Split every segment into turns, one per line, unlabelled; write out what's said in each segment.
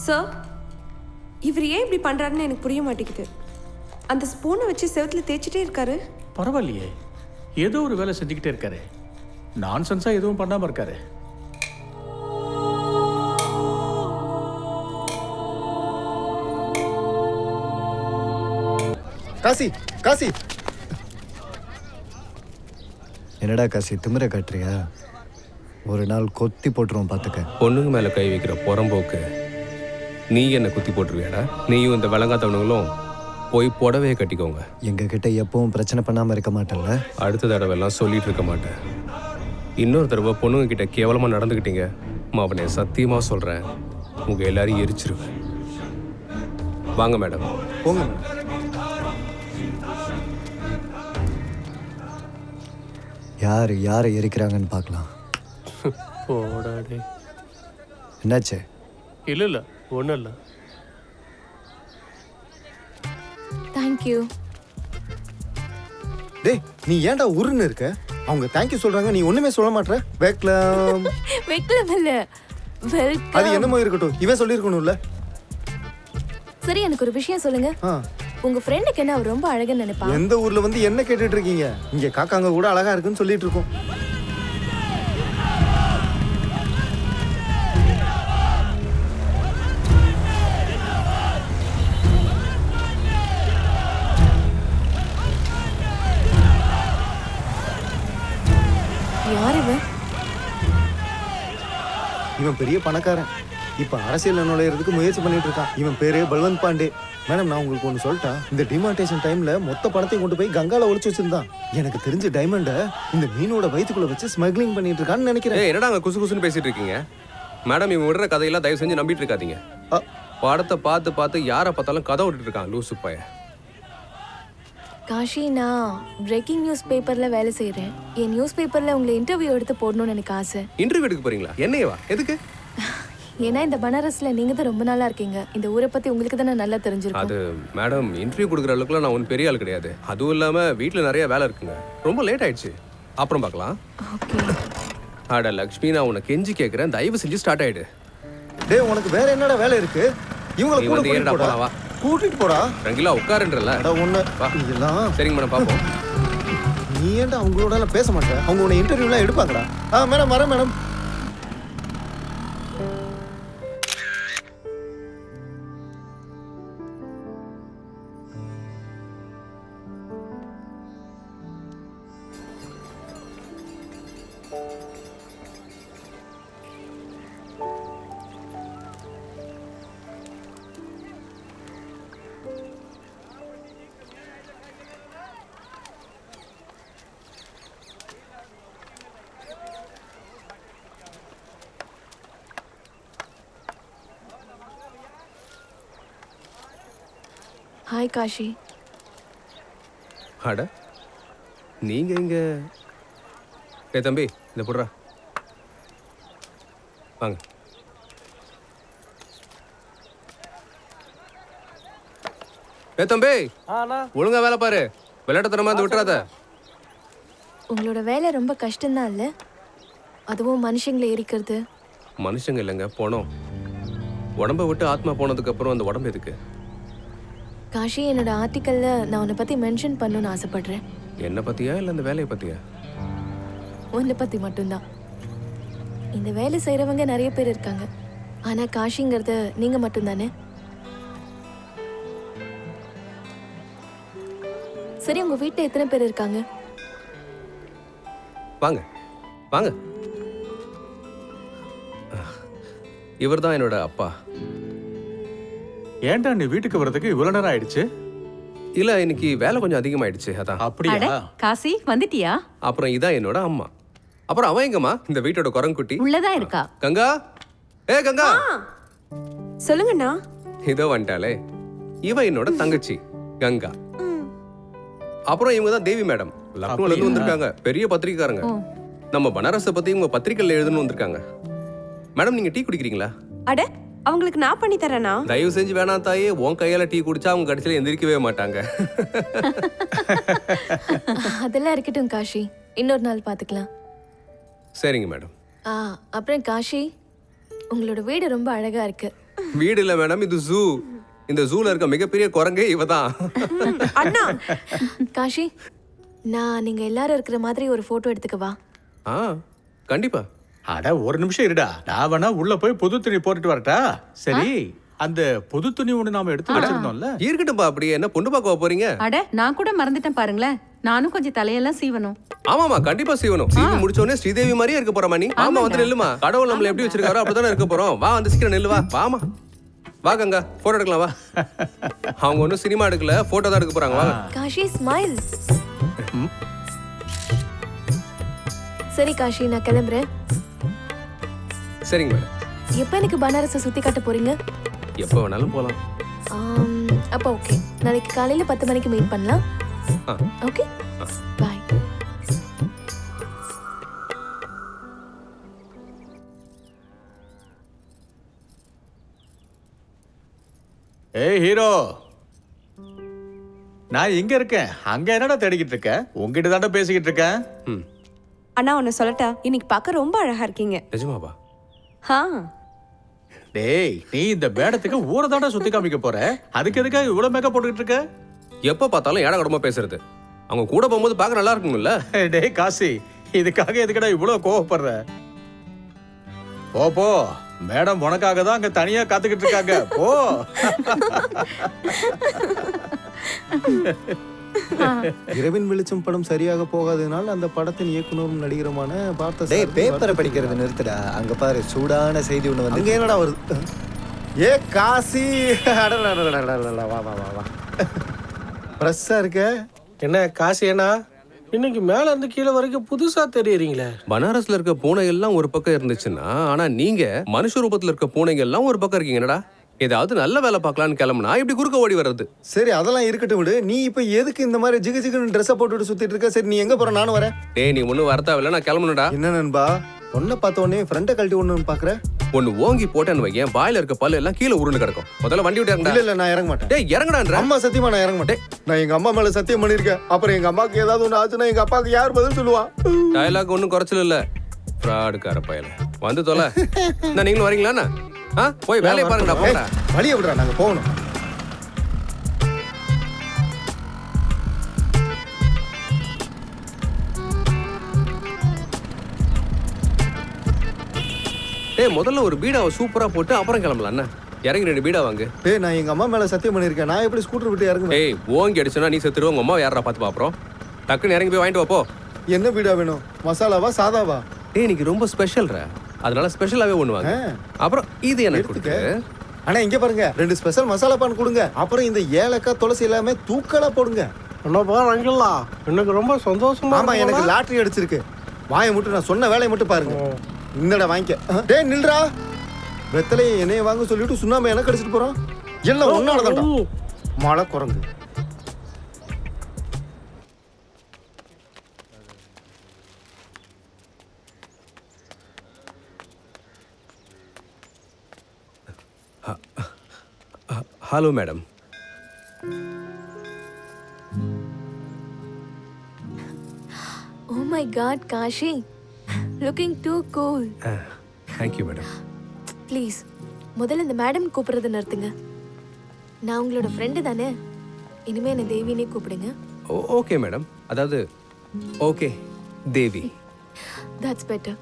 Sir, இவர் ஏன் இப்படி பண்ணுறாருன்னு எனக்கு புரிய மாட்டேங்குது. அந்த ஸ்பூனை வச்சு செவத்தில் தேய்ச்சிட்டே இருக்காரு.
பரவாயில்லையே, ஏதோ ஒரு வேலை செஞ்சுக்கிட்டே இருக்காரு. நான்சென்ஸாக எதுவும் பண்ணாமல் இருக்காரு.
காசி காசி, என்னடா காசி திமிர காட்டுறியா? ஒரு நாள் கொத்தி போட்டுருவோம் பார்த்துக்க.
பொண்ணுங்க மேலே கை வைக்கிற புறம்போக்கு நீ என்ன குத்தி போட்டுருவியாடா? நீயும் இந்த விளங்காத்தவனுங்களும் போய் புடவையை கட்டிக்கோங்க.
எங்ககிட்ட எப்பவும் பிரச்சனை பண்ணாமல் இருக்க மாட்டேன்ல?
அடுத்த தடவைலாம் சொல்லிட்டு இருக்க மாட்டேன். இன்னொரு தடவை பொண்ணுங்க கிட்ட கேவலமாக நடந்துக்கிட்டீங்க, அவனை சத்தியமாக சொல்கிறேன், உங்கள் எல்லாரையும் எரிச்சிருவேன். வாங்க மேடம்.
போங்க. யார் யாரை எரிக்கிறாங்கன்னு பார்க்கலாம்.
போடாடே.
என்னாச்சு?
இல்லை இல்லை, ஒன்றும் இல்லை.
தேங்க்யூ.
டேய், நீ ஏன்டா உருன்னு இருக்க? அவங்க தேங்க்யூ சொல்றாங்க, நீ ஒண்ணுமே சொல்ல மாட்ற. வெல்கம்.
வெல்கம் இல்ல, வெல்கம்.
அது என்னமோ இருக்கட்டும், இவன் சொல்லியிருக்கணும்ல.
சரி, எனக்கு ஒரு விஷயம் சொல்லுங்க. உங்க ஃப்ரெண்டுக்கு என்ன அவர் ரொம்ப அழகுன்னு நினைப்பா?
எந்த ஊர்ல வந்து என்ன கேட்டுட்டு இருக்கீங்க? இங்க காக்காங்க கூட அழகா இருக்குன்னு சொல்லிட்டு இருக்கோம்.
யார் இவன்?
இவன் பெரிய பணக்காரன், இப்ப அரசியல் நுழையிறதுக்கு முயற்சி பண்ணிட்டு இருக்கான். இவன் பேரு பல்வந்த் பாண்டே. மேடம், நான் உங்களுக்கு ஒன்று சொல்லிட்டா, இந்த டிமார்டேஷன் டைம்ல மொத்த பணத்தையும் கொண்டு போய் கங்கால ஒளிச்சு வச்சிருந்தான். எனக்கு தெரிஞ்ச டைமண்ட இந்த மீனோட வயிற்றுக்குள்ள வச்சு ஸ்மக்லிங் பண்ணிட்டு இருக்கான்னு நினைக்கிறேன்.
என்னடா அங்கே குசு குசுன்னு பேசிட்டு இருக்கீங்க? மேடம், இவன் விடுற கதையெல்லாம் தயவு செஞ்சு நம்பிட்டு இருக்காதீங்க. படத்தை பார்த்து பார்த்து யாரை பார்த்தாலும் கதை விட்டுட்டு இருக்கான் லூசு பைய.
காஷி, நான் பிரேக்கிங் நியூஸ் பேப்பர்ல வேலை செய்யறேன். என் நியூஸ் பேப்பர்ல உங்களை இன்டர்வியூ எடுத்து போடணும்னு எனக்கு ஆசை.
இன்டர்வியூ எடுக்க போறீங்களா? என்னையவா? எதுக்கு?
ஏன்னா இந்த பனாரஸ்ல நீங்க தான் ரொம்ப நாளா இருக்கீங்க. இந்த ஊரை பத்தி உங்களுக்கு தானே நல்லா தெரிஞ்சிருக்கும்.
அது மேடம், இன்டர்வியூ கொடுக்குற அளவுக்குலாம் நான் ஒன்றும் பெரிய ஆள் கிடையாது. அதுவும் இல்லாமல் வீட்டில் நிறைய வேலை இருக்குங்க. ரொம்ப லேட் ஆயிடுச்சு, அப்புறம் பார்க்கலாம்.
ஓகே.
அட லக்ஷ்மி, நான் உன்னை கெஞ்சி கேட்குறேன், தயவு செஞ்சு ஸ்டார்ட் ஆயிடு.
டேய், உனக்கு வேற என்னடா வேலை இருக்கு? இவங்களை
நீ
கூட
வந்து ஏறடா
கூட்டிட்டு
போலாம், வா.
கூட்டிட்டு போடா.
ரங்கிலா உட்காருன்றல.
ஒண்ணு
வா.
இதெல்லாம்
சரிங்க மேடம், பார்ப்போம்.
நீ ஏன்டா அவங்களோட எல்லாம் பேச மாட்டேன்? அவங்க உன்னை இன்டர்வியூலாம் எடுப்பாங்கடா. மேடம் வரேன் மேடம்.
ஹாய் காஷி.
அட, நீங்க இங்க? ஏ தம்பி, இந்த புடுறா, வாங்க. ஏ தம்பி, ஒழுங்கா வேலை பாரு, விளையாட்டுத்தனமா இருந்து விட்டுறாத.
உங்களோட வேலை ரொம்ப கஷ்டம்தான் இல்ல? அதுவும் மனுஷங்களை எரிக்கிறது.
மனுஷங்க இல்லைங்க, போனோம். உடம்ப விட்டு ஆத்மா போனதுக்கு அப்புறம் அந்த உடம்பு எதுக்கு?
காஷி, என்னோட ஆர்டிக்கல்ல நான் உன்னை பத்தி மென்ஷன் பண்ணணும்னு ஆசைப்படுறேன்.
என்ன பத்தியா இல்ல இந்த வேலையை பத்தியா?
உன்னை பத்தி மட்டும்தான். இந்த வேலை செய்யறவங்க நிறைய பேர் இருக்காங்க, ஆனா காஷிங்கிறது நீங்க மட்டும்தானே. சரி, உங்க வீட்டுல எத்தனை பேர் இருக்காங்க?
வாங்க வாங்க. இவர் தான் என்னோட அப்பா.
ஏன்டா நீ வீட்டுக்கு வர்றதுக்கு இவ்வளவு நேரம் ஆயிடுச்சு?
இல்ல, இன்னைக்கு வேலை கொஞ்சம் அதிகமாயிடுச்சு, அதான்.
அப்படியா?
காசி, வந்துட்டியா?
அப்புறம் இதான் என்னோட அம்மா. அப்புறம் அவன் எங்கம்மா? இந்த வீட்டோட குரங்குட்டி
உள்ளதான் இருக்கா.
கங்கா, ஏ கங்கா.
சொல்லுங்கண்ணா.
இதோ வந்துட்டாலே, இவ என்னோட தங்கச்சி கங்கா. அப்புறம் இவங்க தான் தேவி மேடம், லக்னோல இருந்து வந்திருக்காங்க, பெரிய பத்திரிக்கைக்காரங்க. நம்ம பனாரஸை பத்தி இவங்க பத்திரிக்கையில் எழுதுன்னு வந்திருக்காங்க. மேடம், நீங்க டீ குடிக்கிறீங்களா?
அட, அவங்களுக்கு நான் பண்ணி தரேனா?
தயவு செஞ்சு வேணாம் தாயே, உன் கையால டீ குடிச்சா அவங்க கடைசியில எந்திரிக்கவே மாட்டாங்க.
அதெல்லாம் இருக்கட்டும் காஷி, இன்னொரு நாள் பாத்துக்கலாம்.
சரிங்க மேடம்.
அப்புறம் காஷி, உங்களோட வீடு ரொம்ப அழகா இருக்கு.
வீடு இல்ல மேடம், இது ஜூ. இந்த ஜூல இருக்க மிகப்பெரிய குரங்கே இவதான்.
அண்ணா
காஷி, நான் நீங்க எல்லாரும் இருக்கிற மாதிரி ஒரு போட்டோ எடுத்துக்கவா?
ஆ கண்டிப்பா.
அட ஒரு நிமிஷம் இருடா, நான் வேணா உள்ள போய் புது துணி போட்டுட்டு வரட்டா? சரி, அந்த புது துணி ஒண்ணு நாம எடுத்து வச்சிருந்தோம்ல.
இருக்கட்டும்பா, அப்படியே என்ன பொண்ணு பார்க்க போறீங்க?
அட நான் கூட மறந்துட்டேன் பாருங்களேன். நானும் கொஞ்சம் தலையெல்லாம் சீவணும்.
ஆமாமா, கண்டிப்பா செய்யணும். சீவி முடிச்ச உடனே ஸ்ரீதேவி மாதிரியே இருக்க போறமா நீ? ஆமா, வந்து நில்லுமா. கடவுள் நம்மள எப்படி வச்சிருக்காரோ அப்படிதானே இருக்க போறோம். வா, வந்து சீக்கிரம் நில்லு. வா வாமா, வா கங்கா, போட்டோ எடுக்கலாம் வா. அவங்க ஒன்றும் சினிமா எடுக்கல, போட்டோ தான் எடுக்க போறாங்க. வாங்க.
Cauchy smile. சரி காஷி, நான் கிளம்புறேன்.
சரிங்க மேடம்.
எப்ப எனக்கு பனாரஸை சுத்தி காட்ட போறீங்க?
எப்போ வேணாலும் போலாம்.
அப்ப ஓகே, நாளைக்கு காலையில 10 மணிக்கு மீட் பண்ணலாம்.
ஆ.
ஓகே, பாய்.
ஏய் ஹீரோ, நான் இங்க இருக்கேன். அங்க என்னடா தேடிக்கிட்டு இருக்க? உங்ககிட்ட தாண்டா பேசிக்கிட்டு இருக்கேன்.
ம்.
அண்ணா ஒன்னு சொல்லட்டா, இன்னைக்கு பார்க்க ரொம்ப அழகா இருக்கீங்க.
நிஜமாவா?
ஆ
டேய், நீ இந்த பேடத்துக்கு ஊரை தாண்டா சுத்தி காமிக்க போற. அதுக்கு எதுக்காக இவ்வளவு மேக்கப் போட்டுக்கிட்டு இருக்க?
எப்ப பார்த்தாலும் ஏடா கடமா பேசுறது. அவங்க கூட போகும்போது பார்க்க நல்லா இருக்கும்ல.
டேய் காசி, இதுக்காக எதுக்கடா இவ்வளவு கோவப்படுற? போ போ, மேடம் உனக்காக தான் அங்க தனியா காத்துக்கிட்டு இருக்காங்க. போ.
இரவின் வெளிச்சம் படம் சரியாக போகாததுனால அந்த படத்தின் இயக்குனரும் நடிகருமான பார்த்த
டேய் பேப்பரை படிக்கிறது நிறுத்துடா. அங்க பாரு, சூடான செய்தி ஒண்ணு வந்து.
அங்க என்னடா வருது? ஏ காசி, அடடடடடடடடட, வா வா வா வா. ஃப்ரெஷ்ஷா இருக்க.
என்ன காசு ஏன்னா இன்னைக்கு மேல இருந்து கீழே வரைக்கும் புதுசா தெரியுறீங்களே.
பனாரஸ்ல இருக்க பூனை எல்லாம் ஒரு பக்கம் இருந்துச்சுன்னா, ஆனா நீங்க மனுஷ ரூபத்துல இருக்க பூனைங்க எல்லாம் ஒரு பக்கம் இருக்கீங்க. என்னடா, ஏதாவது நல்ல வேலை பார்க்கலான்னு கிளம்புனா இப்படி குறுக்க ஓடி வர்றது.
சரி, அதெல்லாம் இருக்கட்டும் விடு. நீ இப்ப எதுக்கு இந்த மாதிரி ஜிகு ஜிகுன்னு ட்ரெஸ்ஸை போட்டுட்டு சுத்திட்டு இருக்க? சரி, நீ எங்க போற? நானும் வரேன்.
டேய், நீ ஒன்னும் வரத்தாவில்ல, நான் கிளம்பணும்டா.
என்ன நண்பா, பொண்ணை பார்த்த உடனே ஃப்ரெண்டை கழட்டி ஒண்ணு பாக்குற?
ஒன்னு ஓங்கி போட்டேன்னு வையேன், வாயில இருக்க பல்லு எல்லாம் கீழே உருண்டு கிடக்கும். முதல்ல வண்டி விட்டு
இல்ல
இறங்கடா.
இல்ல, நான் இறங்க மாட்டேன்.
டேய் இறங்கடான்ற.
அம்மா சத்தியமா நான் இறங்க மாட்டேன். நான் எங்க அம்மா மேல சத்தியம் பண்ணிருக்கேன். அப்புறம் எங்க அம்மாக்கு ஏதாவது ஒண்ணு ஆச்சுன்னா எங்க அப்பாவுக்கு யார் பதில் சொல்லுவா?
டயலாக் ஒன்றும் குறைச்சல இல்ல. ஃப்ராடுக்கார பயல வந்து தொலை. நான் நீங்களும் வரீங்களாண்ணா? போய் வேலையை பாருங்கடா. போடா,
வழிய விடுறா, நாங்க போகணும்.
டேய் முதல்ல ஒரு பீடாவை சூப்பரா போட்டு அப்புறம் கிளம்பலாம். அண்ணா இறங்கி 2 பீடா வாங்கு.
டேய், நான் எங்க அம்மா மேல சத்தியம் பண்ணிருக்கேன். நான் எப்படி ஸ்கூட்டர் விட்டு இறங்குவேன்?
டேய் ஓங்கி அடிச்சுனா நீ செத்துருவ. உங்க அம்மா யாரா பார்த்து பாப்புறோம். டக்குன்னு இறங்கி போய் வாங்கிட்டு வா போ.
என்ன பீடா வேணும்? மசாலாவா சாதாவா?
டேய் இன்னைக்கு ரொம்ப ஸ்பெஷல்ரா, அதனால ஸ்பெஷலாவே ஒண்ணு வாங்க. அப்புறம் இது எனக்கு கொடுத்து.
ஆனா இங்க பாருங்க, 2 ஸ்பெஷல் மசாலா பான் கொடுங்க. அப்புறம் இந்த ஏலக்காய் துளசி எல்லாமே தூக்கலா போடுங்க.
என்னப்பா ரங்கில்லா, எனக்கு ரொம்ப சந்தோஷமா
ஆமா, எனக்கு லாட்டரி அடிச்சிருக்கு. வாயை மட்டும், நான் சொன்ன வேலையை மட்டும் பாருங்க. இந்தடா வாங்கிக்க. டேய் நில்றா. வெத்தலையை என்னைய வாங்க சொல்லிட்டு சுண்ணாம்பு எனக்கு அடிச்சிட்டு போறான். எல்லாம் ஒன்னாலதான்டா. மழை குரங்கு.
Hello madam.
Oh my god, Kashi, looking too cool.
Thank you madam.
Please, முதல்ல இந்த மேடம் கூப்பிடுறத நிறுத்துங்க. நான் உங்களோட ஃப்ரெண்டு தானே. இனிமே என்ன தேவினே கூப்பிடுங்க.
Okay madam. அதாவது ஓகே தேவி.
That's better.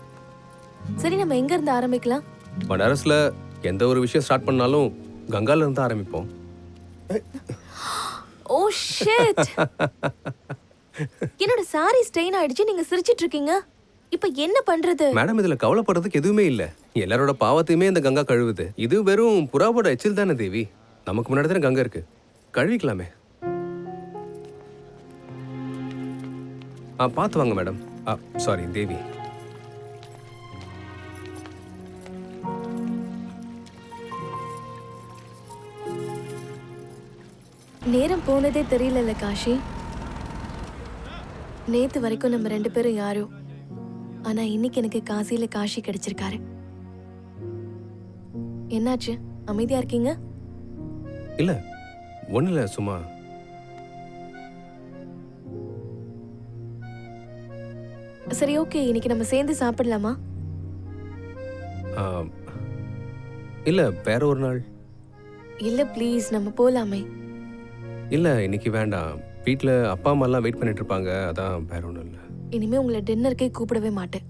சரி, நம்ம எங்க இருந்து ஆரம்பிக்கலாம்?
பனாரஸ்ல எந்த ஒரு விஷயம் ஸ்டார்ட் பண்ணாலும் கங்கால இருந்து ஆரம்பிப்போம்.
Oh shit. என்னோட சாரி ஸ்டெயின் ஆயிடுச்சு. நீங்க சிரிச்சிட்டு இருக்கீங்க. இப்ப என்ன பண்றது?
மேடம் இதுல கவலைப்படுறதுக்கு எதுவுமே இல்ல. எல்லாரோட பாவத்தையுமே இந்த கங்கா கழுவுது. இது வெறும் புறாவோட எச்சில் தானே தேவி. நமக்கு முன்னாடி தானே கங்கா இருக்கு, கழுவிக்கலாமே. பார்த்து வாங்க மேடம். சாரி தேவி.
நேரம் போனதே தெரியல காஷி. நேத்து வரைக்கும் நம்ம 2 பேரும் யாரோ, ஆனா இன்னைக்கு எனக்கு காசியில காஷி கிடைச்சிருக்காரு. என்னாச்சு, அமைதியா இருக்கீங்க?
இல்ல ஒண்ணு இல்ல, சும்மா.
சரி ஓகே, இன்னைக்கு நம்ம சேர்ந்து சாப்பிடலாமா?
இல்ல வேற ஒரு நாள்.
இல்ல ப்ளீஸ் நம்ம போலாமே.
இல்ல இன்னைக்கு வேண்டாம். வீட்ல அப்பா அம்மா எல்லாம் வெயிட் பண்ணிட்டு இருப்பாங்க. அதான் வேற ஒண்ணும் இல்ல.
இனிமே உங்களை டின்னருக்கே கூப்பிடவே மாட்டேன்.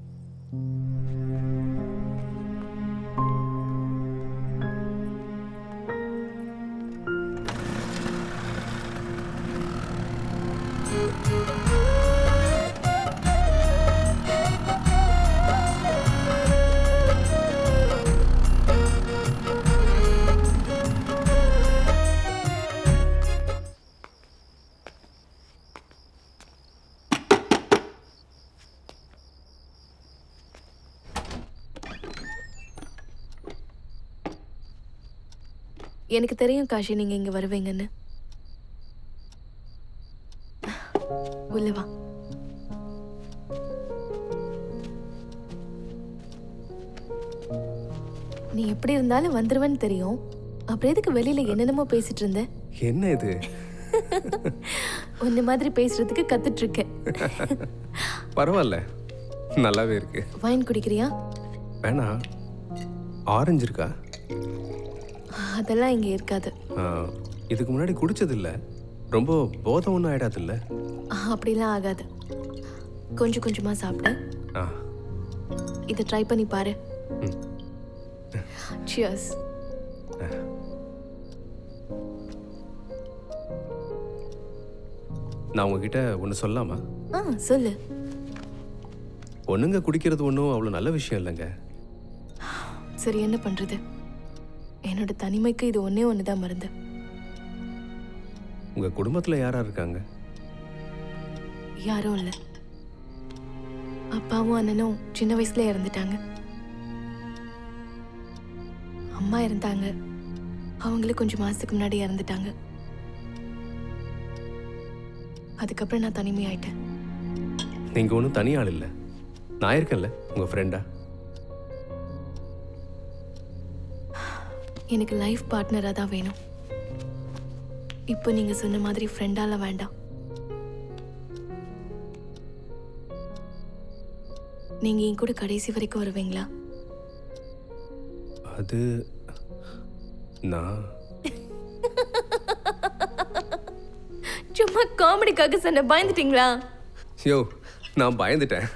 எனக்கு தெரியும் காஷி நீங்க இங்க வருவீங்கன்னு. உள்ள வா. நீ எப்படி இருந்தாலும் வந்துருவேன்னு தெரியும். அப்புறம் எதுக்கு வெளியில என்னென்னமோ பேசிட்டு இருந்த?
என்ன இது?
உன்ன மாதிரி பேசுறதுக்கு கத்துட்டு இருக்கேன்.
பரவாயில்ல, நல்லாவே இருக்கு.
வைன் குடிக்கிறியா?
வேணா. ஆரஞ்சு இருக்கா?
அதெல்லாம் இங்க இருக்காது.
இதுக்கு முன்னாடி குடிச்சது இல்ல. ரொம்ப போதை ஒன்றும் ஆயிடாது இல்ல?
அப்படிலாம் ஆகாது. கொஞ்சம் கொஞ்சமா சாப்பிடு. இதை ட்ரை பண்ணி பாரு. சியர்ஸ்.
நான் உங்ககிட்ட ஒன்று சொல்லலாமா?
சொல்லு.
பொண்ணுங்க குடிக்கிறது ஒன்றும் அவ்வளோ நல்ல விஷயம் இல்லைங்க.
சரி, என்ன பண்றது? என்னோட தனிமைக்கு இது ஒன்னே ஒண்ணுதான் மருந்து.
உங்க குடும்பத்துல யாரா இருக்காங்க?
யாரும் இல்ல. அப்பாவும் அண்ணனும் சின்ன வயசுல இறந்துட்டாங்க. அம்மா இருந்தாங்க, அவங்களும் கொஞ்சம் மாசத்துக்கு முன்னாடி இறந்துட்டாங்க. அதுக்கப்புறம் நான் தனிமையாயிட்டேன்.
நீங்க ஒன்றும் தனியாள் இல்லை. நான் இருக்கேன்ல, உங்க ஃப்ரெண்டா.
எனக்கு லைஃப் பார்ட்னரா தான் வேணும். இப்போ நீங்க சொன்ன மாதிரி ஃப்ரெண்டால வேண்டாம். நீங்க என் கூட கடைசி வரைக்கும் வருவீங்களா?
அது நான்
சும்மா காமெடிக்காக சொன்ன. பயந்துட்டீங்களா?
யோ, நான் பயந்துட்டேன்.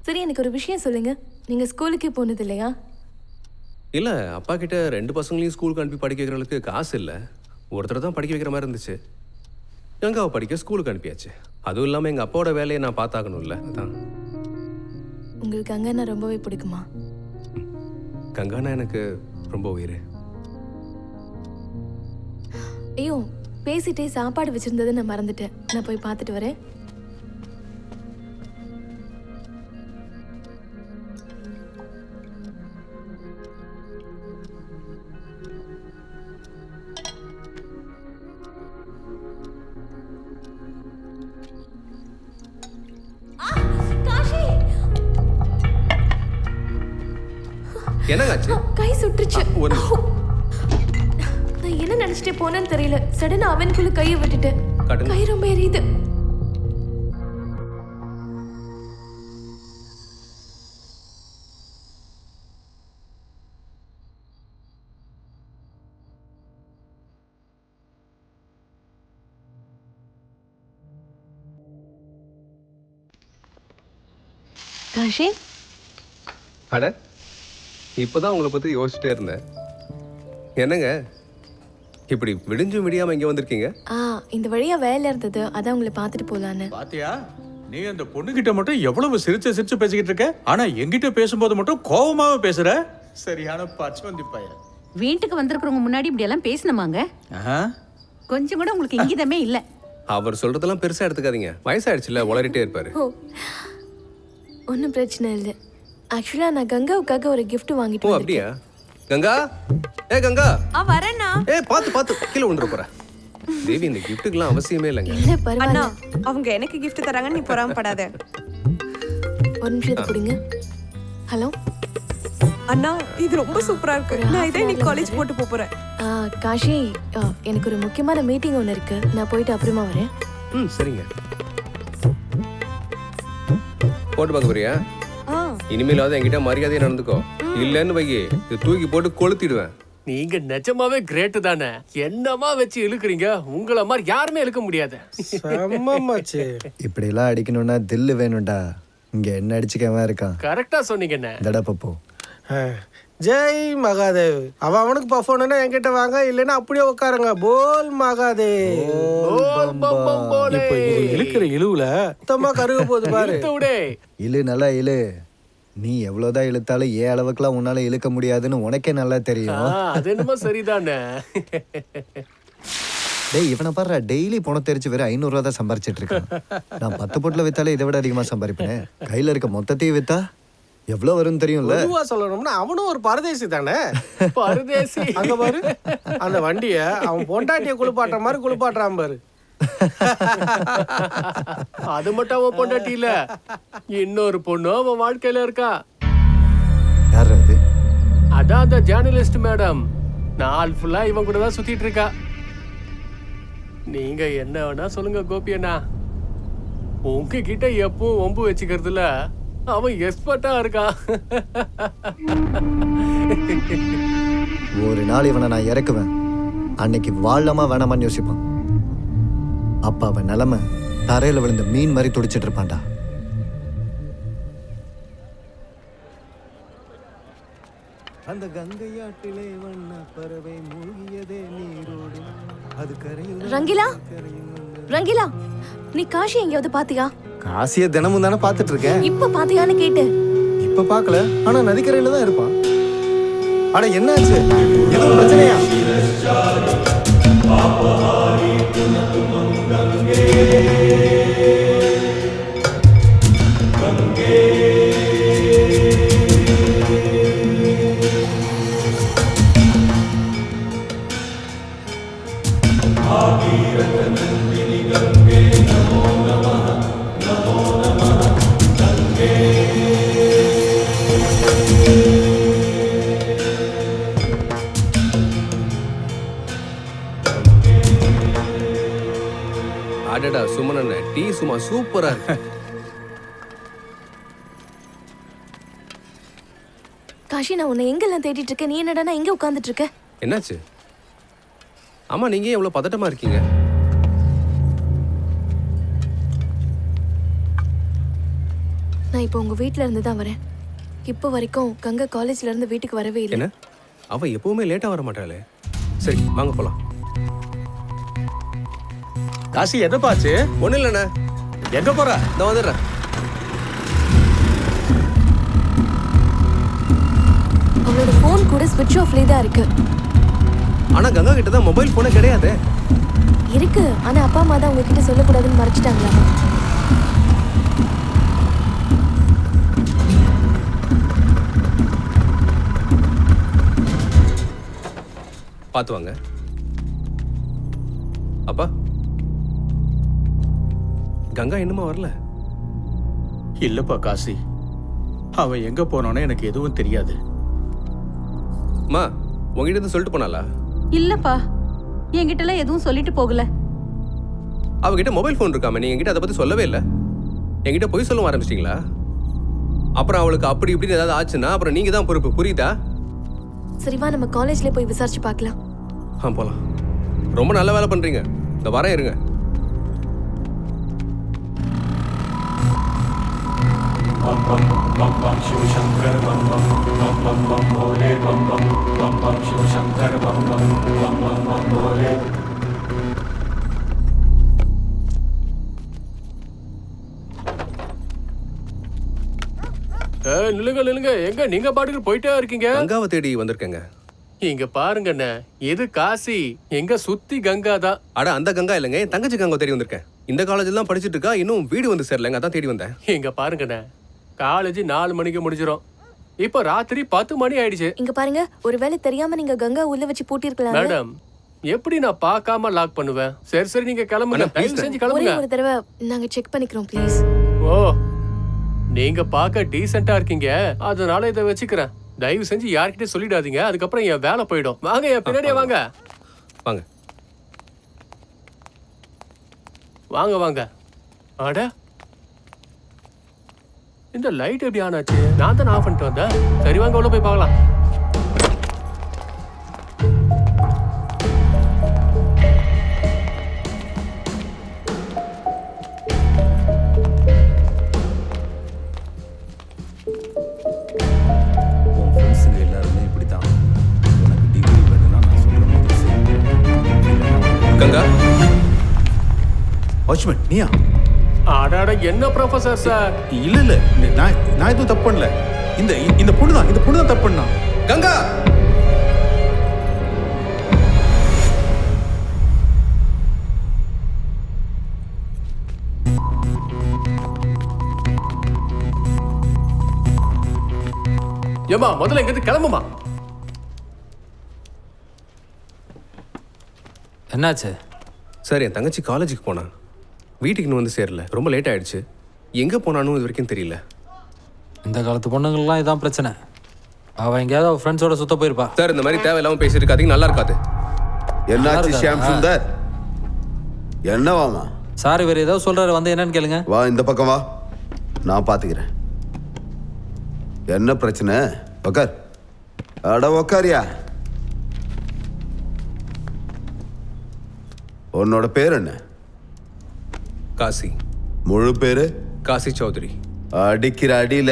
சரி, எனக்கு ஒரு விஷயம் சொல்லுங்க. நீங்க ஸ்கூலுக்கே போனது இல்லையா?
இல்லை, அப்பா கிட்ட 2 பசங்களையும் ஸ்கூலுக்கு அனுப்பி படிக்க வைக்கிறவங்களுக்கு காசு இல்லை. ஒருத்தர் தான் படிக்க வைக்கிற மாதிரி இருந்துச்சு. கங்காவை படிக்க ஸ்கூலுக்கு அனுப்பியாச்சு. அதுவும் இல்லாமல் எங்கள் அப்பாவோட வேலையை நான் பார்த்தாகணும்ல, அதான்.
உங்களுக்கு கங்கானா ரொம்பவே பிடிக்குமா?
கங்கானா எனக்கு ரொம்ப உயிர்.
ஐயோ, பேசிட்டே சாப்பாடு வச்சிருந்ததை நான் மறந்துட்டேன். நான் போய் பார்த்துட்டு வரேன்.
என்னங்காச்சு?
கை சுட்டுச்சு.
ஒரு
நான் என்ன நினைச்சிட்டே போனேன்னு தெரியல. சடனா அவனுக்குள்ள கையை விட்டுட்டேன்.
காட்டுங்க.
கை ரொம்ப எரியுது. காஷி,
அட, இப்போதான் உங்களை பற்றி யோசிச்சுட்டே இருந்தேன். என்னங்க இப்படி விடிஞ்சும் விடியாமல் இங்கே வந்திருக்கீங்க?
இந்த வழியா வேலை இருந்தது, அதான் உங்களை பார்த்துட்டு போலான்னு.
பாத்தியா, நீ அந்த பொண்ணுகிட்ட மட்டும் எவ்வளவு சிரிச்சு சிரிச்சு பேசிக்கிட்டு இருக்க, ஆனா என்கிட்ட பேசும்போது மட்டும் கோவமாவே பேசுற. சரியான பச்சவந்தி பையன்.
வீட்டுக்கு வந்திருக்கிறவங்க முன்னாடி இப்படி எல்லாம் பேசணுமாங்க? கொஞ்சம் கூட உங்களுக்கு இங்கிதமே இல்ல.
அவர் சொல்றதெல்லாம் பெருசா எடுத்துக்காதீங்க. வயசாயிடுச்சுல, உளறிட்டே இருப்பாரு.
ஒன்றும் பிரச்சனை இல்லை. ஆக்சுவலா நான் கங்காவுக்காக ஒரு gift வாங்கிட்டு
ஓ,
வந்திருக்கேன்.
அப்படியா? கங்கா, கங்கா,
வரேண்ணா.
பார்த்து கீழே விழுந்துற போற. தேவி, இந்த கிஃப்ட்டுக்கெல்லாம் அவசியமே இல்லைங்க.
இல்ல,
அண்ணா,
பரவாயில்ல.
அவங்க எனக்கு gift தராங்கன்னு நீ பொறாமப்படாத.
ஒரு நிமிஷத்தை கொடுங்க. ஹலோ
அண்ணா, இது ரொம்ப சூப்பரா இருக்கு. நான் இதே நீ காலேஜ் போட்டு போறேன்.
காஷி, எனக்கு ஒரு முக்கியமான மீட்டிங் ஒன்று இருக்கு. நான் போயிட்டு அப்புறமா வரேன்.
சரிங்க. போட்டு பார்க்க போறியா? இனிமேலாவது என்கிட்ட மரியாதையா நடந்துக்கோ. இல்லன்னு வையே, இது தூக்கி போட்டு கொளுத்திடுவேன்.
நீங்க நிஜமாவே கிரேட் தானே. என்னமா வச்சு இழுக்குறீங்க, உங்களை மாதிரி யாருமே இழுக்க முடியாது. செம்மமாச்சு.
இப்படிலாம் அடிக்கணும்னா தில்லு வேணும்டா. இங்க என்ன அடிச்சுக்கவன் இருக்கான்.
கரெக்டா சொன்னீங்கண்ணே.
தடா பப்போ.
ஜெய் மகாதேவ். அவனுக்கு பஃபோனா என்கிட்ட வாங்க, இல்லைன்னா அப்படியே உட்காருங்க. போல் மகாதேவ். இப்போ இழுக்கிற இழுவுல மொத்தமா கருக போகுது பாரு.
இழு நல்லா இழு. நீ எவ்வளவுதான் இழுத்தாலும் ஏன் அளவுக்குலாம் உன்னால இழுக்க முடியாதுன்னு உனக்கே நல்லா தெரியும்.
அது என்னமோ சரிதானே.
டேய் இவனை பாரு, டெய்லி பணம் தெரிச்சு வேற 500 ரூபா தான் சம்பாரிச்சிட்டு இருக்கான். நான் 10 பொட்டில் வித்தாலே இதை விட அதிகமா சம்பாதிப்பேன். கையில இருக்க மொத்தத்தையும் வித்தா எவ்வளவு வரும்னு தெரியும்ல.
பொதுவா சொல்லணும்னா அவனும் ஒரு பரதேசி தானே. பரதேசி. அங்க பாரு, அந்த வண்டிய அவன் பொண்டாட்டிய குளிப்பாட்டுற மாதிரி குளிப்பாட்டுறான் பாரு. அது மட்டும் அவன் பொண்டாட்டி இல்ல, இன்னொரு பொண்ணு அவன் வாழ்க்கையில இருக்கா.
யார் அது?
அதான் அந்த ஜேர்னலிஸ்ட் மேடம். நாள் ஃபுல்லா இவன் கூட தான் சுத்திட்டு இருக்கா. நீங்க என்ன வேணா சொல்லுங்க கோபி அண்ணா, உங்ககிட்ட எப்பவும் ஒம்பு வச்சுக்கிறதுல அவன் எக்ஸ்பர்ட்டா இருக்கான்.
ஒரு நாள் இவனை நான் இறக்குவேன், அன்னைக்கு வாழலாமா வேணாமான்னு யோசிப்பான். அப்ப அவன் நிலைமை தரையில விழுந்த மீன் மாதிரி துடிச்சிட்டு இருப்பான்டா. அந்த கங்கையாற்றிலே வண்ண பறவை மூழ்கியதே நீரோடு. அது கரையில்
ரங்கிலா, ரங்கிலா, நீ காஷி எங்கேயாவது பாத்தியா?
காசியை தினமும் தானே பார்த்துட்டு இருக்கேன்.
இப்ப பாத்தியான்னு கேட்டு.
இப்ப பார்க்கல, ஆனா நதிக்கரையில தான் இருப்பான். ஆனா என்னாச்சு, எதுவும் பிரச்சனையா?
அடடா சுமனண்ணே, டீ சும்மா சூப்பரா இருக்கு.
காஷி, நான் உன்னை எங்கெல்லாம் தேடிட்டு இருக்கேன், நீ என்னடா இங்க உட்கார்ந்துட்டு இருக்க?
என்னாச்சு? ஆமா, நீங்க ஏன் இவ்வளவு பதட்டமா இருக்கீங்க?
நான் இப்போ உங்க வீட்ல இருந்து தான் வரேன். இப்போ வரைக்கும் கங்கா காலேஜ்ல இருந்து வீட்டுக்கு வரவே இல்லை.
என்ன, அவ எப்பவுமே லேட்டா வர மாட்டாளே. சரி வாங்க போலாம்.
காசி என்னப்பாச்சு?
ஒண்ணு இல்லண்ணே.
எங்க போற?
நான் வந்துடுறேன்.
அவளோட போன் கூட ஸ்விட்ச் ஆஃப்லயே தான் இருக்கு.
ஆனா கங்கா கிட்ட தான் மொபைல் போனே கிடையாது.
இருக்கு, ஆனா அப்பா அம்மா தான் உங்ககிட்ட சொல்லக்கூடாதுன்னு மறைச்சிட்டாங்களா?
பார்த்து வாங்க. அப்பா, கங்கா இன்னுமா வரல?
இல்லப்பா காசி, அவன் எங்க போனானோ எனக்கு எதுவும் தெரியாது.
அம்மா, உங்ககிட்ட இருந்து சொல்லிட்டு போனாளா?
இல்லப்பா, என்கிட்ட எல்லாம் எதுவும் சொல்லிட்டு போகல.
அவகிட்ட மொபைல் ஃபோன் இருக்காம நீங்க என்கிட்ட அதை பத்தி சொல்லவே இல்லை. என்கிட்ட பொய் சொல்ல ஆரம்பிச்சிட்டீங்களா? அப்புறம் அவளுக்கு அப்படி இப்படின்னு ஏதாவது ஆச்சுன்னா அப்புறம் நீங்க தான் பொறுப்பு, புரியுதா?
சரிவா, நம்ம காலேஜ்ல போய் விசாரிச்சு பார்க்கலாம்.
போலாம். ரொம்ப நல்ல வேலை பண்றீங்க. இந்த வரேன், இருங்க.
நில்லுங்க நில்லுங்க, எங்க நீங்க பாட்டுக்கு போயிட்டே இருக்கீங்க?
கங்காவை தேடி வந்திருக்கேங்க.
இங்க பாருங்கண்ணே, எது காசி, எங்க சுத்தி கங்கா தான்.
அட அந்த கங்கா இல்லைங்க, என் தங்கச்சி கங்கா தேடி வந்திருக்கேன். இந்த காலேஜ்ல தான் படிச்சுட்டு இருக்கா, இன்னும் வீடு வந்து சேரலங்க, அதான் தேடி வந்தேன்.
இங்க பாருங்கண்ணே, காலேஜ் 4 மணிக்கு முடிஞ்சிடும். இப்போ ராத்திரி 10 மணி ஆயிடுச்சு.
இங்க பாருங்க, ஒருவேளை தெரியாம நீங்க கங்கா உள்ள வச்சு பூட்டி இருக்கலாம்.
மேடம், எப்படி நான் பார்க்காம லாக் பண்ணுவேன்? சரி சரி, நீங்க கிளம்புங்க,
அண்ணா,
தயவு
please
செஞ்சு
ஒரே
கிளம்புங்க.
ஒரு தடவை நாங்க செக் பண்ணிக்கிறோம் ப்ளீஸ்.
ஓ, நீங்க பார்க்க டீசெண்டா இருக்கீங்க, அதனால இதை வச்சுக்கிறேன். தயவு செஞ்சு யார்கிட்ட சொல்லிடாதீங்க, அதுக்கப்புறம் என் வேலை போயிடும். வாங்க, என் பின்னாடியே வாங்க.
வாங்க
வாங்க வாங்க. அட, இந்த லைட் எப்படி ஆன் ஆச்சு? நான் தான் ஆஃப் பண்ணிட்டு வந்தேன். சரி வாங்க, உள்ள போய் பார்க்கலாம்.
கங்கா
வாட்ச்மேன் நீயா?
அடாட என்ன ப்ரொஃபசர் சார்?
இல்ல இல்ல நான் எதுவும் தப்பு பண்ணல. இந்த பொண்ணு தான் தப்பு பண்ணா.
கங்கா
ஏமா முதல்ல எங்கிட்ட கிளம்புமா.
என்னாச்சு?
சார், என் தங்கச்சி காலேஜுக்கு போனா வீட்டுக்கு இன்னும் வந்து சேரல. ரொம்ப லேட் ஆயிடுச்சு. எங்க போனான்னு இது வரைக்கும் தெரியல.
இந்த காலத்து பொண்ணுங்கள்லாம் இதான் பிரச்சனை. அவன் எங்கேயாவது அவள் ஃப்ரெண்ட்ஸோட சுத்த போயிருப்பா.
சார், இந்த மாதிரி தேவையில்லாம பேசிட்டு இருக்காதீங்க, நல்லா இருக்காது.
என்னாச்சு ஷியாம் சுந்தர்? என்னவாமா?
சார் இவர் ஏதோ சொல்றாரு, வந்து என்னன்னு கேளுங்க.
வா இந்த பக்கம் வா, நான் பாத்துக்கிறேன். என்ன பிரச்சனை? உக்கார். அட உக்காரியா. உன்னோட பேர் என்ன?
காசி.
முழு பேரு?
காசி சௌத்ரி.
அடிக்கிற அடியில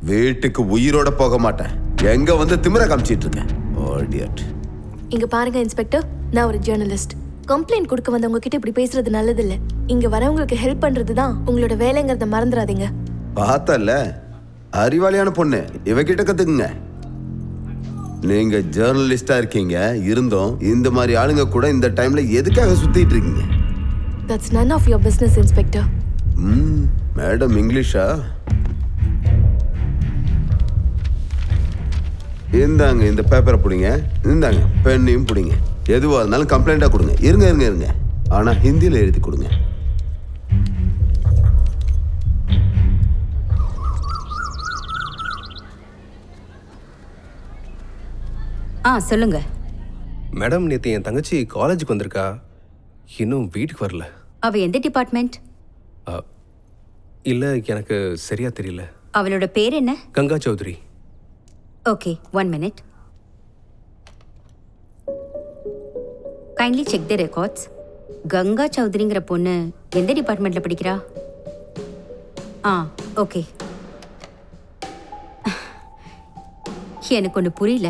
வீட்டுக்கு உயிரோட போக மாட்டேன். எங்க வந்து திமிர காமிச்சிட்டு இருக்கேன்.
இங்க பாருங்க இன்ஸ்பெக்டர், நான் ஒரு ஜேர்னலிஸ்ட். கம்ப்ளைண்ட் கொடுக்க வந்தவங்க கிட்ட இப்படி பேசுறது நல்லது இல்ல. இங்க வரவங்களுக்கு ஹெல்ப் பண்றது தான் உங்களோட வேலைங்கிறத மறந்துடாதீங்க.
பார்த்தல, அறிவாளியான பொண்ணு, இவகிட்ட கத்துக்குங்க. நீங்க ஜேர்னலிஸ்டா இருக்கீங்க, இருந்தோம் இந்த மாதிரி ஆளுங்க கூட இந்த டைம்ல எதுக்காக சுத்திட்டு இருக்கீங்க?
That's none of your business, Inspector.
Madam இங்கிலீஷா? இந்தாங்க இந்த பேப்பரை பிடிங்க, இந்தாங்க பெண்ணையும் பிடிங்க. எதுவாக இருந்தாலும் கம்ப்ளைண்டா கொடுங்க. இருங்க ஆனா ஹிந்தியில எழுதி கொடுங்க.
சொல்லுங்க.
மேடம், நேற்று என் தங்கச்சி காலேஜுக்கு வந்திருக்கா, இன்னும் வீட்டுக்கு வரல.
அவ எந்த டிபார்ட்மெண்ட்?
இல்லை, எனக்கு சரியா தெரியல.
அவளோட பேர் என்ன?
Ganga Chaudhary.
Okay, 1 minute. Kindly check the records. Ganga சௌத்ரிங்கிற பொண்ணு எந்த டிபார்ட்மெண்ட்ல படிக்கிறா? ஓகே. எனக்கு ஒன்று புரியல,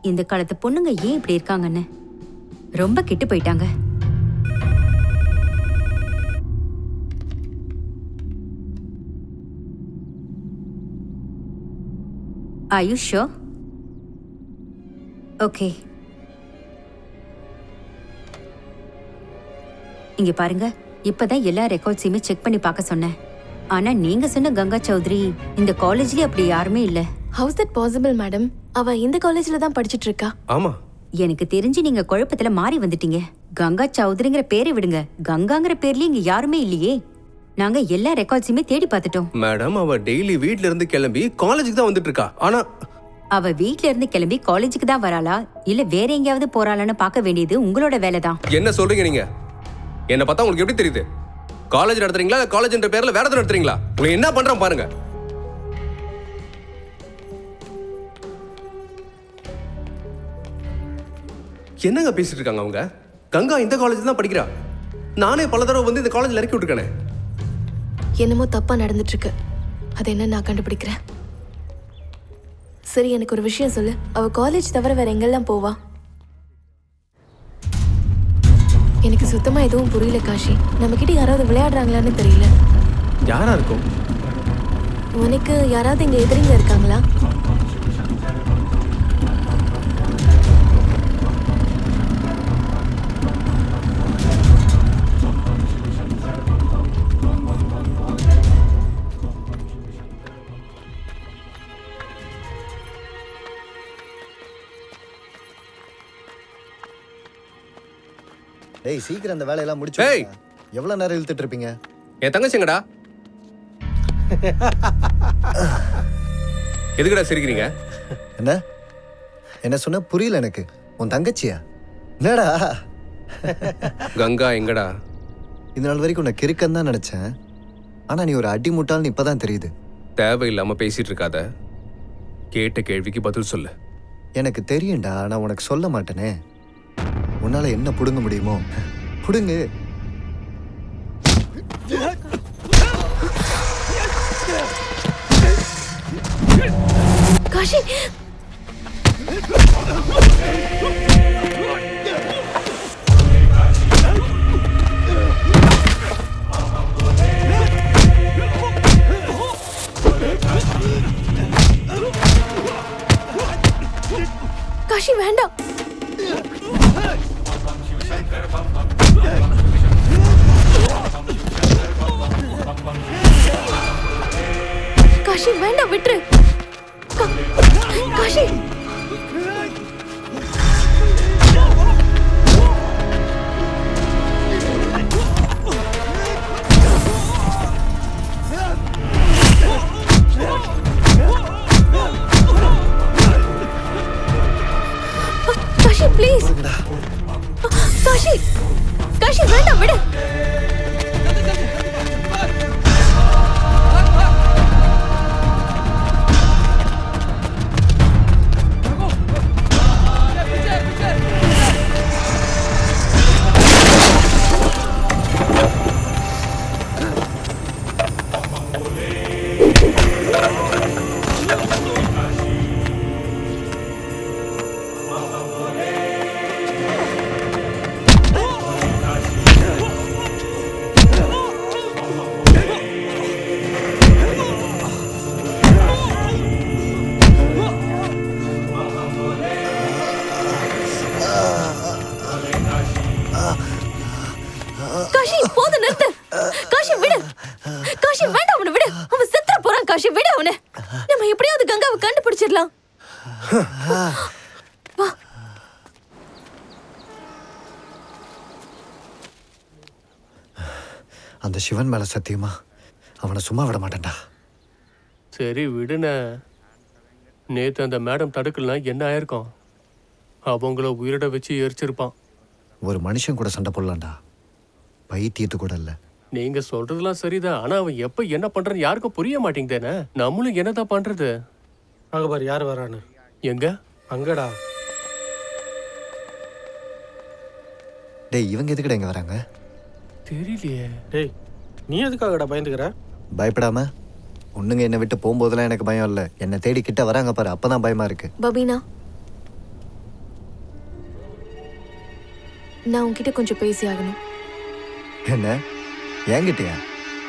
இந்த காலத்து பொண்ணுங்க ஏன் இப்படி இருக்காங்கன்னு. ரொம்ப கெட்டு போயிட்டாங்க. Are you sure? Okay. இங்க பாருங்க, இப்பதான் எல்லா ரெக்கார்ட்ஸையுமே செக் பண்ணி பார்க்க சொன்னேன். ஆனா நீங்க சொன்ன கங்கா சௌத்ரி இந்த காலேஜ்லயே அப்படி யாருமே இல்ல.
How's that possible, madam? அவ இந்த காலேஜ்ல தான் படிச்சிட்டு இருக்கா.
ஆமா.
எனக்கு தெரிஞ்சு நீங்க குழப்பத்துல மாறி வந்துட்டீங்க. கங்கா சௌத்ரிங்கிற பேரை விடுங்க, கங்காங்கிற பேர்லயே இங்க யாருமே இல்லையே. நாங்க எல்லா ரெக்கார்ட்ஸையுமே தேடி பார்த்துட்டோம்.
மேடம், அவ டெய்லி வீட்ல இருந்து கிளம்பி காலேஜுக்கு தான் வந்துட்டு இருக்கா. ஆனா
அவ வீட்ல இருந்து கிளம்பி காலேஜுக்கு தான் வராளா இல்ல வேற எங்கேயாவது போறாளான்னு பார்க்க வேண்டியது உங்களோட வேலை தான்.
என்ன சொல்றீங்க நீங்க? என்ன பார்த்தா உங்களுக்கு எப்படி தெரியுது? காலேஜ் நடத்துறீங்களா இல்ல காலேஜ்ன்ற பேர்ல வேற எதுவும் நடத்துறீங்களா? உங்களுக்கு என்ன பண்றோம் பாருங்க. என்னங்க பேசிட்டு இருக்காங்க அவங்க? கங்கா இந்த காலேஜ் தான் படிக்கிறா. நானே பல தடவை வந்து இந்த காலேஜ்ல இறக்கி விட்டுருக்கேனே.
என்னமோ தப்பா நடந்துட்டு இருக்கு. அது என்ன நான் கண்டுபிடிக்கிறேன். சரி, எனக்கு ஒரு விஷயம் சொல்லு. அவ காலேஜ் தவிர வேற எங்கெல்லாம் போவா? எனக்கு சுத்தமா எதுவும் புரியல காஷி. நம்ம கிட்ட யாராவது விளையாடுறாங்களான்னு தெரியல.
யாரா இருக்கும்?
உனக்கு யாராவது இங்க எதிரிங்க இருக்காங்களா?
டேய் சீக்கிரம் அந்த வேலையெல்லாம் முடிச்சு.
டேய்,
எவ்வளவு நேரம் இழுத்துட்டு இருப்பீங்க?
என் தங்கச்சிங்கடா. எதுக்குடா சிரிக்கிறீங்க?
என்ன என்ன சொன்ன புரியல எனக்கு. உன் தங்கச்சியா? என்னடா
கங்கா எங்கடா?
இந்த நாள் வரைக்கும் உன்னை கிறுக்கன்னு தான் நினைச்சேன். ஆனா நீ ஒரு அடி முட்டாள்னு இப்பதான் தெரியுது.
தேவையில்லாம பேசிட்டு இருக்காத. கேட்ட கேள்விக்கு பதில் சொல்லு.
எனக்கு தெரியும்டா, நான் உனக்கு சொல்ல மாட்டேனே. உன்னால என்ன புடுங்க முடியுமோ புடுங்கு.
காஷி, காஷி வேண்டாம். காஷி வேண்டாம், விட்டுரு. காஷி காஷி ப்ளீஸ். காஷி காஷி வேண்டாம், விடு. காஷி போது, நிறுத்து. காஷி விடு. காஷி வேண்டாம், அவனை விடு. அவன் செத்துற போறான். காஷி விடு அவனை. நம்ம எப்படியாவது கங்காவை கண்டுபிடிச்சிடலாம். வா.
அந்த சிவன் மேல சத்தியமா அவனை சும்மா விட மாட்டேன்டா.
சரி விடுன. நேத்து அந்த மேடம் தடுக்கலனா என்ன ஆயிருக்கும்? அவங்கள உயிரிட வச்சு எரிச்சிருப்பான்.
ஒரு மனுஷன் கூட சண்டை போடலாம்டா, பைத்தியத்து கூட இல்ல.
நீங்க சொல்றதெல்லாம் சரிதான். ஆனா அவன் எப்ப என்ன பண்றான்னு யாருக்கும் புரிய மாட்டேங்குதேனே. நம்மளும் என்னதான் பண்றது?
அங்க பாரு யார் வரான்னு.
எங்க?
அங்கடா.
டேய், இவங்க எதுக்குடா இங்க வராங்க?
தெரியலையே.
டேய், நீ எதுக்காகடா பயந்துக்கிற?
பயப்படாம. ஒண்ணுங்க என்னை விட்டு போகும்போதெல்லாம் எனக்கு பயம் இல்லை. என்னை தேடி கிட்ட வராங்க பாரு, அப்பதான் பயமா இருக்கு.
பபீனா, நான் உன்கிட்ட கொஞ்சம் பேசி ஆகணும்.
என்ன? என்கிட்டயா?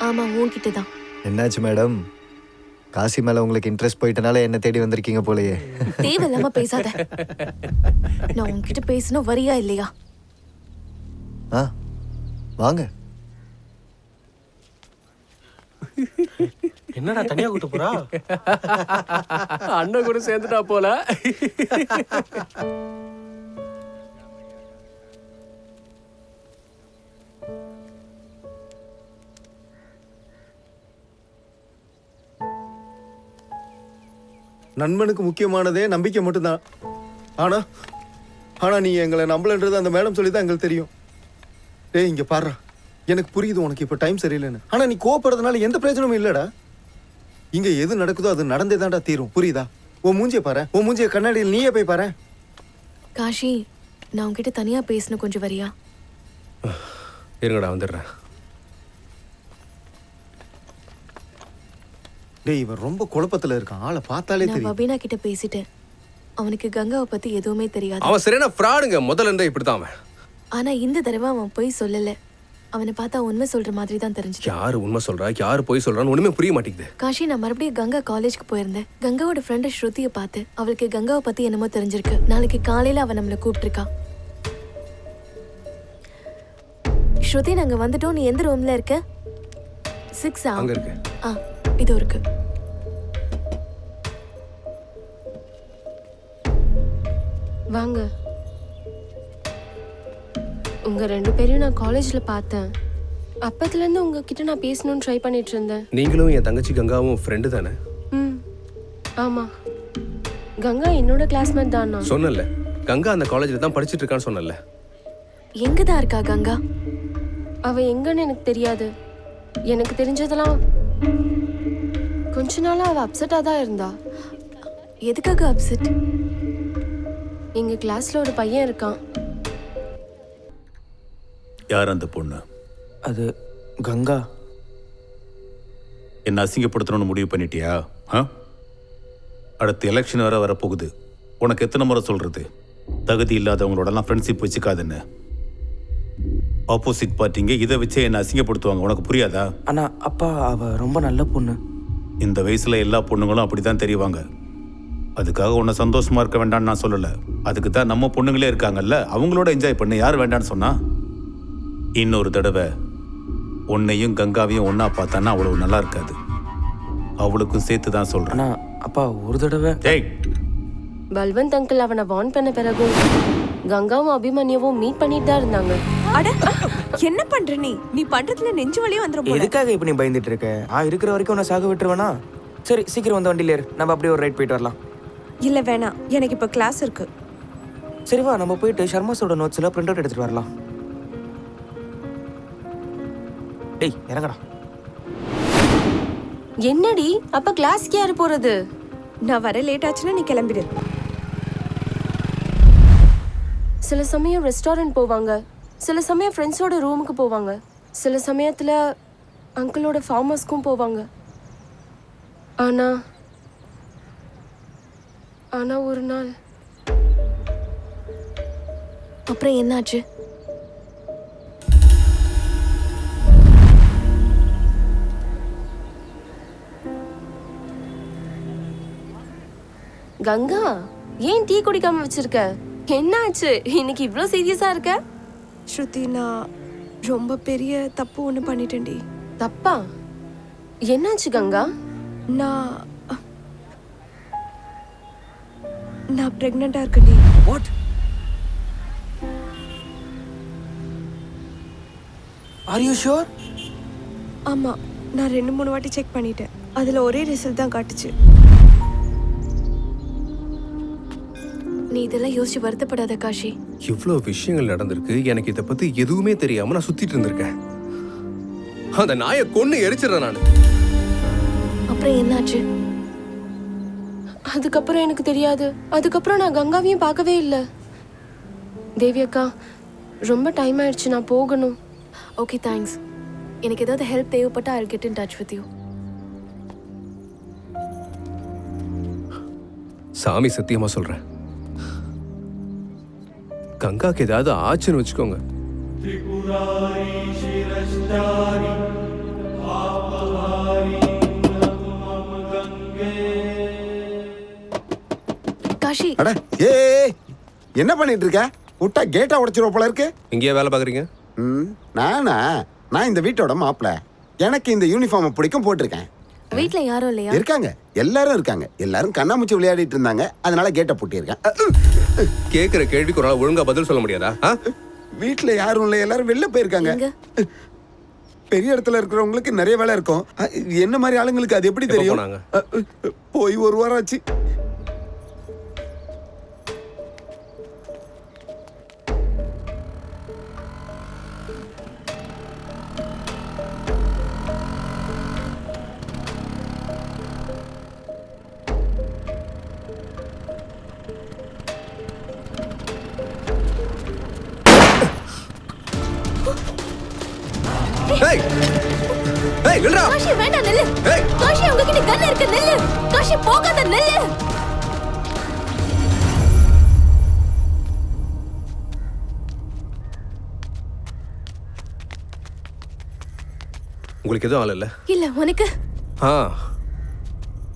ஆமா, உன்கிட்ட தான்.
என்னாச்சு மேடம்? காசி மேல உங்களுக்கு இன்ட்ரெஸ்ட் போயிட்டனால என்ன தேடி வந்திருக்கீங்க போலயே.
தேவையில்லாம பேசாத. நான் உன்கிட்ட பேசணும், வரியா இல்லையா?
ஆ, வாங்க.
என்னடா தனியா கூட்டு போறா?
அண்ணன் கூட சேர்ந்துட்டா போல.
நண்பனுக்கு முக்கியமானதே நம்பிக்கை மட்டும்தான். ஆனா ஆனா நீ எங்களை நம்பலன்றது அந்த மேடம் சொல்லி தான் எங்களுக்கு தெரியும். டேய், இங்க பாரு, எனக்கு புரியுது உனக்கு இப்ப டைம் சரியில்லைன்னு. ஆனா நீ கோவப்படுறதுனால எந்த பிரயோஜனமும் இல்லடா. இங்க எது நடக்குதோ அது நடந்தே தான்டா தீரும், புரியுதா? உன் மூஞ்சிய பாரு, உன் மூஞ்சிய கண்ணாடியில் நீயே போய் பாரு.
காஷி, நான் உன்கிட்ட தனியா பேசணும், கொஞ்சம் வரியா?
இருங்கடா, வந்துடுறேன்.
டேய், இவன் ரொம்ப குழப்பத்துல இருக்கான். ஆளை பார்த்தாலே
நான்
தெரியும்.
பபீனா கிட்ட பேசிட்டேன். அவனுக்கு கங்காவை பத்தி எதுவுமே தெரியாது.
அவன் சரியான ஃப்ராடுங்க. முதல்ல இருந்தே இப்படித்தான் அவன்.
ஆனா இந்த தடவை அவன் போய் சொல்லல. அவனை பார்த்தா உண்மை சொல்ற மாதிரி தான் தெரிஞ்சது.
யாரு உண்மை சொல்றா, யாரு போய் சொல்றான்னு ஒண்ணுமே புரிய மாட்டேங்குது.
காஷி, நான் மறுபடியும் கங்கா காலேஜ்க்கு போயிருந்தேன். கங்காவோட ஃப்ரெண்டு ஸ்ருதியை பார்த்து அவளுக்கு கங்காவை பத்தி என்னமோ தெரிஞ்சிருக்கு. நாளைக்கு காலையில அவன் நம்மளை கூப்பிட்டுருக்கா. ஸ்ருதி, நாங்க வந்துட்டோம். நீ எந்த ரூம்ல இருக்க? 6
அங்க இருக்கு.
இது இருக்கு.
வாங்க. உங்க 2 பேரையும் நான் காலேஜ்ல பார்த்தேன். அப்பத்துல இருந்து உங்ககிட்ட நான் பேசணும்னு ட்ரை பண்ணிட்டு இருந்தேன்.
நீங்களும் என் தங்கச்சி கங்காவும் ஃப்ரெண்டு தானே?
ஆமா, கங்கா என்னோட கிளாஸ்மேட் தான். நான்
சொன்னல, கங்கா அந்த காலேஜ்ல தான் படிச்சிட்டு இருக்கான்னு சொன்னல.
எங்கதான் இருக்கா கங்கா?
அவ எங்கன்னு எனக்கு தெரியாது. எனக்கு தெரிஞ்சதெல்லாம் கொஞ்ச நாளா அவ அப்செட்டா தான் இருந்தா.
எதுக்காக அப்செட்?
எங்க கிளாஸ்ல ஒரு பையன் இருக்கான்.
யார் அந்த பொண்ணு?
அது கங்கா.
என்ன அசிங்கப்படுத்தணும்னு முடிவு பண்ணிட்டியா? அடுத்து எலெக்ஷன் வேற வரப்போகுது. உனக்கு எத்தனை முறை சொல்றது தகுதி இல்லாதவங்களோடலாம் ஃப்ரெண்ட்ஷிப் வச்சுக்காதுன்னு? ஆப்போசிட் பார்ட்டிங்க இதை வச்சே என்ன அசிங்கப்படுத்துவாங்க. உனக்கு புரியாதா?
ஆனா அப்பா, அவ ரொம்ப நல்ல பொண்ணு.
இந்த வயசுல எல்லா பொண்ணுங்களும் அப்படித்தான் தெரிவாங்க. அதுக்காக உன்னை சந்தோஷமா இருக்க வேண்டாம்னு நான் சொல்லல. அதுக்கு தான் நம்ம பொண்ணுங்களே இருக்காங்கல்ல, அவங்களோட என்ஜாய் பண்ணு. யார் வேண்டான்னு சொன்னா? இன்னொரு தடவை உன்னையும் கங்காவையும் ஒன்னா பார்த்தான்னா அவ்வளவு நல்லா இருக்காது. அவளுக்கும் சேர்த்து தான் சொல்றேன்.
அண்ணா அப்பா ஒரு தடவை.
டேய்,
பல்வந்த் அங்கிள் அவனை வார்ன் பண்ண பிறகும் கங்காவும் அபிமன்யுவும் மீட் பண்ணிட்டு தான் இருந்தாங்க.
அட என்ன பண்ற நீ பண்றதுல நெஞ்சு வலியும் வந்துரும் போல.
எதுக்காக இப்ப நீ பயந்துட்டு இருக்க? இருக்கிற வரைக்கும் உன்னை சாக விட்டுருவேனா? சரி சீக்கிரம் வந்து வண்டியில ஏறு, நம்ம அப்படியே ஒரு ரைட் போயிட்டு வரலாம்.
இல்ல வேணாம், எனக்கு இப்ப கிளாஸ் இருக்கு.
சரி வா, நம்ம போயிட்டு ஷர்மாஸோட நோட்ஸ்ல பிரிண்ட் அவுட் எடுத்துட்டு வரலாம். டேய் இறங்கடா.
என்னடி அப்ப கிளாஸ்க்கு யாரு போறது?
நான் வர லேட் ஆச்சுன்னா நீ கிளம்பிடு.
சில சமயம் ரெஸ்டாரண்ட் போவாங்க, சில சமயம் ஃப்ரெண்ட்ஸோட ரூமுக்கு போவாங்க, சில சமயத்துல அங்கிளோட ஃபார்ம் ஹவுஸ்க்கும் போவாங்க. ஆனா ஒரு நாள்.
அப்புறம் என்னாச்சு?
கங்கா, ஏன் டீ குடிக்காம வச்சிருக்க? என்னாச்சு இன்னைக்கு இவ்ளோ சீரியஸா இருக்க?
ஸ்ருதி, நான் ரொம்ப பெரிய தப்பு ஒன்று பண்ணிட்டேன்டி.
தப்பா? என்னாச்சு கங்கா?
நான் பிரெக்னெண்டா இருக்கேன்டி.
வாட்? Are you sure?
ஆமா, நான் 2-3 வாட்டி செக் பண்ணிட்டேன். அதுல ஒரே ரிசல்ட் தான் காட்டுச்சு.
நீ இதெல்லாம் யோசிச்சு வருத்தப்படாத காஷி.
இவ்வளோ விஷயங்கள் நடந்திருக்கு, எனக்கு இதை பத்தி எதுவுமே தெரியாம நான் சுத்திட்டு இருந்திருக்கேன். அந்த நாயை கொன்னு எரிச்சிடறேன் நான்.
அப்புறம் என்னாச்சு?
அதுக்கப்புறம் எனக்கு தெரியாது. அதுக்கப்புறம் நான் கங்காவையும் பார்க்கவே இல்லை. தேவி அக்கா, ரொம்ப டைம் ஆயிடுச்சு, நான் போகணும்.
Okay, thanks. எனக்கு ஏதாவது ஹெல்ப் தேவைப்பட்டா I'll get in touch with you.
சாமி சத்தியமா சொல்றேன், கங்காக்கு ஏதாவது ஆச்சுன்னு வச்சுக்கோங்க.
காஷி,
அட ஏ என்ன பண்ணிட்டு இருக்க? விட்டா கேட்டா உடைச்சிருவ போல இருக்கு.
இங்கேயே வேலை பாக்குறீங்க?
நானா? நான் இந்த வீட்டோட மாப்பிள்ள. எனக்கு இந்த யூனிஃபார்ம் பிடிக்கும், போட்டிருக்கேன்.
வீட்ல யாரும் இல்லையா?
இருக்காங்க, எல்லாரும் இருக்காங்க. எல்லாரும் கண்ணாமூச்சி விளையாடிட்டு இருந்தாங்க, அதனால கேட்டை பூட்டியிருக்கேன்.
கேக்குற கேள்விக்கு ஒரு நாள் ஒழுங்கா பதில் சொல்ல முடியாதா?
வீட்டுல யாரும் இல்லை, எல்லாரும் வெளில போயிருக்காங்க. பெரிய இடத்துல இருக்கிறவங்களுக்கு நிறைய வேலை இருக்கும். என்ன மாதிரி ஆளுங்களுக்கு அது எப்படி தெரியும்? போய் 1 வாரம் ஆச்சு.
ஏய் ஏய் நில்றா.
காஷி வேண்டாம், நில்லு. காஷி, உங்ககிட்ட கன் இருக்கு, நில்லு. காஷி போகாத, நில்லு.
உங்களுக்கு எதுவும் ஆள் இல்ல?
இல்ல, உனக்கு?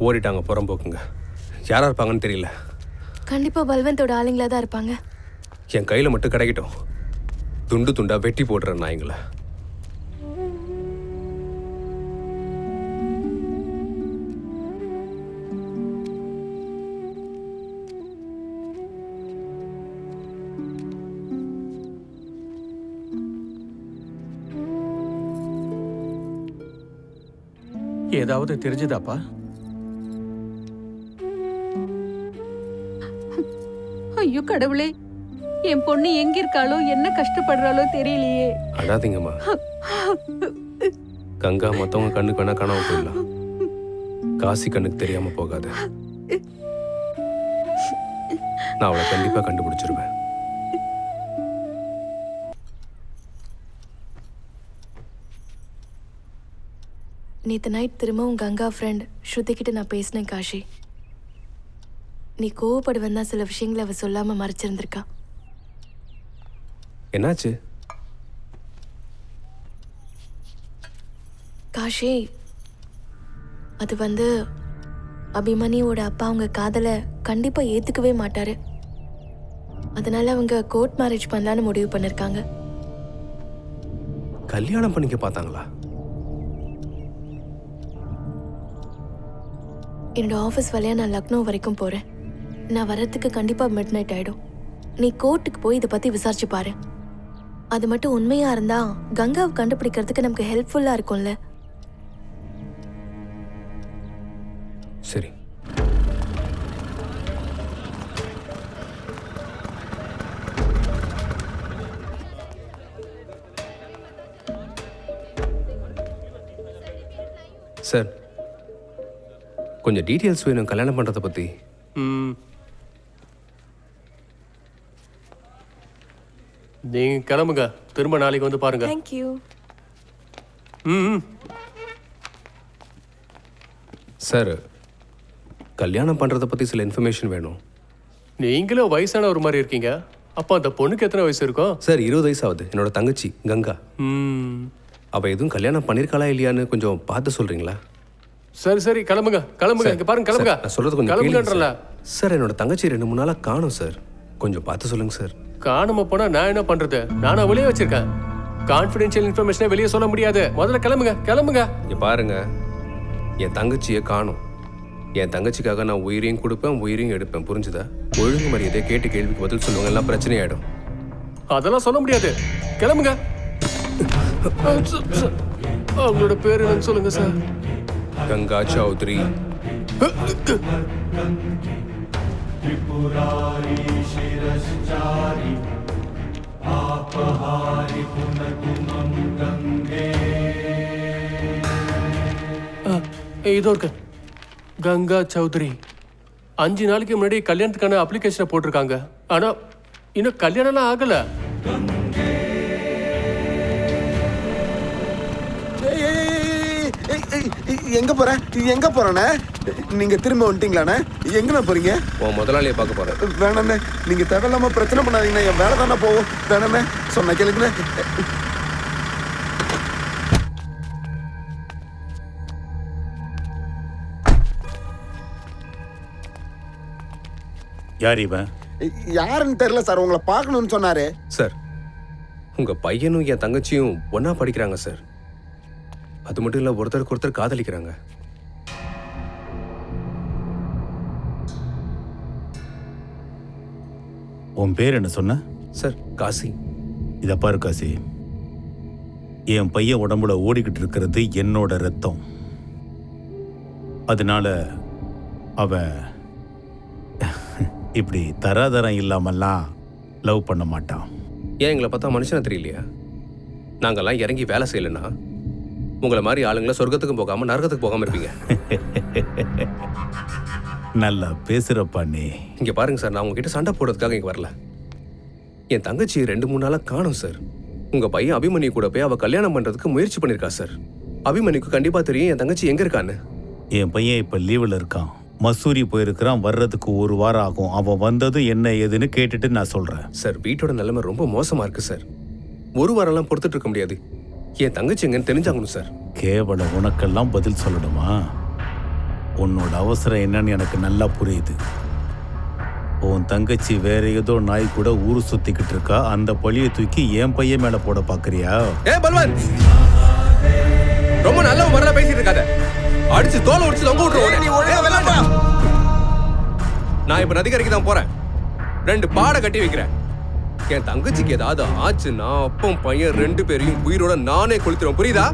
ஓடிட்டாங்க புறம்போக்குங்க. யாரா இருப்பாங்கன்னு தெரியல.
கண்டிப்பா பல்வந்தோட ஆளுங்களா தான் இருப்பாங்க.
என் கையில மட்டும் கிடைக்கட்டும், துண்டு துண்டா வெட்டி போடுறேன் நாய்ங்களை.
ஏதாவது தெரிஞ்சுதாப்பா?
ஐயோ கடவுளே, என் பொண்ணு எங்க இருக்காளோ, என்ன கஷ்டப்படுறாளோ தெரியலையே.
அழாதீங்கம்மா. கங்கா மத்தவங்க கண்ணுக்கு வேணா காணாம போயிடலாம், காசி கண்ணுக்கு தெரியாம போகாது. நான் அவளை கண்டிப்பா கண்டுபிடிச்சிருவேன்.
நேற்று நைட் திரும்பவும் கங்கா ஃப்ரெண்ட் ஸ்ருதி கிட்ட நான் பேசினேன் காஷி. நீ கோவப்படுவேன் தான் சில விஷயங்களை அவ சொல்லாம மறைச்சிருந்திருக்கா.
என்னாச்சு
காஷி? அது அபிமன்யுவோட அப்பா அவங்க காதலை கண்டிப்பா ஏத்துக்கவே மாட்டாரு. அதனால அவங்க கோர்ட் மேரேஜ் பண்ணலான்னு முடிவு பண்ணிருக்காங்க.
கல்யாணம் பண்ணிக்க பார்த்தாங்களா?
என்னோட ஆஃபீஸ் வழியா நான் லக்னோ வரைக்கும் போறேன். நான் வர்றதுக்கு கண்டிப்பா மிட் நைட் ஆயிடும். நீ கோர்ட்டுக்கு போய் இதை பத்தி விசாரிச்சு பாரு. அது மட்டும் உண்மையா இருந்தா கங்காவை கண்டுபிடிக்கிறதுக்கு நமக்கு ஹெல்ப்ஃபுல்லா இருக்கும்ல.
சரி. சார், கொஞ்சம் டீட்டெயில்ஸ் வேணும் கல்யாணம் பண்றதை பத்தி.
நீங்க கிளம்புங்க, திரும்ப நாளைக்கு வந்து பாருங்க.
தேங்க்யூ.
சார், கல்யாணம் பண்றதை பத்தி சில இன்ஃபர்மேஷன் வேணும்.
நீங்களும் வயசான ஒரு மாதிரி இருக்கீங்க. அப்போ அந்த பொண்ணுக்கு எத்தனை வயசு இருக்கும்?
சார், 20 வயசு ஆகுது. என்னோட தங்கச்சி கங்கா. அவ எதுவும் கல்யாணம் பண்ணிருக்காளா இல்லையான்னு கொஞ்சம் பார்த்து சொல்றீங்களா?
சரி சரி, கிளம்புங்க கிளம்புங்க. இங்க பாருங்க, கிளம்புங்க.
நான் சொல்றது கொஞ்சம்
கிளம்புங்கன்றல.
சார், என்னோட தங்கச்சி 2-3 நாளா காணோம் சார். கொஞ்சம் பார்த்து சொல்லுங்க சார்.
காணாம போனா நான் என்ன பண்றது? நானும் வெளியே வச்சிருக்கேன். கான்ஃபிடென்ஷியல் இன்ஃபர்மேஷனை வெளியே சொல்ல முடியாது. முதல்ல கிளம்புங்க கிளம்புங்க.
இங்க பாருங்க, என் தங்கச்சியை காணோம். என் தங்கச்சிக்காக நான் உயிரையும் கொடுப்பேன், உயிரையும் எடுப்பேன். புரிஞ்சுதா? ஒழுங்கு மரியாதை கேட்டு கேள்விக்கு பதில் சொல்லுவாங்க, எல்லாம் பிரச்சனையாயிடும்.
அதெல்லாம் சொல்ல முடியாது. கிளம்புங்க. அவங்களோட பேர் என்னன்னு சொல்லுங்க சார்.
கங்கா சௌத்ரி.
இதோ இருக்கு, கங்கா சௌத்ரி. 5 நாளைக்கு முன்னாடி கல்யாணத்துக்கான அப்ளிகேஷனை போட்டிருக்காங்க. ஆனா இன்னும் கல்யாணம்லாம் ஆகல.
எங்க போறேன் எங்க போறேண்ணே? நீங்க திரும்ப வந்துட்டீங்களாண்ணே? எங்கண்ணா போறீங்க?
உன் முதலாளியை பார்க்க போறேன்.
வேணாண்ணே, நீங்க தேவையில்லாம பிரச்சனை பண்ணாதீங்கண்ணே. என் வேலை தானே போவோம். வேணாண்ணே, சொன்ன கேளுங்கண்ணே.
யார் இவன்?
யாருன்னு தெரியல சார், உங்களை பார்க்கணும்னு சொன்னாரு.
சார், உங்க பையனும் என் தங்கச்சியும் ஒண்ணா படிக்கிறாங்க சார். அது மட்டும் இல்ல, ஒருத்தருக்கு ஒருத்தர் காதலிக்கிறாங்க.
உன் பேர் என்ன சொன்ன?
சார், காசி.
இதை பாரு காசி, என் பையன் உடம்புல ஓடிக்கிட்டு இருக்கிறது என்னோட ரத்தம். அதனால அவன் இப்படி தராதரம் இல்லாமல்லாம் லவ் பண்ண மாட்டான்.
ஏன் எங்களை பார்த்தா மனுஷனா தெரியலையா? நாங்கெல்லாம் இறங்கி வேலை செய்யலைன்னா உங்களை மாதிரி ஆளுங்களை சொர்க்கத்துக்கும் போகாம நரகத்துக்கு போகாம இருப்பீங்க.
நல்லா பேசுறப்பா நீ.
இங்க பாருங்க சார், நான் உங்ககிட்ட சண்டை போடுறதுக்காக இங்க வரல. என் தங்கச்சி 2-3 நாளா காணோம் சார். உங்க பையன் அபிமன்யு கூட போய் அவ கல்யாணம் பண்றதுக்கு முயற்சி பண்ணிருக்கா சார். அபிமன்யுக்கு கண்டிப்பா தெரியும் என் தங்கச்சி எங்க இருக்கான்னு.
என் பையன் இப்ப லீவில் இருக்கான். மசூரி போயிருக்கிறான். வர்றதுக்கு 1 வாரம் ஆகும். அவன் வந்தது என்ன ஏதுன்னு கேட்டுட்டு நான் சொல்றேன்.
சார், வீட்டோட நிலைமை ரொம்ப மோசமா இருக்கு சார். 1 வாரம்லாம் பொறுத்துட்டு இருக்க முடியாது. என் தங்கச்சி எங்கன்னு தெரிஞ்சாகணும் சார்.
கேவல உனக்கெல்லாம் பதில் சொல்லணுமா? உன்னோட அவசரம் என்னன்னு எனக்கு நல்லா புரியுது. உன் தங்கச்சி வேற ஏதோ நாய் கூட ஊரு சுத்திக்கிட்டு இருக்கா. அந்த பழியை தூக்கி என் பையன் மேல போட பாக்குறியா?
ஏ பல்வன், ரொம்ப நல்ல வரல பேசிட்டு இருக்காத. அடிச்சு தோலை உடிச்சு தொங்க விட்டுருவோம். நான் இப்ப நதிக்கரைக்கு தான் போறேன். 2 பாடை கட்டி வைக்கிறேன். என் தங்கச்சிக்கு ஏதாவது ஆச்சுன்னா அப்பம் பையன் 2 பேரையும் உயிரோட நானே கொளுத்துறேன். புரியுதா?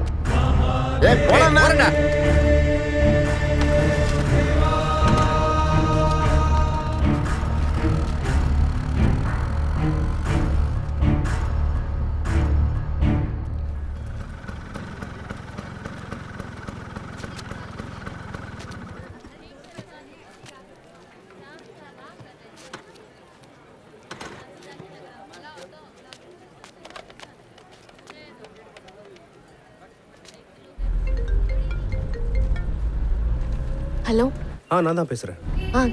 ஹலோ.
நான் தான் பேசுறேன்.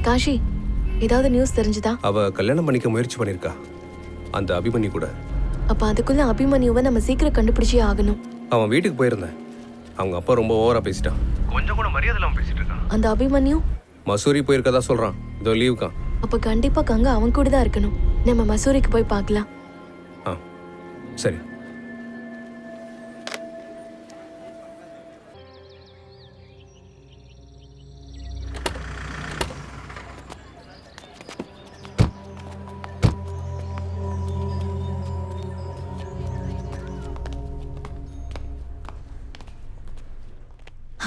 காஷி, ஏதாவது நியூஸ் தெரிஞ்சுதா?
அவ கல்யாணம் பண்ணிக்க முயற்சி பண்ணிருக்கா, அந்த அபிமன்யு கூட.
அப்ப அதுக்குள்ள அபிமன்யுவை நம்ம சீக்கிரம் கண்டுபிடிச்சே ஆகணும்.
அவன் வீட்டுக்கு போயிருந்தேன். அவங்க அப்பா ரொம்ப ஓவரா பேசிட்டான். கொஞ்சம் கூட மரியாதை இல்லாம பேசிட்டு இருக்கான்.
அந்த அபிமன்யு
மசூரி போயிருக்கதா சொல்றான். இதோ லீவுக்கான்.
அப்ப கண்டிப்பா கங்கா அவன் கூட தான் இருக்கணும். நம்ம மசூரிக்கு போய் பார்க்கலாம்.
ஆ சரி.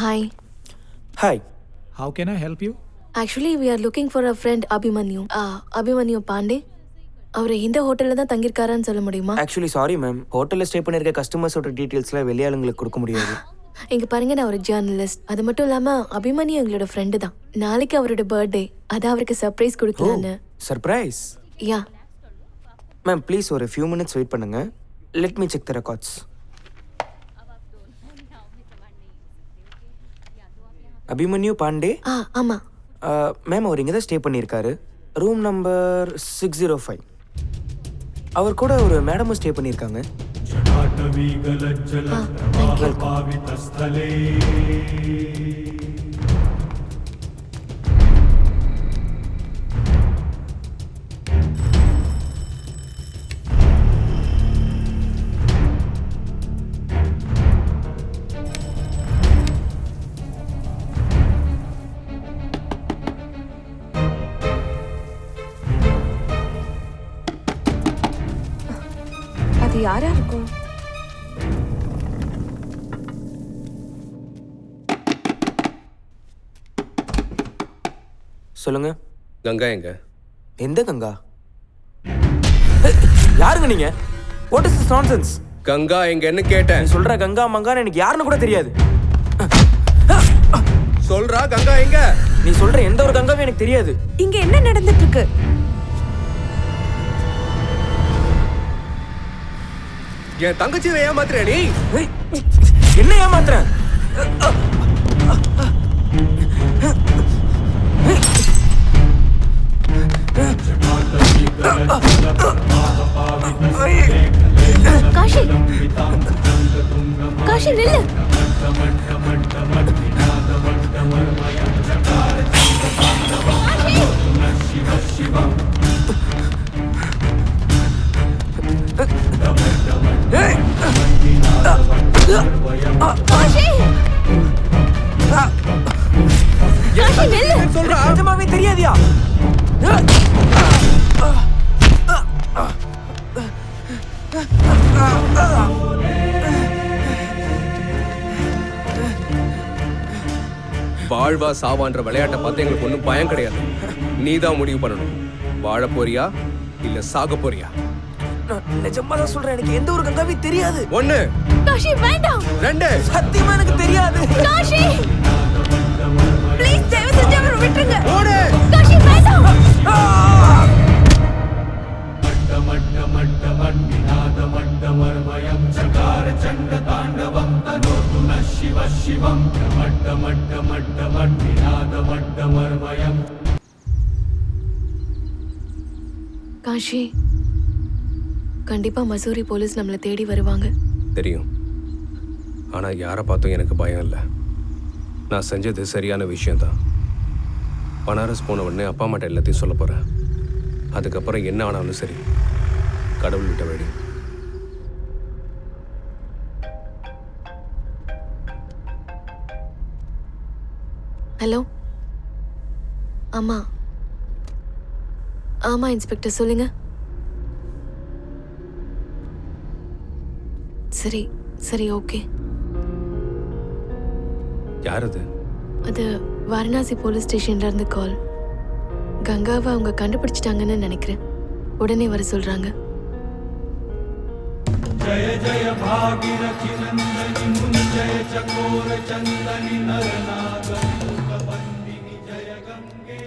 Hi.
Hi.
How can I help you?
Actually we are looking for a friend Abhimanyu. Abhimanyu Pandey. அவர் இந்த ஹோட்டல்ல தான் தங்கியிருக்காரான்னு சொல்ல முடியுமா?
ஆக்சுவலி சாரி மேம், ஹோட்டலில் ஸ்டே பண்ணியிருக்க கஸ்டமர்ஸோட டீட்டெயில்ஸ்லாம் வெளியாளுங்களுக்கு கொடுக்க முடியாது.
இங்க பாருங்க, நான் ஒரு ஜேர்னலிஸ்ட். அது மட்டும் இல்லாம அபிமன்யு எங்களோட ஃப்ரெண்டு தான். நாளைக்கு அவரோட பர்த்டே, அதான் அவருக்கு சர்ப்ரைஸ் கொடுக்கலான்னு.
சர்ப்ரைஸ்?
யா.
மேம் ப்ளீஸ் ஒரு ஃபியூ மினிட்ஸ் வெயிட் பண்ணுங்க. Let me check the records. Abhimanyu Pandey?
ஆமா
மேம், அவர் இங்கே தான் ஸ்டே பண்ணியிருக்காரு. Room number 605. அவர் கூட ஒரு மேடமும் ஸ்டே பண்ணியிருக்காங்க.
அது யாரா இருக்கும்?
சொல்லுங்க.
கங்கா எங்க?
எந்த கங்கா? யாருங்க நீங்க? What is this nonsense?
Ganga எங்கன்னு கேட்டேன்.
நீ சொல்ற கங்கா மங்கான்னு எனக்கு யாருன்னு கூட தெரியாது.
சொல்றா கங்கா எங்க?
நீ சொல்ற எந்த ஒரு கங்காவும் எனக்கு தெரியாது.
இங்க என்ன நடந்துட்டு இருக்கு?
என் தங்கச்சியை ஏமாத்துற நீ?
என்ன ஏமாத்துறேன்?
காஷி, காஷி நில்லு.
சொல்ற நிஜமாவே தெரியாதியா?
வாழ்வா சாவான்ற விளையாட்டை பார்த்து எங்களுக்கு ஒன்றும் பயம் கிடையாது. நீ தான் முடிவு பண்ணணும். வாழ போறியா இல்ல சாக போறியா?
நிஜமா தான் சொல்றேன், எனக்கு எந்த ஒரு கங்காவையும் தெரியாது.
ஒண்ணு.
காஷி வேண்டாம்.
ரெண்டு.
சத்தியமா எனக்கு தெரியாது.
காஷி ப்ளீஸ் தயவு செஞ்சு அவரை விட்டுருங்க.
ஓடு.
காஷி வேண்டாம். காஷி, கண்டிப்பா மசூரி போலீஸ் நம்மளை தேடி வருவாங்க.
தெரியும். ஆனா யாரை பார்த்தும் எனக்கு பயம் இல்லை. நான் செஞ்சது சரியான விஷயம்தான். பனாரஸ் போன உடனே அப்பா அம்மாட்ட எல்லாத்தையும் சொல்ல போறேன். அதுக்கப்புறம் என்ன ஆனாலும் சரி, கடவுள் விட்ட வழி.
ஹலோ. ஆமா ஆமா இன்ஸ்பெக்டர், சொல்லுங்க. சரி சரி ஓகே.
யார் அது?
அது வாரணாசி போலீஸ் ஸ்டேஷன்ல இருந்து கால். கங்காவை அவங்க கண்டுபிடிச்சிட்டாங்கன்னு நினைக்கிறேன். உடனே வர சொல்றாங்க.
जय जय भागीरथी नंदनी मुनि जय चकोर चंदनी नरनागंदिनी जय गंगे.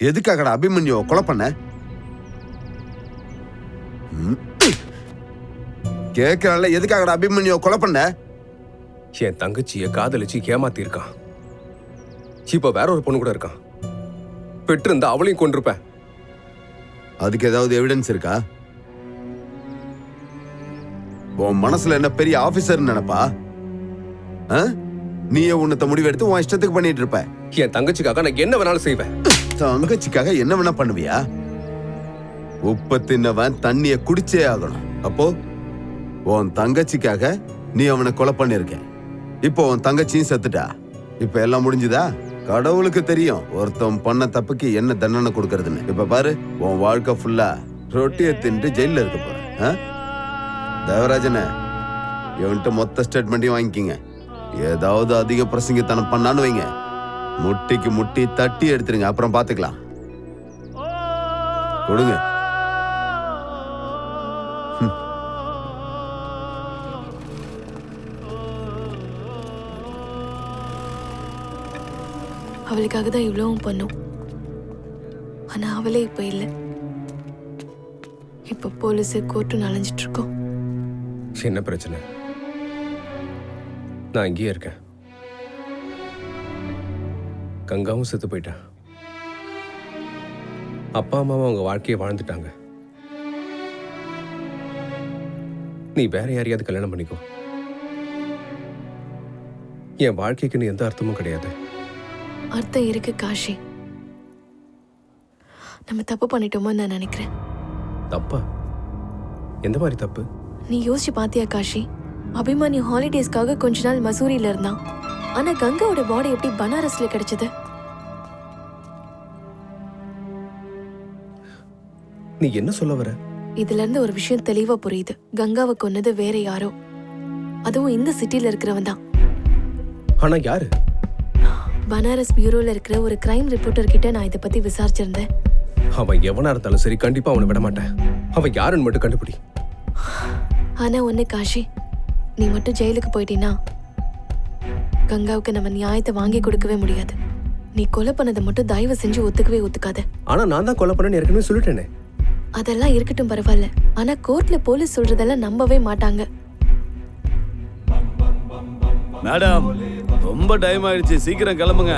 எதுக்காகடா அபிமன்யுவை கொலை பண்ண? கேட்கறல, எதுக்காகடா அபிமன்யுவை கொலை பண்ண?
என் தங்கச்சியை காதலிச்சு ஏமாத்திருக்கான். இப்ப வேற ஒரு பொண்ணு கூட இருக்கான். பெற்றிருந்தா அவளையும் கொண்டிருப்பேன்.
அதுக்கு ஏதாவது எவிடன்ஸ் இருக்கா? உன் மனசுல என்ன பெரிய ஆபீசர் நினைப்பா? நீயே உன்னத்த முடிவெடுத்து உன் இஷ்டத்துக்கு பண்ணிட்டு இருப்ப.
என் தங்கச்சிக்காக நான் என்ன வேணாலும் செய்வேன்.
தங்கச்சிக்காக என்ன வேணா பண்ணுவியா? உப்பு தின்னவன் தண்ணிய குடிச்சே ஆகணும். அப்போ உன் தங்கச்சிக்காக நீ அவனை கொலை பண்ணிருக்க. இப்போ உன் தங்கச்சியும் செத்துட்டா. இப்ப எல்லாம் முடிஞ்சுதா? கடவுளுக்கு தெரியும் ஒருத்தன் பண்ண தப்புக்கு என்ன தண்டனை கொடுக்கறதுன்னு. இப்ப பாரு, உன் வாழ்க்கை ஃபுல்லா ரொட்டியை தின்ட்டு ஜெயில இருக்க போற. தேவராஜன, இவன்ட்டு மொத்த ஸ்டேட்மெண்ட்டையும் வாங்கிக்கிங்க. ஏதாவது அதிக பிரசங்கத்தனம் பண்ணான்னு வைங்க, முட்டிக்கு முட்டி தட்டி எடுத்துருங்க. அப்புறம் பாத்துக்கலாம். கொடுங்க.
அவளுக்காக தான் இவ்வளவும் பண்ணும். ஆனா அவளே இப்ப இல்லை. இப்ப போலீஸ் கோர்ட்டு நனைஞ்சிட்டு இருக்கோம்.
என்ன பிரச்சனை? நான் இங்கேயே இருக்கேன். கங்காவும் செத்து போயிட்டா. அப்பா அம்மாவும் அவங்க வாழ்க்கையை வாழ்ந்துட்டாங்க. நீ வேற யாரையாவது கல்யாணம் பண்ணிக்கோ. என் வாழ்க்கைக்கு நீ எந்த அர்த்தமும் கிடையாது.
அர்த்தம் இருக்கு காஷி. நம்ம தப்பு பண்ணிட்டோமோ நான் நினைக்கிறேன்.
தப்பா? எந்த மாதிரி தப்பு?
நீ யோசிச்சு பாத்தியா காஷி? அபிமானி ஹாலிடேஸ்க்காக கொஞ்ச நாள் மசூரியில இருந்தான். ஆனா கங்காவோட பாடி எப்படி பனாரஸ்ல கிடைச்சது?
நீ என்ன சொல்ல வர?
இதுல இருந்து ஒரு விஷயம் தெளிவா புரியுது. கங்காவை கொன்னது வேற யாரோ, அதுவும் இந்த சிட்டில இருக்கிறவன் தான்.
ஆனா யாரு?
பனாரஸ் பியூரோல இருக்கிற ஒரு கிரைம் ரிப்போர்ட்டர் கிட்ட நான் இதை பத்தி விசாரிச்சிருந்தேன்.
அவன் எவனா இருந்தாலும் சரி, கண்டிப்பா அவனை விட மாட்டேன். அவன் யாருன்னு மட்டும் கண்டுபிடி.
ஆனா ஒண்ணு காஷி, நீ மட்டும் ஜெயிலுக்கு போயிட்டீன்னா கங்காவுக்கு நம்ம நியாயத்தை வாங்கி கொடுக்கவே முடியாது. நீ கொலை பண்ணதை மட்டும் தயவு செஞ்சு ஒத்துக்கவே ஒத்துக்காத.
ஆனா நான் தான் கொலை பண்ணேன்னு ஏற்கனவே சொல்லிட்டேனே.
அதெல்லாம் இருக்கட்டும், பரவாயில்ல. ஆனா கோர்ட்ல போலீஸ் சொல்றதெல்லாம் நம்பவே மாட்டாங்க.
மேடம், ரொம்ப டைம் ஆயிடுச்சு, சீக்கிரம் கிளம்புங்க.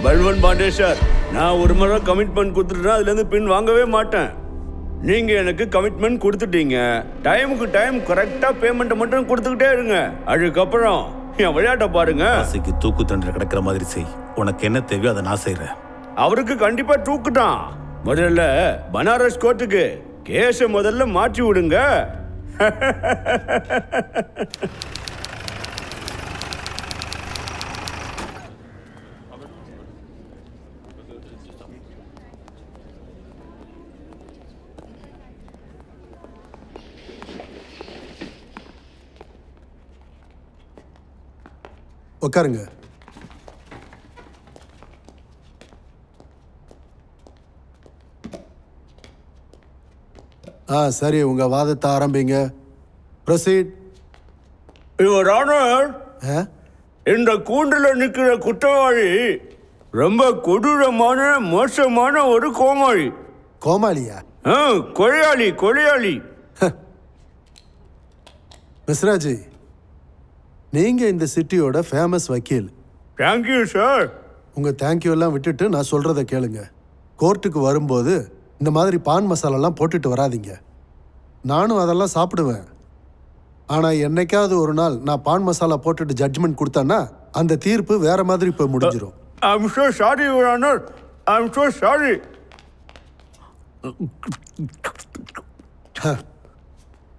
பல்வன் பாண்டே சார், நான் ஒரு முறை கமிட்மெண்ட் கொடுத்துட்டேன், அதுல இருந்து பின் வாங்கவே மாட்டேன். நீங்க எனக்கு கமிட்மெண்ட் கொடுத்துட்டீங்க. டைமுக்கு டைம் கரெக்டா பேமெண்ட் மட்டும் கொடுத்துக்கிட்டே இருங்க. அதுக்கப்புறம் என் விளையாட்ட பாருங்க.
ஆசைக்கு தூக்கு தண்டனை கிடக்கிற மாதிரி செய். உனக்கு என்ன தேவையோ அதை நான் செய்யறேன்.
அவருக்கு கண்டிப்பா தூக்குதான். முதல்ல பனாரஸ் கோர்ட்டுக்கு கேஸ முதல்ல மாற்றி விடுங்க.
உட்காருங்க. சரி, உங்க வாதத்தை ஆரம்பிங்க. ப்ரொசீட்.
யுவர் ஆனர், இந்த கூண்டுல நிக்கிற குற்றவாளி ரொம்ப கொடூரமான மோசமான ஒரு கோமாளி.
கோமாளியா?
கொலையாளி, கொலையாளி.
மிஸ்ராஜி, நீங்க இந்த சிட்டியோட ஃபேமஸ் வக்கீல்.
Thank you sir.
உங்க தேங்க்யூ எல்லாம் விட்டுட்டு நான் சொல்றத கேளுங்க. கோர்ட்டுக்கு வரும்போது இந்த மாதிரி பான் மசாலாலாம் போட்டுட்டு வராதீங்க. நானும் அதெல்லாம் சாப்பிடுவேன். ஆனால் என்னைக்காவது ஒரு நாள் நான் பான் மசாலா போட்டுட்டு ஜட்ஜ்மெண்ட் கொடுத்தேன்னா அந்த தீர்ப்பு வேற மாதிரி போய் முடிஞ்சிடும்.
I'm so sorry, Your Honor. I'm so sorry.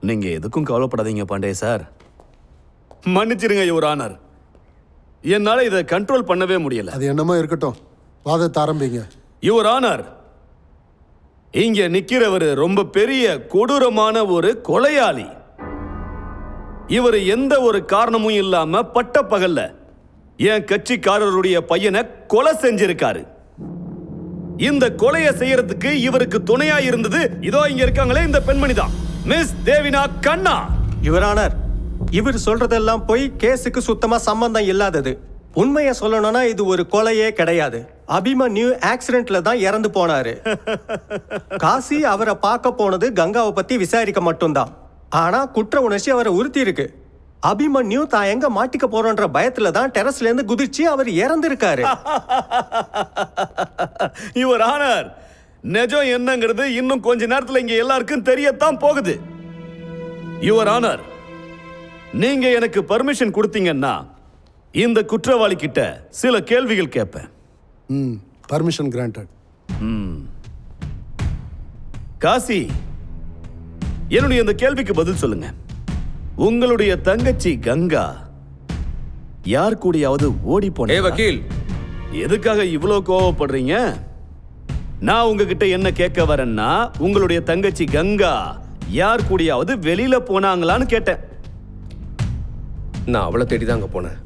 நீங்க எதுக்கும் கவலைப்படாதீங்க பாண்டே சார்.
மன்னிச்சிருங்க யுவர் ஆனர், என்னால இதை கண்ட்ரோல் பண்ணவே முடியல.
அது என்னமோ இருக்கட்டும், வாதத்தை ஆரம்பிங்க.
யுவர் ஆனர், இங்க நிக்கிறவர் ரொம்ப பெரிய கொடூரமான ஒரு கொலையாளி. இவர் எந்த ஒரு காரணமும் இல்லாம பட்ட பகல்ல என் கட்சிக்காரருடைய பையனை கொலை செஞ்சிருக்காரு. இந்த கொலையை செய்யறதுக்கு இவருக்கு துணையா இருந்தது இதோ இங்க இருக்காங்களே இந்த பெண்மணி தான், மிஸ் தேவினா கண்ணா.
யுவர் ஆனர், இவர் சொல்றதெல்லாம் போய் கேஸுக்கு சுத்தமா சம்பந்தம் இல்லாதது. உண்மையை சொல்லணும்னா இது ஒரு கொலையே கிடையாது. அபிமன்யு ஆக்சிடென்ட்ல தான் இறந்து போனாரு. காசி அவரை பார்க்க போனது கங்காவை பத்தி விசாரிக்க மட்டும்தான். ஆனா குற்ற உணர்ச்சி அவரை உறுத்தி இருக்கு. அபிமன்யு தான் எங்க மாட்டிக்க போறோன்ற பயத்துல தான் டெரஸ்ல இருந்து குதிச்சு அவர் இறந்திருக்காரு.
யுவர் ஆனர், நிஜம் என்னங்கிறது இன்னும் கொஞ்ச நேரத்துல இங்க எல்லாருக்கும் தெரியத்தான் போகுது. யுவர் ஆனர், நீங்க எனக்கு பர்மிஷன் கொடுத்தீங்கன்னா இந்த குற்றவாளி கிட்ட சில கேள்விகள் கேட்பேன்.
Permission granted.
காசி, என்னுடைய இந்த கேள்விக்கு பதில் சொல்லுங்க. உங்களுடைய தங்கச்சி கங்கா யார் கூடயாவது ஓடி போன
வக்கீல்,
எதுக்காக இவ்வளவு கோவப்படுறீங்க? நான் உங்ககிட்ட என்ன கேட்க வரேன்னா, உங்களுடைய தங்கச்சி கங்கா யார் கூடயாவது வெளியில போனாங்களான்னு கேட்டேன்.
நான் அவளை தேடி தான் அங்க போனேன்.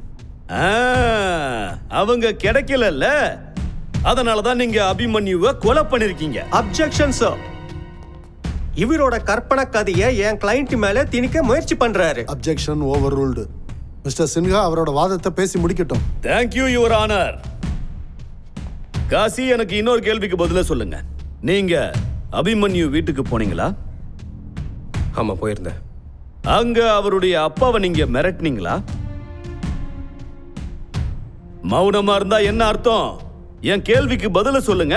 அவங்க கிடைக்கல, அதனாலதான் நீங்க அபிமன்யுவை கொலை பண்ணிருக்கீங்க.
Objection sir. இவரோட கற்பனை கதையை என் கிளைண்ட் மேல திணிக்க முயற்சி பண்றாரு.
Objection overruled. Mister Sinha அவரோட வாதத்தை பேசி முடிக்கட்டும்.
Thank you your honour. காசி, எனக்கு இன்னொரு கேள்விக்கு பதில சொல்லுங்க. நீங்க அபிமன்யு வீட்டுக்கு போனீங்களா?
ஆமா, போயிருந்தேன்.
அங்க அவருடைய அப்பாவை நீங்க மிரட்டினீங்களா? மௌனமா இருந்தா என்ன அர்த்தம்? என் கேள்விக்கு பதில சொல்லுங்க.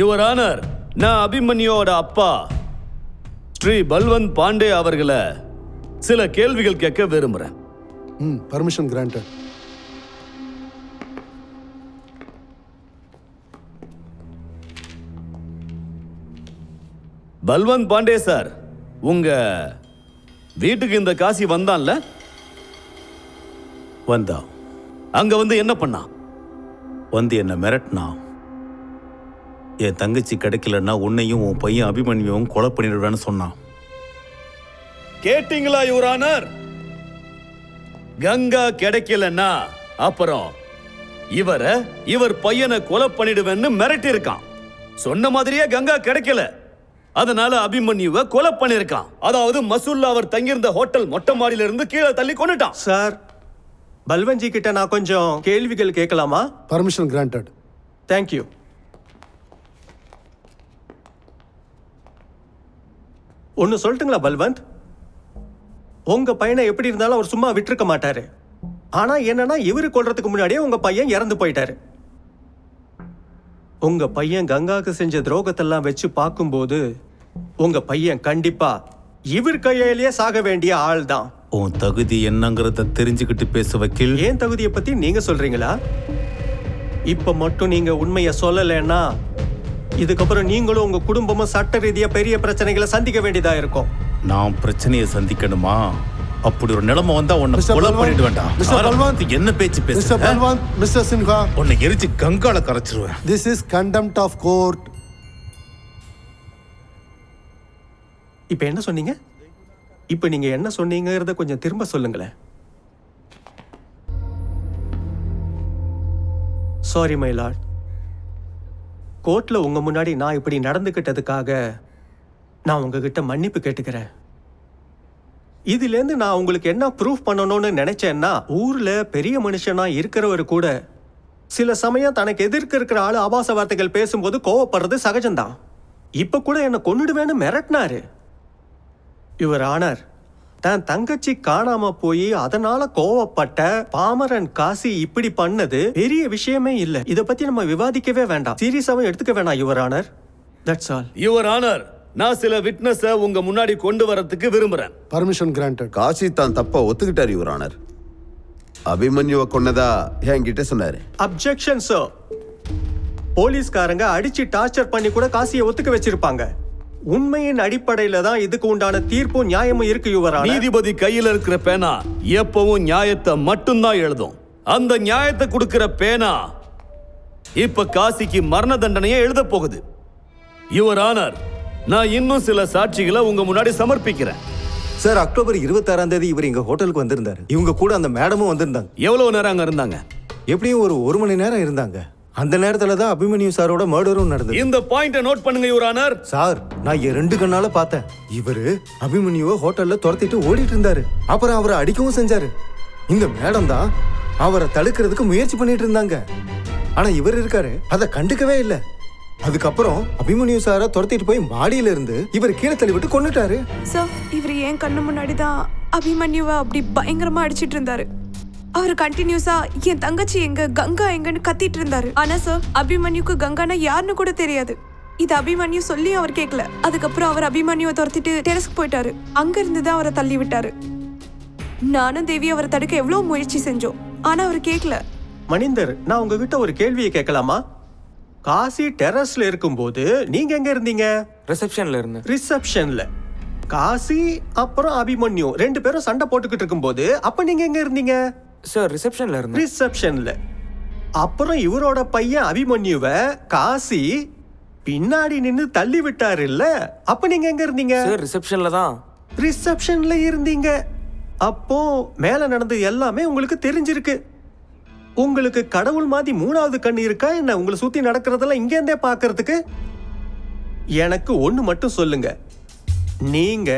யுவர் ஆனர், நான் அபிமன்யோட அப்பா ஸ்ரீ பல்வந்த் பாண்டே அவர்களை சில கேள்விகள் கேட்க விரும்புறேன்.
Permission granted.
Balwant Pandey sir, உங்க வீட்டுக்கு இந்த காசி வந்தான்ல?
வந்தா.
அங்க வந்து என்ன பண்ணா?
வந்து என்ன மிரட்டினா. என் தங்கச்சி கிடைக்கலன்னா உன்னையும் உன் பையன் அபிமன்யுவும் கொலை பண்ணிடுவேன்னு சொன்னான்.
கேட்டீங்களா யுவர் ஆனர்? கங்கா கிடைக்கலன்னா அப்புறம் இவர் பையனை கொலை பண்ணிடுவேன்னு மிரட்டி இருக்கான். சொன்ன மாதிரியே கங்கா கிடைக்கல, அதனால அபிமன்யுவை கொலை பண்ணிருக்கான். அதாவது மசூல்ல அவர் தங்கியிருந்த ஹோட்டல் மொட்டை மாடியில இருந்து கீழே தள்ளி கொண்டுட்டான்.
சார், பல்வன்ஜி கிட்ட நான் கொஞ்சம் கேள்விகள் கேட்கலாமா?
Permission granted.
தேங்க்யூ. ஒன்னு சொல்லட்டுங்களா பல்வந்த்? உங்க பையனை எப்படி இருந்தாலும் அவர் சும்மா விட்டுருக்க மாட்டாரு. ஆனா என்னன்னா, இவரு கொல்றதுக்கு முன்னாடியே உங்க பையன் இறந்து போயிட்டாரு. உங்க பையன் கங்காக்கு செஞ்ச துரோகத்தெல்லாம் வச்சு பார்க்கும்போது உங்க பையன் கண்டிப்பா இவர் கையிலேயே சாக வேண்டிய ஆள் தான்.
உன் தகுதி என்னங்கிறத தெரிஞ்சுக்கிட்டு பேச வக்கீல்.
ஏன் தகுதியை பத்தி நீங்க சொல்றீங்களா? இப்ப மட்டும் நீங்க உண்மையை சொல்லலைன்னா இதுக்கப்புறம் நீங்களும் உங்க குடும்பமும் சட்ட ரீதியா பெரிய பிரச்சனைகளை சந்திக்க வேண்டியதா இருக்கும்.
நான் பிரச்சனையை சந்திக்கணுமா? அப்படி ஒரு நிலைமை வந்தா உன்னை
மிஸ்டர்
கொலை
பல்வந்த்,
பண்ணிட்டு வேண்டாம்.
மிஸ்டர் பல்வந்த்,
என்ன பேச்சு
மிஸ்டர்
பேசுற?
பல்வந்த், மிஸ்டர் சின்ஹா,
உன்னை எரிச்சு கங்கால கரைச்சிருவேன்.
This is contempt of court.
இப்ப என்ன சொன்னீங்க? இப்ப நீங்க என்ன சொன்னீங்கறத கொஞ்சம் திரும்ப சொல்லுங்களேன். Sorry my Lord. கோர்ட்ல உங்க முன்னாடி நான் இப்படி நடந்துக்கிட்டதுக்காக நான் உங்ககிட்ட மன்னிப்பு கேட்டுக்கிறேன். இதுலேருந்து நான் உங்களுக்கு என்ன ப்ரூஃப் பண்ணணும்னு நினைச்சேன்னா, ஊர்ல பெரிய மனுஷனா இருக்கிறவர் கூட சில சமயம் தனக்கு எதிர்க்க இருக்கிற ஆளு ஆபாச வார்த்தைகள் பேசும்போது கோவப்படுறது சகஜம்தான். இப்ப கூட என்ன கொன்னுடுவேன்னு மிரட்டினாரு. யுவர் ஆனர், தன் தங்கச்சி காணாம போய் அதனால கோவப்பட்ட பாமரன் காசி இப்படி பண்ணது பெரிய விஷயமே இல்ல. இத பத்தி நம்ம விவாதிக்கவே வேண்டாம், சீரியஸாவும் எடுத்துக்க வேண்டாம் your honour. That's all.
Your honour, நான் சில விட்னஸ உங்க முன்னாடி கொண்டு வரதுக்கு விரும்புறேன்.
Permission granted.
காசி தான் தப்பா ஒத்துக்கிட்டார் யுவர் ஆனர். அபிமன்யுவை கொன்னதா என்கிட்ட சொன்னாரு.
Objection sir. போலீஸ்காரங்க அடிச்சு டார்ச்சர் பண்ணி கூட காசியை ஒத்துக்க வச்சிருப்பாங்க. உண்மையின் அடிப்படையில தான் இதுக்கு உண்டான தீர்ப்பும் நியாயமும் இருக்கு யுவர் ஆனர்.
நீதிபதி கையில இருக்கிற பேனா எப்பவும் நியாயத்தை மட்டும்தான் எழுதும். அந்த நியாயத்தை கொடுக்கிற பேனா இப்ப காசிக்கு மரண தண்டனையை எழுத போகுது. யுவர் ஆனர், நான் இன்னும் சில சாட்சிகளை உங்க முன்னாடி சமர்ப்பிக்கிறேன்.
சார், அக்டோபர் 26ஆம் தேதி இவர் எங்க ஹோட்டலுக்கு வந்திருந்தாரு. இவங்க கூட அந்த மேடமும் வந்திருந்தாங்க.
எவ்வளவு நேரம் அங்க இருந்தாங்க?
எப்படியும் ஒரு மணி நேரம் இருந்தாங்க. அந்த நேரத்துல தான் அபிமன்யு சாரோட மர்டரும் நடந்தது.
இந்த பாயிண்ட நோட் பண்ணுங்க யுவர் ஆனர்.
சார், நான் என் 2 கண்ணால பார்த்தேன். இவரு அபிமன்யுவை ஹோட்டல்ல துரத்திட்டு ஓடிட்டு இருந்தாரு. அப்புறம் அவரை அடிக்கவும் செஞ்சாரு. இந்த மேடம் தான் அவரை தடுக்கிறதுக்கு முயற்சி பண்ணிட்டு இருந்தாங்க. ஆனா இவர் இருக்காரு அதை கண்டுக்கவே இல்லை. அதுக்கப்புறம் அபிமன்யு சாரை துரத்திட்டு போய் மாடியில இருந்து இவர் கீழே தள்ளி விட்டு கொன்னுட்டாரு.
சார் இவர் ஏன் கண்ணு முன்னாடி தான் அபிமன்யுவை அப்படி பயங்கரமா அடிச்சிட்டு இருந்தாரு. அவர் கண்டினியூஸா என் தங்கச்சி எங்க, கங்கா எங்கன்னு கத்திட்டு இருந்தாரு. ஆனா சார் அபிமன்யுக்கு கங்கானா யாருன்னு கூட தெரியாது. இது அபிமன்யு சொல்லி அவர் கேட்கல. அதுக்கப்புறம் அவர் அபிமன்யுவை துரத்திட்டு டெரஸ்க்கு போயிட்டாரு. அங்க இருந்து தான் அவரை தள்ளி விட்டாரு. நானும் தேவி அவரை தடுக்க எவ்வளவு முயற்சி செஞ்சோம், ஆனா அவர் கேட்கல.
மணிந்தர், நான் உங்ககிட்ட ஒரு கேள்வியை கேட்கலாமா? காசி டெரஸ்ல இருக்கும்போது நீங்க எங்க இருந்தீங்க?
ரிசப்ஷன்ல இருந்தேன்.
ரிசப்ஷன்ல காசி அப்புறம் அபிமன்யு 2 பேரும் சண்டை போட்டுக்கிட்டு இருக்கும்போது அப்ப நீங்க எங்க இருந்தீங்க?
சார் ரிசப்ஷன்ல இருந்தேன்.
ரிசப்ஷன்ல. அப்புறம் இவரோட பையன் அபிமன்யுவை காசி பின்னாடி நின்னு தள்ளி விட்டாரு இல்ல, அப்ப நீங்க எங்க இருந்தீங்க?
சார் ரிசப்ஷன்ல தான்.
ரிசப்ஷன்ல இருந்தீங்க. அப்போ மேல நடந்தது எல்லாமே உங்களுக்கு தெரிஞ்சிருக்கு. உங்களுக்கு கடவுள் மாதிரி 3வது கண் இருக்கா என்ன? உங்களை சுத்தி நடக்கிறதெல்லாம் இங்க இருந்தே பாக்குறதுக்கு? எனக்கு ஒண்ணு மட்டும் சொல்லுங்க, நீங்க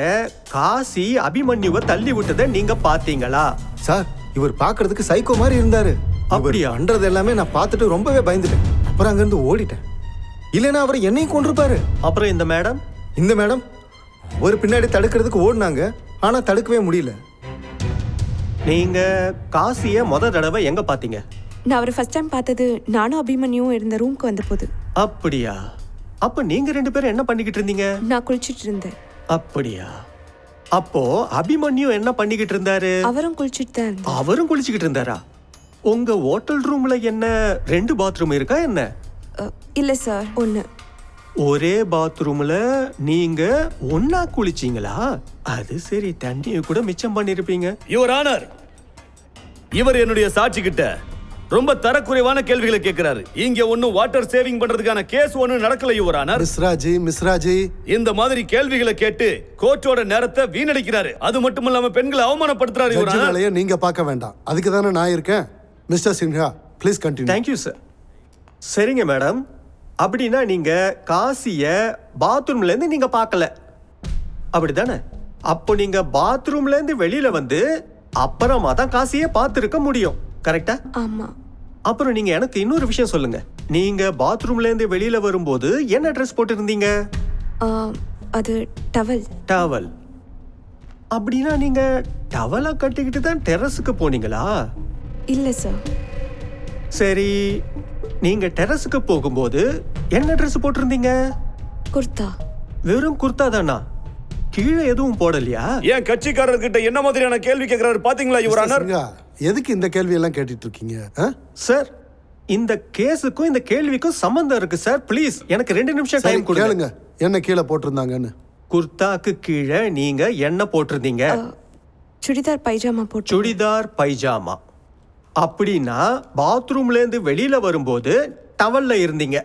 காசி அபிமன்யுவை தள்ளி விட்டதை நீங்க பாத்தீங்களா?
சார் இவர் பாக்குறதுக்கு சைக்கோ மாதிரி இருந்தாரு.
அப்படியா?
பண்றது எல்லாமே நான் பார்த்துட்டு ரொம்பவே பயந்துட்டேன். அப்புறம் அங்கிருந்து ஓடிட்டேன். இல்லைன்னா அவர் என்னையும் கொண்டிருப்பாரு.
அப்புறம் இந்த மேடம்?
இந்த மேடம் ஒரு பின்னாடி தடுக்கிறதுக்கு ஓடினாங்க, ஆனா தடுக்கவே முடியல.
நீங்க காசிய தடவை எங்க பாத்தீங்க?
நான் அவரை ஃபர்ஸ்ட் டைம் பார்த்தது நானும் அபிமன்யுவும் இருந்த ரூம்க்கு வந்த போது.
அப்படியா? அப்ப நீங்க 2 பேரும் என்ன பண்ணிக்கிட்டு இருந்தீங்க?
நான் குளிச்சிட்டு இருந்தேன்.
அப்படியா? அப்போ அபிமன்யு என்ன பண்ணிக்கிட்டு இருந்தாரு?
அவரும் குளிச்சிட்டு தான் இருந்தாரு.
அவரும் குளிச்சுக்கிட்டு இருந்தாரா? உங்க ஹோட்டல் ரூம்ல என்ன 2 பாத்ரூம் இருக்கா என்ன?
இல்ல சார், ஒண்ணு.
ஒரே பாத்ரூம்ல நீங்க ஒண்ணா குளிச்சீங்களா? அது சரி, தண்ணியை கூட மிச்சம் பண்ணிருப்பீங்க.
யுவர் ஆனர், இவர் என்னுடைய சாட்சி கிட்ட ரொம்ப தரக்குறைவான கேள்விகளை கேட்கிறாரு. இங்க ஒன்னும் வாட்டர் சேவிங் பண்றதுக்கான கேஸ் ஒன்னும் நடக்கல யுவர் ஆனர்.
மிஸ்ராஜி
இந்த மாதிரி கேள்விகளை கேட்டு கோர்ட்டோட நேரத்தை வீணடிக்கிறாரு. அது மட்டும் இல்லாம பெண்களை அவமானப்படுத்துறாரு யுவர் ஆனர்.
வேலையை நீங்க பார்க்க வேண்டாம், அதுக்கு தானே நான் இருக்கேன். Mister Sinha please continue.
Thank you sir. சரிங்க மேடம், அப்படின்னா நீங்க காசிய பாத்ரூம்ல இருந்து நீங்க பார்க்கல, அப்படிதானே? அப்போ நீங்க பாத்ரூம்ல இருந்து வெளியில வந்து அப்புறமா தான் காசியை பார்த்திருக்க முடியும், கரெக்டா?
ஆமா.
அப்புறம் நீங்க எனக்கு இன்னொரு விஷயம் சொல்லுங்க, நீங்க பாத்ரூம்ல இருந்து வெளியில வரும்போது என்ன ட்ரெஸ் போட்டு இருந்தீங்க?
அது டவல்.
டவல். அப்படின்னா நீங்க டவலை கட்டிக்கிட்டு தான் டெரஸுக்கு போனீங்களா?
இல்ல சார்.
சரி, நீங்க டெரஸுக்கு போகும்போது என்ன ட்ரெஸ் போட்டிருந்தீங்க?
குர்தா.
வெறும் குர்தா தானா? கீழே எதுவும் போடலையா?
ஏன் கட்சிக்காரர்கிட்ட என்ன மாதிரியான கேள்வி கேட்கிறாரு பாத்தீங்களா யுவர் ஆனர்?
எதுக்கு இந்த கேள்வி எல்லாம் கேட்டுட்டு இருக்கீங்க?
சார், இந்த கேஸுக்கும் இந்த கேள்விக்கும் சம்பந்தம் இருக்கு சார். ப்ளீஸ் எனக்கு 2 நிமிஷம் டைம் கொடுங்க.
கேளுங்க, என்ன கீழே போட்டிருந்தாங்கன்னு.
குர்தாக்கு கீழே நீங்க என்ன போட்டிருந்தீங்க?
சுடிதார் பைஜாமா போட்டு.
சுடிதார் பைஜாமா. அப்படின்னா பாத்ரூம்ல இருந்து வெளியில வரும்போது டவல்ல இருந்தீங்க,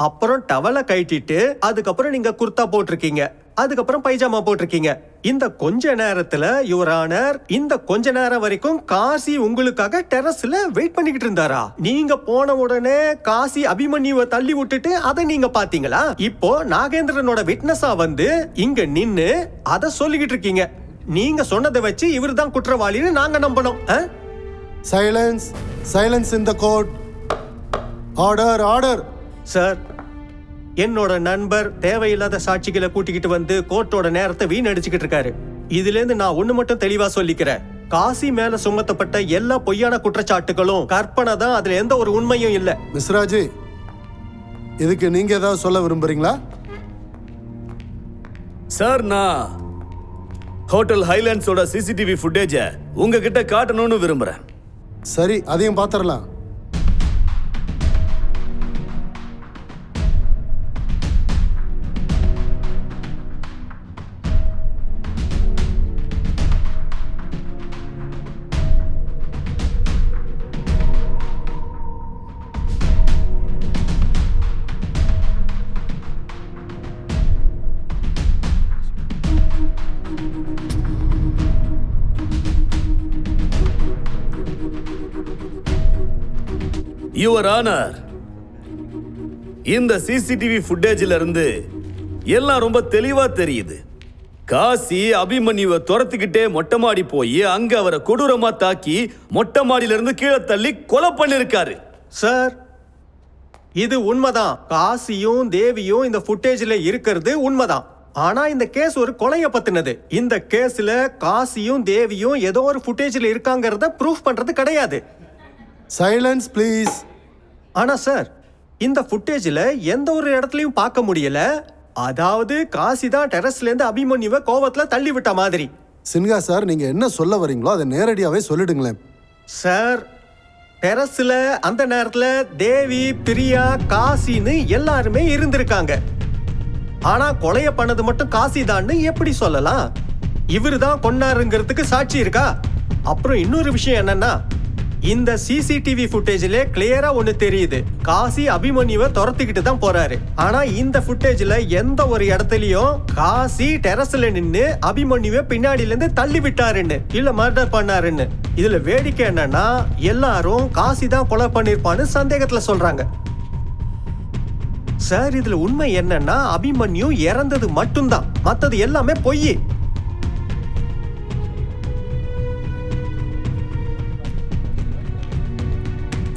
அப்புறம் டவலை கட்டிட்டு அதுக்கப்புறம் நீங்க குர்தா போட்டிருக்கீங்க, அதுக்கப்புறம் பைஜாமா போட்டிருக்கீங்க. இந்த கொஞ்ச நேரத்துல யுவர் ஆனர், இந்த கொஞ்ச நேரம் வரைக்கும் காசி உங்களுக்காக டெரஸ்ல வெயிட் பண்ணிக்கிட்டு இருந்தாரா? நீங்க போன உடனே காசி அபிமன்யுவை தள்ளி விட்டுட்டு அதை நீங்க பாத்தீங்களா? இப்போ நாகேந்திரனோட விட்னஸா வந்து இங்க நின்னு அதை சொல்லிக்கிட்டு இருக்கீங்க. நீங்க சொன்னதை வச்சு இவர் தான் குற்றவாளின்னு நாங்க நம்பணும்.
Silence, silence in the court. Order, order.
Sir, என்னோட நண்பர் தேவையில்லாத சாட்சிகளை கூட்டிக்கிட்டு வந்து கோர்ட்டோட நேரத்தை வீணடிச்சுக்கிட்டு இருக்காரு. இதுல இருந்து நான் ஒண்ணு மட்டும் தெளிவா சொல்லிக்கிறேன், காசி மேல சுமத்தப்பட்ட எல்லா பொய்யான குற்றச்சாட்டுகளும் கற்பனை தான், அதுல எந்த ஒரு உண்மையும் இல்ல.
மிஸ்ராஜி, இதுக்கு நீங்க ஏதாவது சொல்ல விரும்புறீங்களா?
சார், நான் ஹோட்டல் ஹைலாண்ட்ஸோட சிசிடிவி ஃபுட்டேஜ உங்ககிட்ட காட்டணும்னு விரும்புறேன்.
சரி, அதையும் பாத்திரலாம்.
யுவர் ஆனர், இந்த சிசிடிவி ஃபுட்டேஜ்ல இருந்து எல்லாம் ரொம்ப தெளிவா தெரியுது. காசி அபிமன்யுவை துரத்துக்கிட்டே மொட்டை மாடி போய் அங்க அவரை கொடூரமா தாக்கி மொட்டை மாடியில இருந்து கீழே தள்ளி கொலை பண்ணிருக்காரு.
சார், இது உண்மைதான். காசியும் தேவியும் இந்த ஃபுட்டேஜ்ல இருக்கிறது உண்மைதான். ஆனா இந்த கேஸ் ஒரு கொலைய பத்தினது. இந்த கேஸ்ல காசியும் தேவியும் ஏதோ ஒரு ஃபுட்டேஜ்ல இருக்காங்கறத ப்ரூஃப் பண்றது கிடையாது.
Silence please.
ஆனா சார், இந்த ஃபுட்டேஜ்ல எந்த ஒரு இடத்துலயும் பார்க்க முடியல. அதாவது காசி தான் டெரஸ்ல இருந்து அபிமன்யுவை கோவத்துல தள்ளி விட்ட மாதிரி.
சின்ஹா சார், நீங்க என்ன சொல்ல வரீங்களோ அதை நேரடியாவே சொல்லிடுங்களேன்.
சார், டெரஸ்ல அந்த நேரத்துல தேவி, பிரியா, காசின்னு எல்லாருமே இருந்திருக்காங்க. ஆனா கொலைய பண்ணது மட்டும் காசி தான்னு எப்படி சொல்லலாம்? இவரு தான் கொன்னாருங்கிறதுக்கு சாட்சி இருக்கா? அப்புறம் இன்னொரு விஷயம் என்னன்னா, இந்த சிசிடிவி ஃபுட்டேஜ்ல கிளியரா ஒண்ணு தெரியுது. காசி அபிமன்யுவை துரத்திக்கிட்டு தான் போறாரு. ஆனா இந்த ஃபுட்டேஜ்ல எந்த ஒரு இடத்துலயும் காசி டெரஸ்ல நின்னு அபிமன்யுவை பின்னாடில இருந்து தள்ளி விட்டாருன்னு இல்ல மர்டர் பண்ணாருன்னு. இதுல வேடிக்கை என்னன்னா, எல்லாரும் காசி தான் கொலை பண்ணிருப்பான்னு சந்தேகத்துல சொல்றாங்க. சார், இதுல உண்மை என்னன்னா, அபிமன்யு இறந்தது மட்டும்தான், மத்தது எல்லாமே பொய்.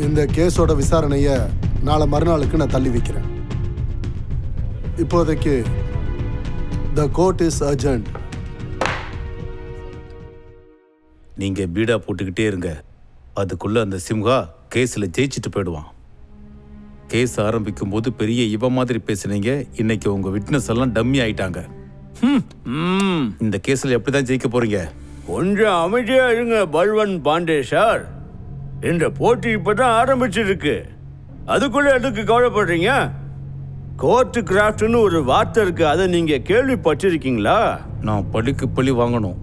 இந்த கேஸோட விசாரணையை நாளை மறுநாளுக்கு நான் தள்ளி வைக்கிறேன். இப்போதைக்கு த கோர்ட் இஸ் அர்ஜென்ட்.
நீங்க பீடா போட்டுக்கிட்டே இருங்க. அதுக்குள்ள அந்த சிம்ஹா கேஸ்ல ஜெயிச்சுட்டு போயிடுவான். கேஸ் ஆரம்பிக்கும் போது பெரிய இவ மாதிரி பேசுனீங்க. இன்னைக்கு உங்க விட்னஸ் எல்லாம் டம்மி ஆயிட்டாங்க. இந்த கேஸ்ல எப்படிதான் ஜெயிக்க போறீங்க?
கொஞ்சம் அமைதியா இருங்க பல்வன் பாண்டே சார். இந்த போட்டி இப்பதான் ஆரம்பிச்சிருக்கு. அதுக்குள்ள எதுக்கு கவலைப்படுறீங்க? கோர்ட் கிராஃப்ட்னு ஒரு வார்த்தை இருக்கு, அதை நீங்க கேள்விப்பட்டிருக்கீங்களா?
நான் பழிக்கு பழி வாங்கணும்.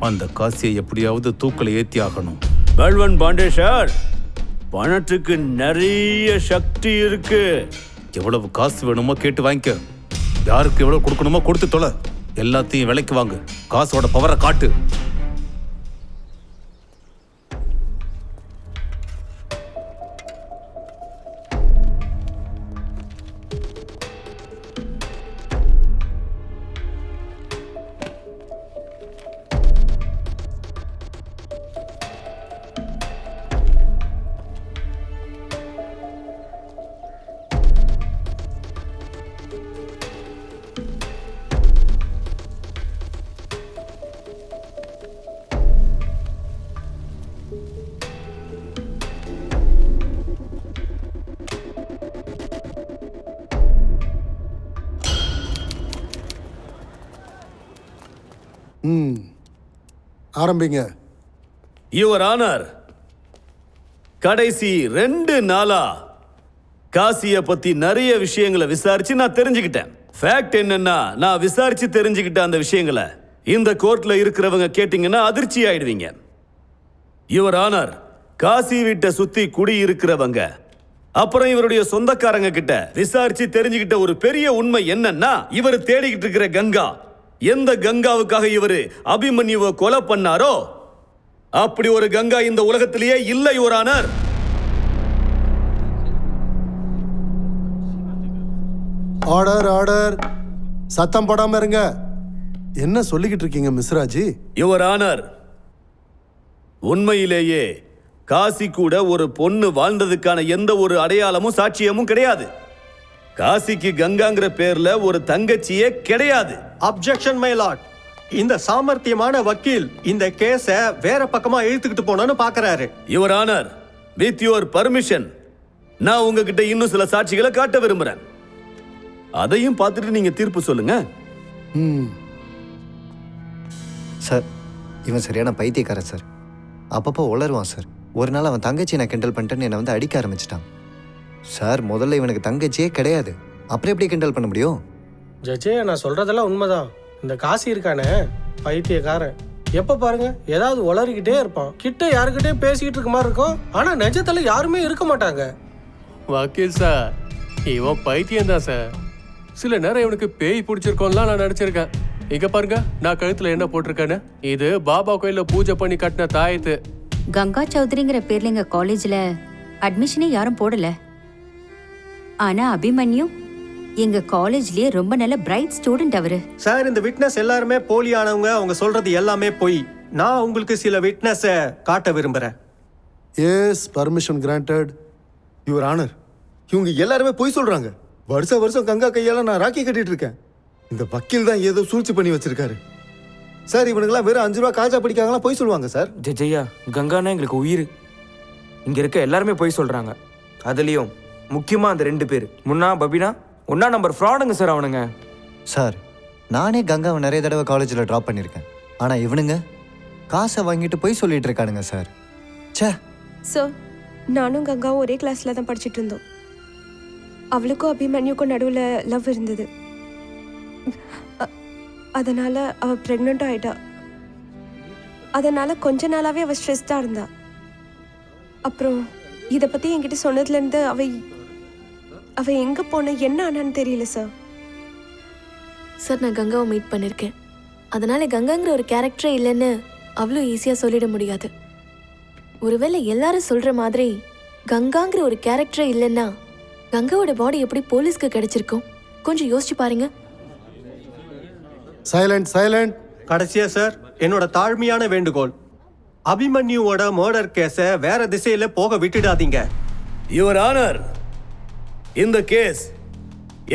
அந்த காசியை எப்படியாவது தூக்கல ஏத்தி ஆகணும்.
பல்வன் பாண்டே சார், பணத்துக்கு நிறைய சக்தி இருக்கு.
எவ்வளவு காசு வேணுமோ கேட்டு வாங்கிக்க. யாருக்கு எவ்வளவு கொடுக்கணுமோ கொடுத்து தொலை. எல்லாத்தையும் விலைக்கு வாங்கு. காசோட பவரை காட்டு.
ஆரம்பிங்க.
யுவர் ஆனர், கடைசி 2 நாளா காசிய பத்தி நிறைய விஷயங்களை விசாரிச்சு நான் தெரிஞ்சுக்கிட்டேன். ஃபேக்ட் என்னன்னா, நான் விசாரிச்சு தெரிஞ்சுக்கிட்ட அந்த விஷயங்களை இந்த கோர்ட்ல இருக்கிறவங்க கேட்டீங்கன்னா அதிர்ச்சி ஆயிடுவீங்க. யுவர் ஆனர், காசி வீட்டை சுத்தி குடி இருக்கிறவங்க அப்புறம் இவருடைய சொந்தக்காரங்க கிட்ட விசாரிச்சு தெரிஞ்சுக்கிட்ட ஒரு பெரிய உண்மை என்னன்னா, இவர் தேடிக்கிட்டு இருக்கிற கங்கா, எந்த கங்காவுக்காக இவரு அபிமன்யுவை கொலை பண்ணாரோ அப்படி ஒரு கங்கா இந்த உலகத்திலேயே இல்லை யுவர் ஆனர்.
Order order. சத்தம் போடாம இருங்க. என்ன சொல்லிக்கிட்டு இருக்கீங்க மிஸ்ராஜி?
யுவர் ஆனர், உண்மையிலேயே காசி கூட ஒரு பொண்ணு வாழ்ந்ததுக்கான எந்த ஒரு அடையாளமும் சாட்சியமும் கிடையாது. காசிக்கு கங்காங்கிற பேர்ல ஒரு தங்கச்சியே கிடையாது.
Objection my Lord. இந்த சாமர்த்தியமான வக்கீல் இந்த கேஸ வேற பக்கமா இழுத்துக்கிட்டு போனோம்னு பாக்குறாரு.
Your honour, with your permission நான் உங்ககிட்ட இன்னும் சில சாட்சிகளை காட்ட விரும்புறேன். அதையும் பார்த்துட்டு நீங்க தீர்ப்பு சொல்லுங்க.
சார், இவன் சரியான பைத்தியக்காரன் சார். அப்பப்போ உளருவான் சார். ஒரு நாள் அவன் தங்கச்சி நான் கிண்டல் பண்ணிட்டேன்னு என்னை வந்து அடிக்க ஆரம்பிச்சிட்டான் சார். முதல்ல இவனுக்கு தங்கச்சியே கிடையாது, அப்புறம் எப்படி கிண்டல் பண்ண முடியும்?
ஜட்ஜே, நான் சொல்றதெல்லாம் உண்மைதான். இந்த காசி இருக்கானே பைத்தியக்காரன், எப்ப பாருங்க ஏதாவது உளறிக்கிட்டே இருப்பான். கிட்ட யாருக்கிட்டே பேசிக்கிட்டு இருக்க மாதிரி இருக்கும், ஆனா நிஜத்துல யாருமே இருக்க மாட்டாங்க.
வக்கீல் சார், இவன் பைத்தியம் தான் சார். சில நேரம் இவனுக்கு பேய் பிடிச்சிருக்கோம்லாம் நான் நினைச்சிருக்கேன். இங்க பாருங்க, நான் கழுத்துல என்ன போட்டிருக்கேன்னு. இது பாபா கோயில பூஜை பண்ணி கட்டின தாயத்து.
கங்கா சௌத்ரிங்கிற பேர்ல எங்க காலேஜ்ல அட்மிஷனே யாரும் போடல. ஆனா அபிமன்யு எங்க காலேஜ்லயே ரொம்ப நல்ல பிரைட் ஸ்டூடெண்ட் அவரு.
சார், இந்த விட்னஸ் எல்லாருமே போலியானவங்க. அவங்க சொல்றது எல்லாமே பொய். நான் உங்களுக்கு சில விட்னஸை காட்ட விரும்புறேன்.
Yes, permission granted. Your honour,
இவங்க எல்லாருமே பொய் சொல்றாங்க. வருஷம் வருஷம் கங்கா கையால நான் ராக்கி கட்டிட்டு இருக்கேன். இந்த வக்கீல் தான் ஏதோ சூழ்ச்சி பண்ணி வச்சிருக்காரு. சார் இவனுங்கெல்லாம் வெறும் 5 ரூபா காஜா பிடிக்காங்கலாம் பொய் சொல்லுவாங்க சார்.
ஜெய்யா, கங்கானா எங்களுக்கு உயிர். இங்க இருக்க எல்லாருமே பொய் சொல்றாங்க. அதுலயும் முக்கியமா அந்த 2 பேர் முன்னா பபினா ஒன்னா நம்பர் ஃப்ராடுங்க சார் அவனுங்க.
சார் நானே கங்காவை நிறைய தடவை காலேஜில் ட்ராப் பண்ணியிருக்கேன். ஆனால் இவனுங்க காசை வாங்கிட்டு போய் சொல்லிட்டு இருக்கானுங்க சார். ச்சே.
சார், நானும் கங்காவும் ஒரே கிளாஸ்ல தான் படிச்சுட்டு இருந்தோம். அவளுக்கும் அபிமன்யுக்கும் நடுவில் லவ் இருந்தது. அதனால அவ ப்ரெக்னெண்ட்டும் ஆயிட்டா. அதனால கொஞ்ச நாளாவே அவ ஸ்ட்ரெஸ்டாக இருந்தா. அப்புறம் இதை பற்றி என்கிட்ட சொன்னதுலேருந்து அவ எங்கே போன என்ன ஆனான்னு தெரியல சார்.
சார் நான் கங்காவை மீட் பண்ணியிருக்கேன். அதனால கங்காங்கிற ஒரு கேரக்டரே இல்லைன்னு அவ்வளோ ஈஸியாக சொல்லிட முடியாது. ஒருவேளை எல்லாரும் சொல்கிற மாதிரி கங்காங்கிற ஒரு கேரக்டரே இல்லைன்னா கங்காவோட பாடி எப்படி போலீஸ்க்கு கிடைச்சிருக்கும்? கொஞ்சம் யோசிச்சு பாருங்க.
Silent silent.
கடைசியா சார் என்னோட தாழ்மையான வேண்டுகோள், அபிமன்யுவோட மர்டர் கேஸை வேற திசையில போக விட்டுடாதீங்க.
யுவர் ஆனர், இந்த கேஸ்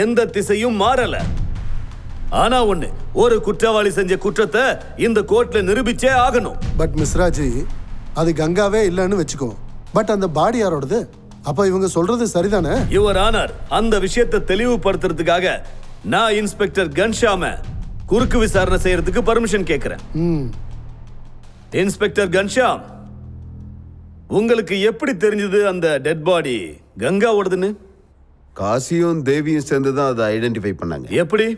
எந்த திசையும் மாறல. ஆனா ஒண்ணு, ஒரு குற்றவாளி செஞ்ச குற்றத்தை இந்த கோர்ட்ல நிரூபிச்சே ஆகணும்.
பட் மிஸ்ராஜி, அது கங்காவே இல்லைன்னு வச்சுக்கோ. பட் அந்த பாடி யாரோடது? அப்ப இவங்க சொல்றது சரிதானே?
யுவர் ஆனர், அந்த விஷயத்தை தெளிவுபடுத்துறதுக்காக நான் இன்ஸ்பெக்டர் கன்ஷாம குறுக்கு விசாரணை செய்யறதுக்கு பர்மிஷன் கேட்கிறேன். இன்ஸ்பெக்டர் கன்ஷாம், உங்களுக்கு எப்படி தெரிஞ்சது அந்த டெட் பாடி கங்காவோடதுன்னு?
காசியும் தேவியும் சேர்ந்து தான் அதை ஐடென்டிஃபை பண்ணாங்க.
எப்படி?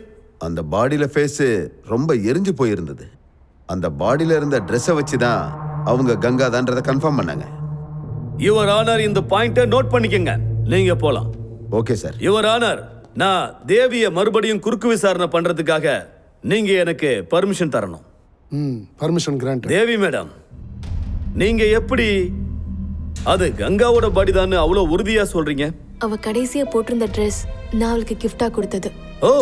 அந்த பாடியில ஃபேஸ் ரொம்ப எரிஞ்சு போயிருந்தது. அந்த பாடியில இருந்த ட்ரெஸ்ஸை வச்சு தான் அவங்க கங்கா தான்றதை கன்ஃபார்ம் பண்ணாங்க.
யுவர் ஆனர், இந்த பாயிண்ட்டை நோட் பண்ணிக்கங்க. நீங்க போலாம்.
Okay sir.
யுவர் ஆனர், நான் தேவியை மறுபடியும் குறுக்கு விசாரணை பண்றதுக்காக நீங்க எனக்கு பர்மிஷன் தரணும்.
Permission grand.
தேவி மேடம், நீங்க எப்படி அது கங்காவோட பாடி தான் அவ்வளோ உறுதியா சொல்றீங்க?
அவ கடைசியா போட்டிருந்த ட்ரெஸ் நான் அவளுக்கு கிஃப்டா கொடுத்தது.
ஓ,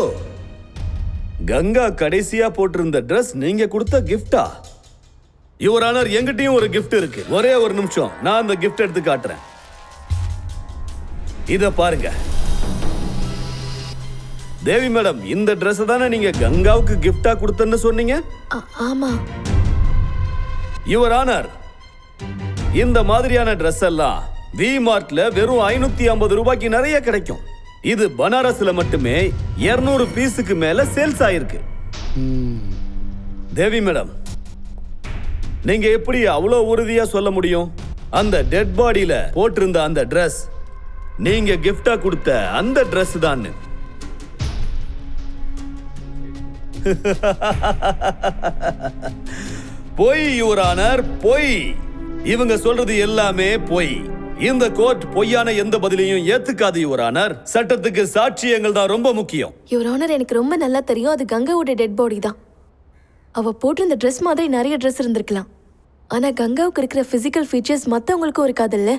கங்கா கடைசியா போட்டிருந்த ட்ரெஸ் நீங்க கொடுத்த கிஃப்டா? யுவர் ஆனர், எங்கிட்டயும் ஒரு கிஃப்ட் இருக்கு. ஒரே ஒரு நிமிஷம், நான் அந்த கிஃப்ட் எடுத்து காட்டுறேன். இத பாருங்க. தேவி மேடம், இந்த ட்ரெஸ் தானே நீங்க கங்காவுக்கு கிஃப்டா கொடுத்தன்னு சொன்னீங்க?
ஆமா.
யுவர் ஆனர், இந்த மாதிரியான ட்ரெஸ் எல்லாம் வி மார்ட்ல வெறும் 550 ரூபாய்க்கு நிறைய கிடைக்கும். இது பனாரஸ்ல மட்டுமே 200 பீஸுக்கு மேல சேல்ஸ் ஆயிருக்கு. தேவி மேடம், நீங்க எப்படி அவ்வளோ உறுதியா சொல்ல முடியும் அந்த டெட் பாடியில போட்டிருந்த அந்த ட்ரெஸ் நீங்க கிஃப்டா கொடுத்த அந்த ட்ரெஸ் தான்? பொய் யுவர் ஆனர், பொய். இவங்க சொல்றது எல்லாமே பொய். இந்த கோர்ட் பொய்யான எந்த பதிலையும் ஏத்துக்காது யுவர் ஆனர். சட்டத்துக்கு சாட்சியங்கள் தான் ரொம்ப முக்கியம்.
யுவர் ஆனர், எனக்கு ரொம்ப நல்லா தெரியும் அது கங்காவோட டெட் பாடி தான். அவ போட்டிருந்த ட்ரெஸ் மாதிரி நிறைய ட்ரெஸ் இருந்திருக்கலாம். ஆனா கங்காவுக்கு இருக்கிற பிசிக்கல் ஃபீச்சர்ஸ் மத்தவங்களுக்கும் இருக்காதுல்ல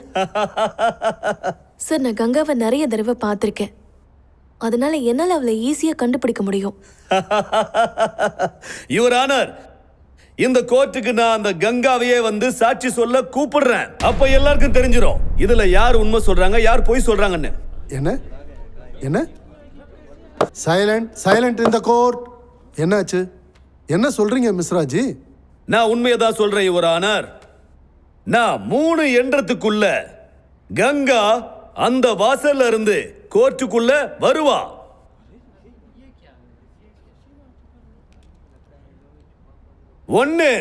சார். நான் கங்காவை நிறைய தடவை பார்த்திருக்கேன். அதனால என்னால அவளை ஈஸியா கண்டுபிடிக்க முடியும்.
யுவர் ஆனர், இந்த கோர்ட்டுக்கு நான் அந்த கங்காவையே வந்து சாட்சி சொல்ல கூப்பிடுறேன். அப்ப எல்லாருக்கும் தெரிஞ்சிடும் இதுல யார் உண்மை சொல்றாங்க, யார் பொய் சொல்றாங்கன்னு.
என்ன என்ன? சைலண்ட் சைலண்ட் இந்த கோர்ட். என்னாச்சு? என்ன சொல்றீங்க மிஸ்ராஜி?
நான் உண்மையை தான் சொல்றேன் யுவர் ஆனர். நான் 3 எண்ணத்துக்குள்ள கங்கா அந்த வாசல்ல இருந்து கோர்ட்டுக்குள்ள வருவா. ஒன்னு,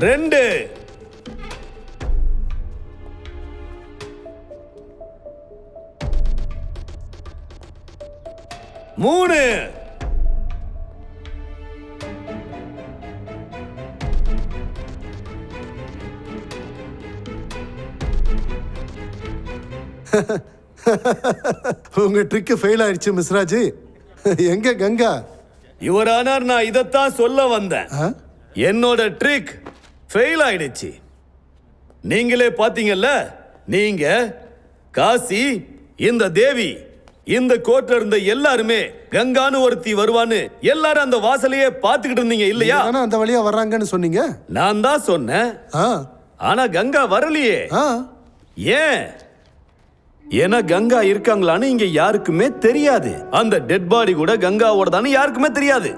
2, 3.
உங்க ட்ரிக் ஃபெயில் ஆயிடுச்சு மிஸ்ராஜி. எங்க கங்கா?
யுவர் ஆனர், நான் இதைத்தான் சொல்ல வந்தேன். என்னோட ட்ரிக் ஃபெயில் ஆயிடுச்சு. நீங்களே பாத்தீங்கல்ல. நீங்க, காசி, இந்த தேவி, இந்த கோர்ட்ல இருந்த எல்லாருமே கங்கான்னு ஒருத்தி வருவான்னு எல்லாரும் அந்த வாசலையே பாத்துக்கிட்டு இருந்தீங்க இல்லையா?
அந்த வழியா வர்றாங்கன்னு சொன்னீங்க.
நான் தான் சொன்னேன். ஆனா கங்கா வரலையே. ஏன்? ஏன்னா கங்கா இருக்காங்களான்னு இங்க யாருக்குமே தெரியாது. அந்த டெட் பாடி கூட கங்காவோட தானே யாருக்குமே தெரியாது.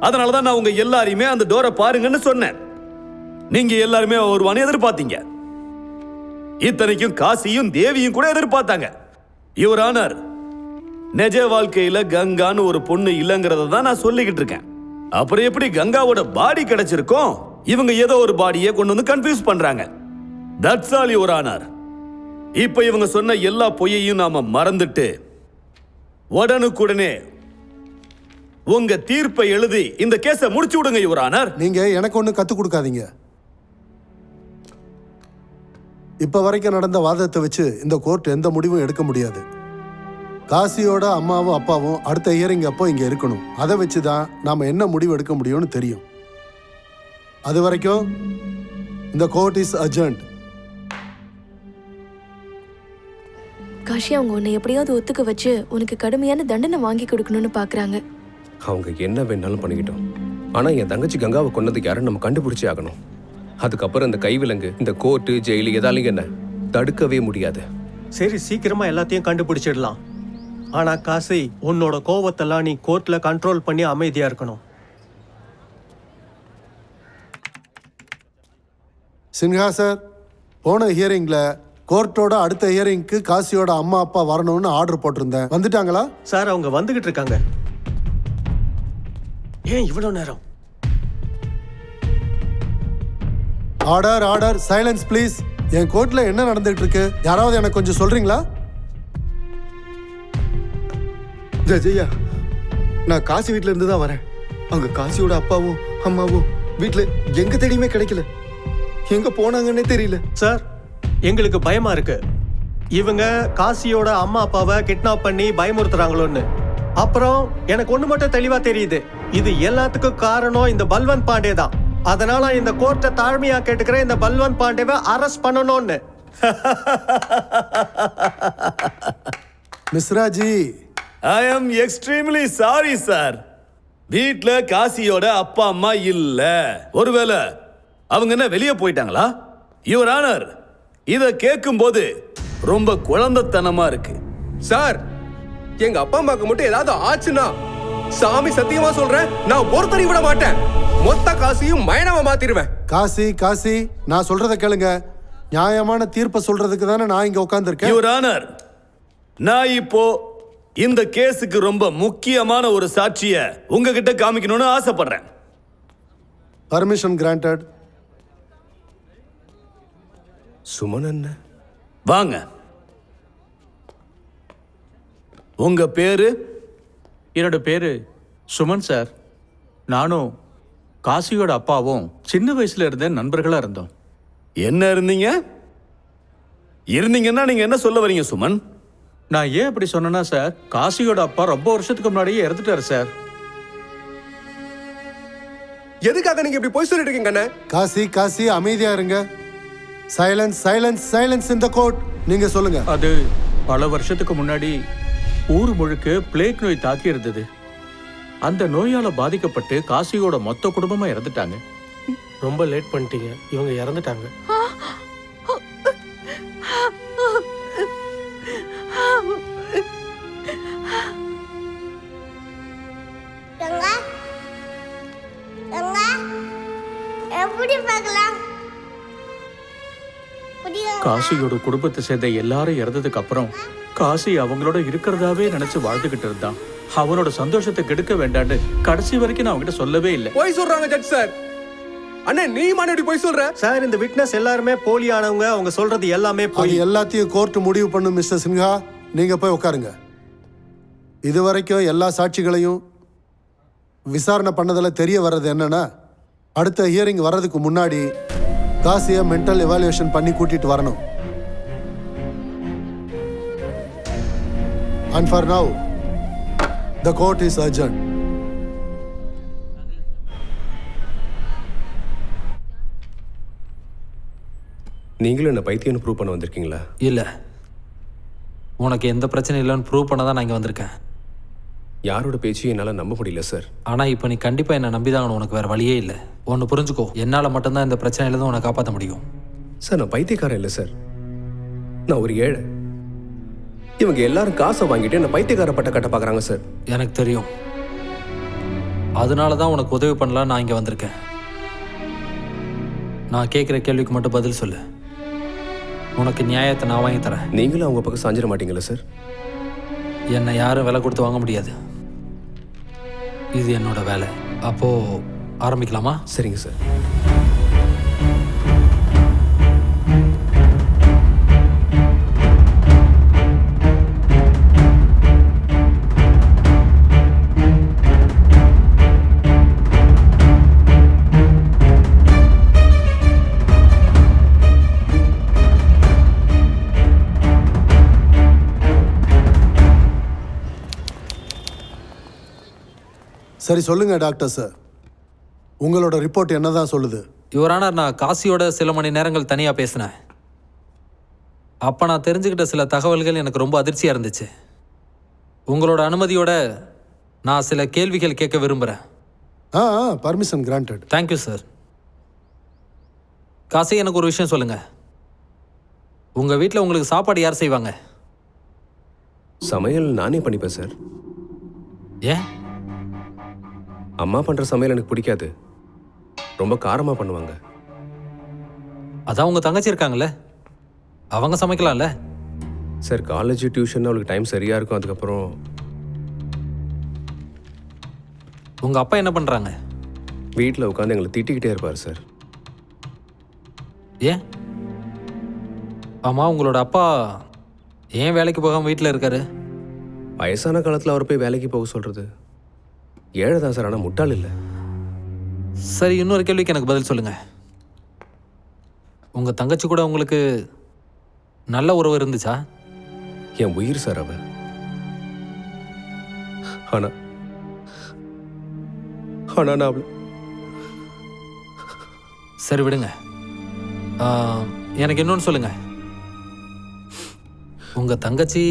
அதனாலதான் நான் உங்க எல்லாரையுமே அந்த டோரை பாருங்கன்னு சொன்னேன். நீங்க எல்லாருமே வருவான்னு எதிர்பார்த்தீங்க. இத்தனைக்கும் காசியும் தேவியும் கூட எதிர்பார்த்தாங்க. யுவர் ஆனர், நிஜ வாழ்க்கையில கங்கான்னு ஒரு பொண்ணு இல்லைங்கிறத தான் நான் சொல்லிக்கிட்டு இருக்கேன். அப்புறம் எப்படி கங்காவோட பாடி கிடைச்சிருக்கும்? இவங்க ஏதோ ஒரு பாடியை கொண்டு வந்து கன்ஃபியூஸ் பண்றாங்க. That's all your honour. இப்ப இவங்க சொன்ன எல்லா பொய்யையும் நாம மறந்துட்டு உடனுக்குடனே உங்க தீர்ப்பை எழுதி இந்த கேஸை முடிச்சு விடுங்க யுவர் ஆனர்.
நீங்க எனக்கு ஒண்ணு கத்து கொடுக்காதீங்க. இப்ப வரைக்கும் நடந்த வாதத்தை வச்சு இந்த கோர்ட் எந்த முடிவும் எடுக்க முடியாது. காசியோட அம்மாவும் அப்பாவும் அடுத்த ஹியரிங் அப்போ இங்க இருக்கணும். அதை வச்சுதான் நாம என்ன முடிவு எடுக்க முடியும்னு தெரியும். அது வரைக்கும் இந்த கோர்ட் இஸ் அர்ஜென்ட்.
காஷி அவங்க உன்னை எப்படியாவது ஒத்துக்க வச்சு உனக்கு கடுமையான தண்டனை வாங்கி கொடுக்கணும்னு பாக்குறாங்க.
அவங்க என்ன வேணாலும் பண்ணிக்கிட்டோம். ஆனா என் தங்கச்சி கங்காவை கொன்னதுக்கு யாரும் நம்ம கண்டுபிடிச்சே ஆகணும். அதுக்கப்புறம் இந்த கைவிலங்கு, இந்த கோர்ட்டு, ஜெயிலு எதாலையும் என்ன தடுக்கவே முடியாது.
சரி, சீக்கிரமா எல்லாத்தையும் கண்டுபிடிச்சிடலாம். ஆனா காசி, உன்னோட கோவத்தெல்லாம் நீ கோர்ட்ல கண்ட்ரோல் பண்ணி அமைதியா இருக்கணும்.
சின்ஹா சார், போன ஹியரிங்ல கோர்ட்டோட அடுத்த ஹியரிங்க்கு காசியோட அம்மா அப்பா வரணும்னு ஆர்டர் போட்டிருந்தேன். வந்துட்டாங்களா?
சார், அவங்க வந்துகிட்டு இருக்காங்க. ஏன் இவ்வளவு நேரம்?
Order, order, silence please. என் கோர்ட்ல என்ன நடந்துட்டு இருக்கு யாராவது எனக்கு கொஞ்சம் சொல்றீங்களா?
ஜெயா, நான் காசி வீட்ல இருந்து தான் வரேன். அங்க காசியோட அப்பாவும் அம்மாவும் வீட்ல எங்க தேடியுமே கிடைக்கல. எங்க போனாங்கன்னே தெரியல.
சார், எங்களுக்கு பயமா இருக்கு. இவங்க காசியோட அம்மா அப்பாவை கிட்னாப் பண்ணி பயமுறுத்துறாங்களோன்னு. அப்புறம் எனக்கு ஒண்ணு மட்டும் தெளிவா தெரியுது. இது எல்லாத்துக்கும் காரணம் இந்த பல்வந்த் பாண்டே தான். அதனால இந்த கோர்ட்டை தாழ்மையா கேட்டுக்கிறேன், இந்த பல்வந்த் பாண்டேவை அரெஸ்ட் பண்ணணும்னு.
Mishraji,
I'm extremely sorry sir. வீட்ல காசியோட அப்பா அம்மா இல்ல. ஒருவேளை அவங்க என்ன வெளியே போயிட்டாங்களா? யுவர் ஆனர், இத கேட்கும் போது ரொம்ப குழந்தைத்தனமா இருக்கு.
சார், எங்க அப்பா அம்மாக்கு மட்டும் ஏதாவது ஆச்சுன்னா சாமி சத்தியமா சொல்றேன், நான் ஒருத்தரையும் விட மாட்டேன். மொத்த காசியும் மைனவ மாத்திடுவேன்.
காசி, காசி, நான் சொல்றத கேளுங்க. நியாயமான தீர்ப்பை சொல்றதுக்கு தானே நான் இங்க உட்கார்ந்துருக்கேன்.
யுவர் ஆனர், நான் இப்போ இந்த கேஸுக்கு ரொம்ப முக்கியமான ஒரு சாட்சிய உங்ககிட்ட காமிக்கணும்னு ஆசைப்படுறேன்.
Permission granted.
சுமன் என்ன?
வாங்க. உங்க பேரு?
என்னோட பேரு சுமன் சார். நானும் காசியோட அப்பாவும் சின்ன வயசுல இருந்த நண்பர்களா இருந்தோம்.
என்ன இருந்தீங்க? இருந்தீங்கன்னா நீங்க என்ன சொல்ல வரீங்க சுமன்?
நான் ஏன் அப்படி சொன்னேன்னா சார், காசியோட அப்பா ரொம்ப வருஷத்துக்கு முன்னாடியே இறந்துட்டாரு சார்.
எதுக்காக நீங்க இப்படி போய் சொல்லிட்டு இருக்கீங்க அண்ணே?
காசி, காசி, அமைதியா இருங்க. Silence, silence, silence in the court. நீங்க சொல்லுங்க.
அது பல வருஷத்துக்கு முன்னாடி ஊர் முழுக்க பிளேக் நோய் தாக்கி இருந்தது. அந்த நோயால பாதிக்கப்பட்டு காசியோட மொத்த குடும்பமா இறந்துட்டாங்க.
ரொம்ப லேட் பண்ணிட்டீங்க, இவங்க இறந்துட்டாங்க.
காசியோட குடும்பத்தை சேர்ந்த எல்லாரும் இறந்ததுக்கு அப்புறம் காசி அவங்களோட இருக்கிறதாவே நினைச்சு வாழ்ந்துகிட்டு இருந்தான். அவனோட சந்தோஷத்தை கெடுக்க வேண்டான்னு கடைசி வரைக்கும் நான் அவங்ககிட்ட சொல்லவே இல்லை.
போய் சொல்றாங்க ஜட்ஜ் சார். அண்ணே, நீ மானடி போய் சொல்ற?
சார், இந்த விட்னஸ் எல்லாருமே போலியானவங்க. அவங்க சொல்றது எல்லாமே
அது
போய்.
எல்லாத்தையும் கோர்ட் முடிவு பண்ணும். மிஸ்டர் சின்ஹா, நீங்க போய் உட்காருங்க. இதுவரைக்கும் எல்லா சாட்சிகளையும் விசாரணை பண்ணதில் தெரிய வர்றது என்னன்னா, அடுத்த ஹியரிங் வர்றதுக்கு முன்னாடி காசியை மென்டல் எவாலுவேஷன் பண்ணி கூட்டிட்டு வரணும். And for now, the court is adjourned.
நீங்களும் என்ன பைத்தியம் ப்ரூவ் பண்ண வந்திருக்கீங்களா?
இல்லை, உனக்கு எந்த பிரச்சனையும் இல்லைன்னு ப்ரூவ் பண்ண தான் நான் இங்கே வந்திருக்கேன்.
யாரோட பேச்சையும் என்னால் நம்ப முடியல சார்.
ஆனால் இப்போ நீ கண்டிப்பாக என்னை நம்பிதான் உனக்கு வேறு வழியே இல்லை. ஒன்று புரிஞ்சுக்கோ, என்னால் மட்டும்தான் இந்த பிரச்சனையிலேருந்து உன்னை காப்பாற்ற முடியும்.
சார் நான் பைத்தியக்காரன் இல்லை சார், நான் ஒரு ஏழை. இவங்க எல்லாரும் காசை வாங்கிட்டு என்ன பைத்தியக்கார பட்ட கட்ட பார்க்குறாங்க சார்.
எனக்கு தெரியும், அதனால தான் உனக்கு உதவி பண்ணலாம் நான் இங்கே வந்திருக்கேன். நான் கேட்குற கேள்விக்கு மட்டும் பதில் சொல்லு. உனக்கு நியாயத்தை நான் வாங்கி தரேன்.
நீங்களும் அவங்க பக்கம் சாஞ்சிட மாட்டீங்களா சார்?
என்னை யாரும் விலை கொடுத்து வாங்க முடியாது. இது என்னோட வேலை. அப்போ ஆரம்பிக்கலாமா?
சரிங்க சார்.
சரி சொல்லுங்க டாக்டர் சார், உங்களோட ரிப்போர்ட் என்னதான் சொல்லுது?
யுவர் ஆனர், நான் காசியோட சில மணி நேரங்கள் தனியாக பேசினேன். அப்போ நான் தெரிஞ்சுக்கிட்ட சில தகவல்கள் எனக்கு ரொம்ப அதிர்ச்சியாக இருந்துச்சு. உங்களோட அனுமதியோட நான் சில கேள்விகள் கேட்க விரும்புகிறேன்.
Permission granted.
Thank you sir. Kashi, எனக்கு ஒரு விஷயம் சொல்லுங்கள். உங்கள் வீட்டில் உங்களுக்கு சாப்பாடு யார் செய்வாங்க?
சமையல் நானே பண்ணிப்பேன் சார்.
ஏன்?
அம்மா பண்ணுற சமையல் எனக்கு பிடிக்காது, ரொம்ப காரமாக பண்ணுவாங்க.
அதான் உங்கள் தங்கச்சி இருக்காங்கல்ல, அவங்க சமைக்கலாம்ல.
சார் காலேஜ் டியூஷன் அவளுக்கு டைம் சரியாக இருக்கும். அதுக்கப்புறம்
உங்கள் அப்பா என்ன பண்ணுறாங்க?
வீட்டில் உட்காந்து எங்களை திட்டிக்கிட்டே இருப்பார் சார்.
ஏன்? ஆமாம், உங்களோட அப்பா ஏன் வேலைக்கு போகாமல் வீட்டில் இருக்காரு?
வயசான காலத்தில் அவர் போய் வேலைக்கு போக சொல்கிறது ஏழை தான் சார், ஆனால் முட்டாள் இல்லை.
சரி, இன்னொரு கேள்விக்கு எனக்கு பதில் சொல்லுங்கள். உங்கள் தங்கச்சி கூட உங்களுக்கு நல்ல உறவு இருந்துச்சா?
என் உயிர் சார் அவ. ஆனால் நான் அவளை...
சரி விடுங்க. எனக்கு இன்னொன்று சொல்லுங்கள். உங்கள் தங்கச்சி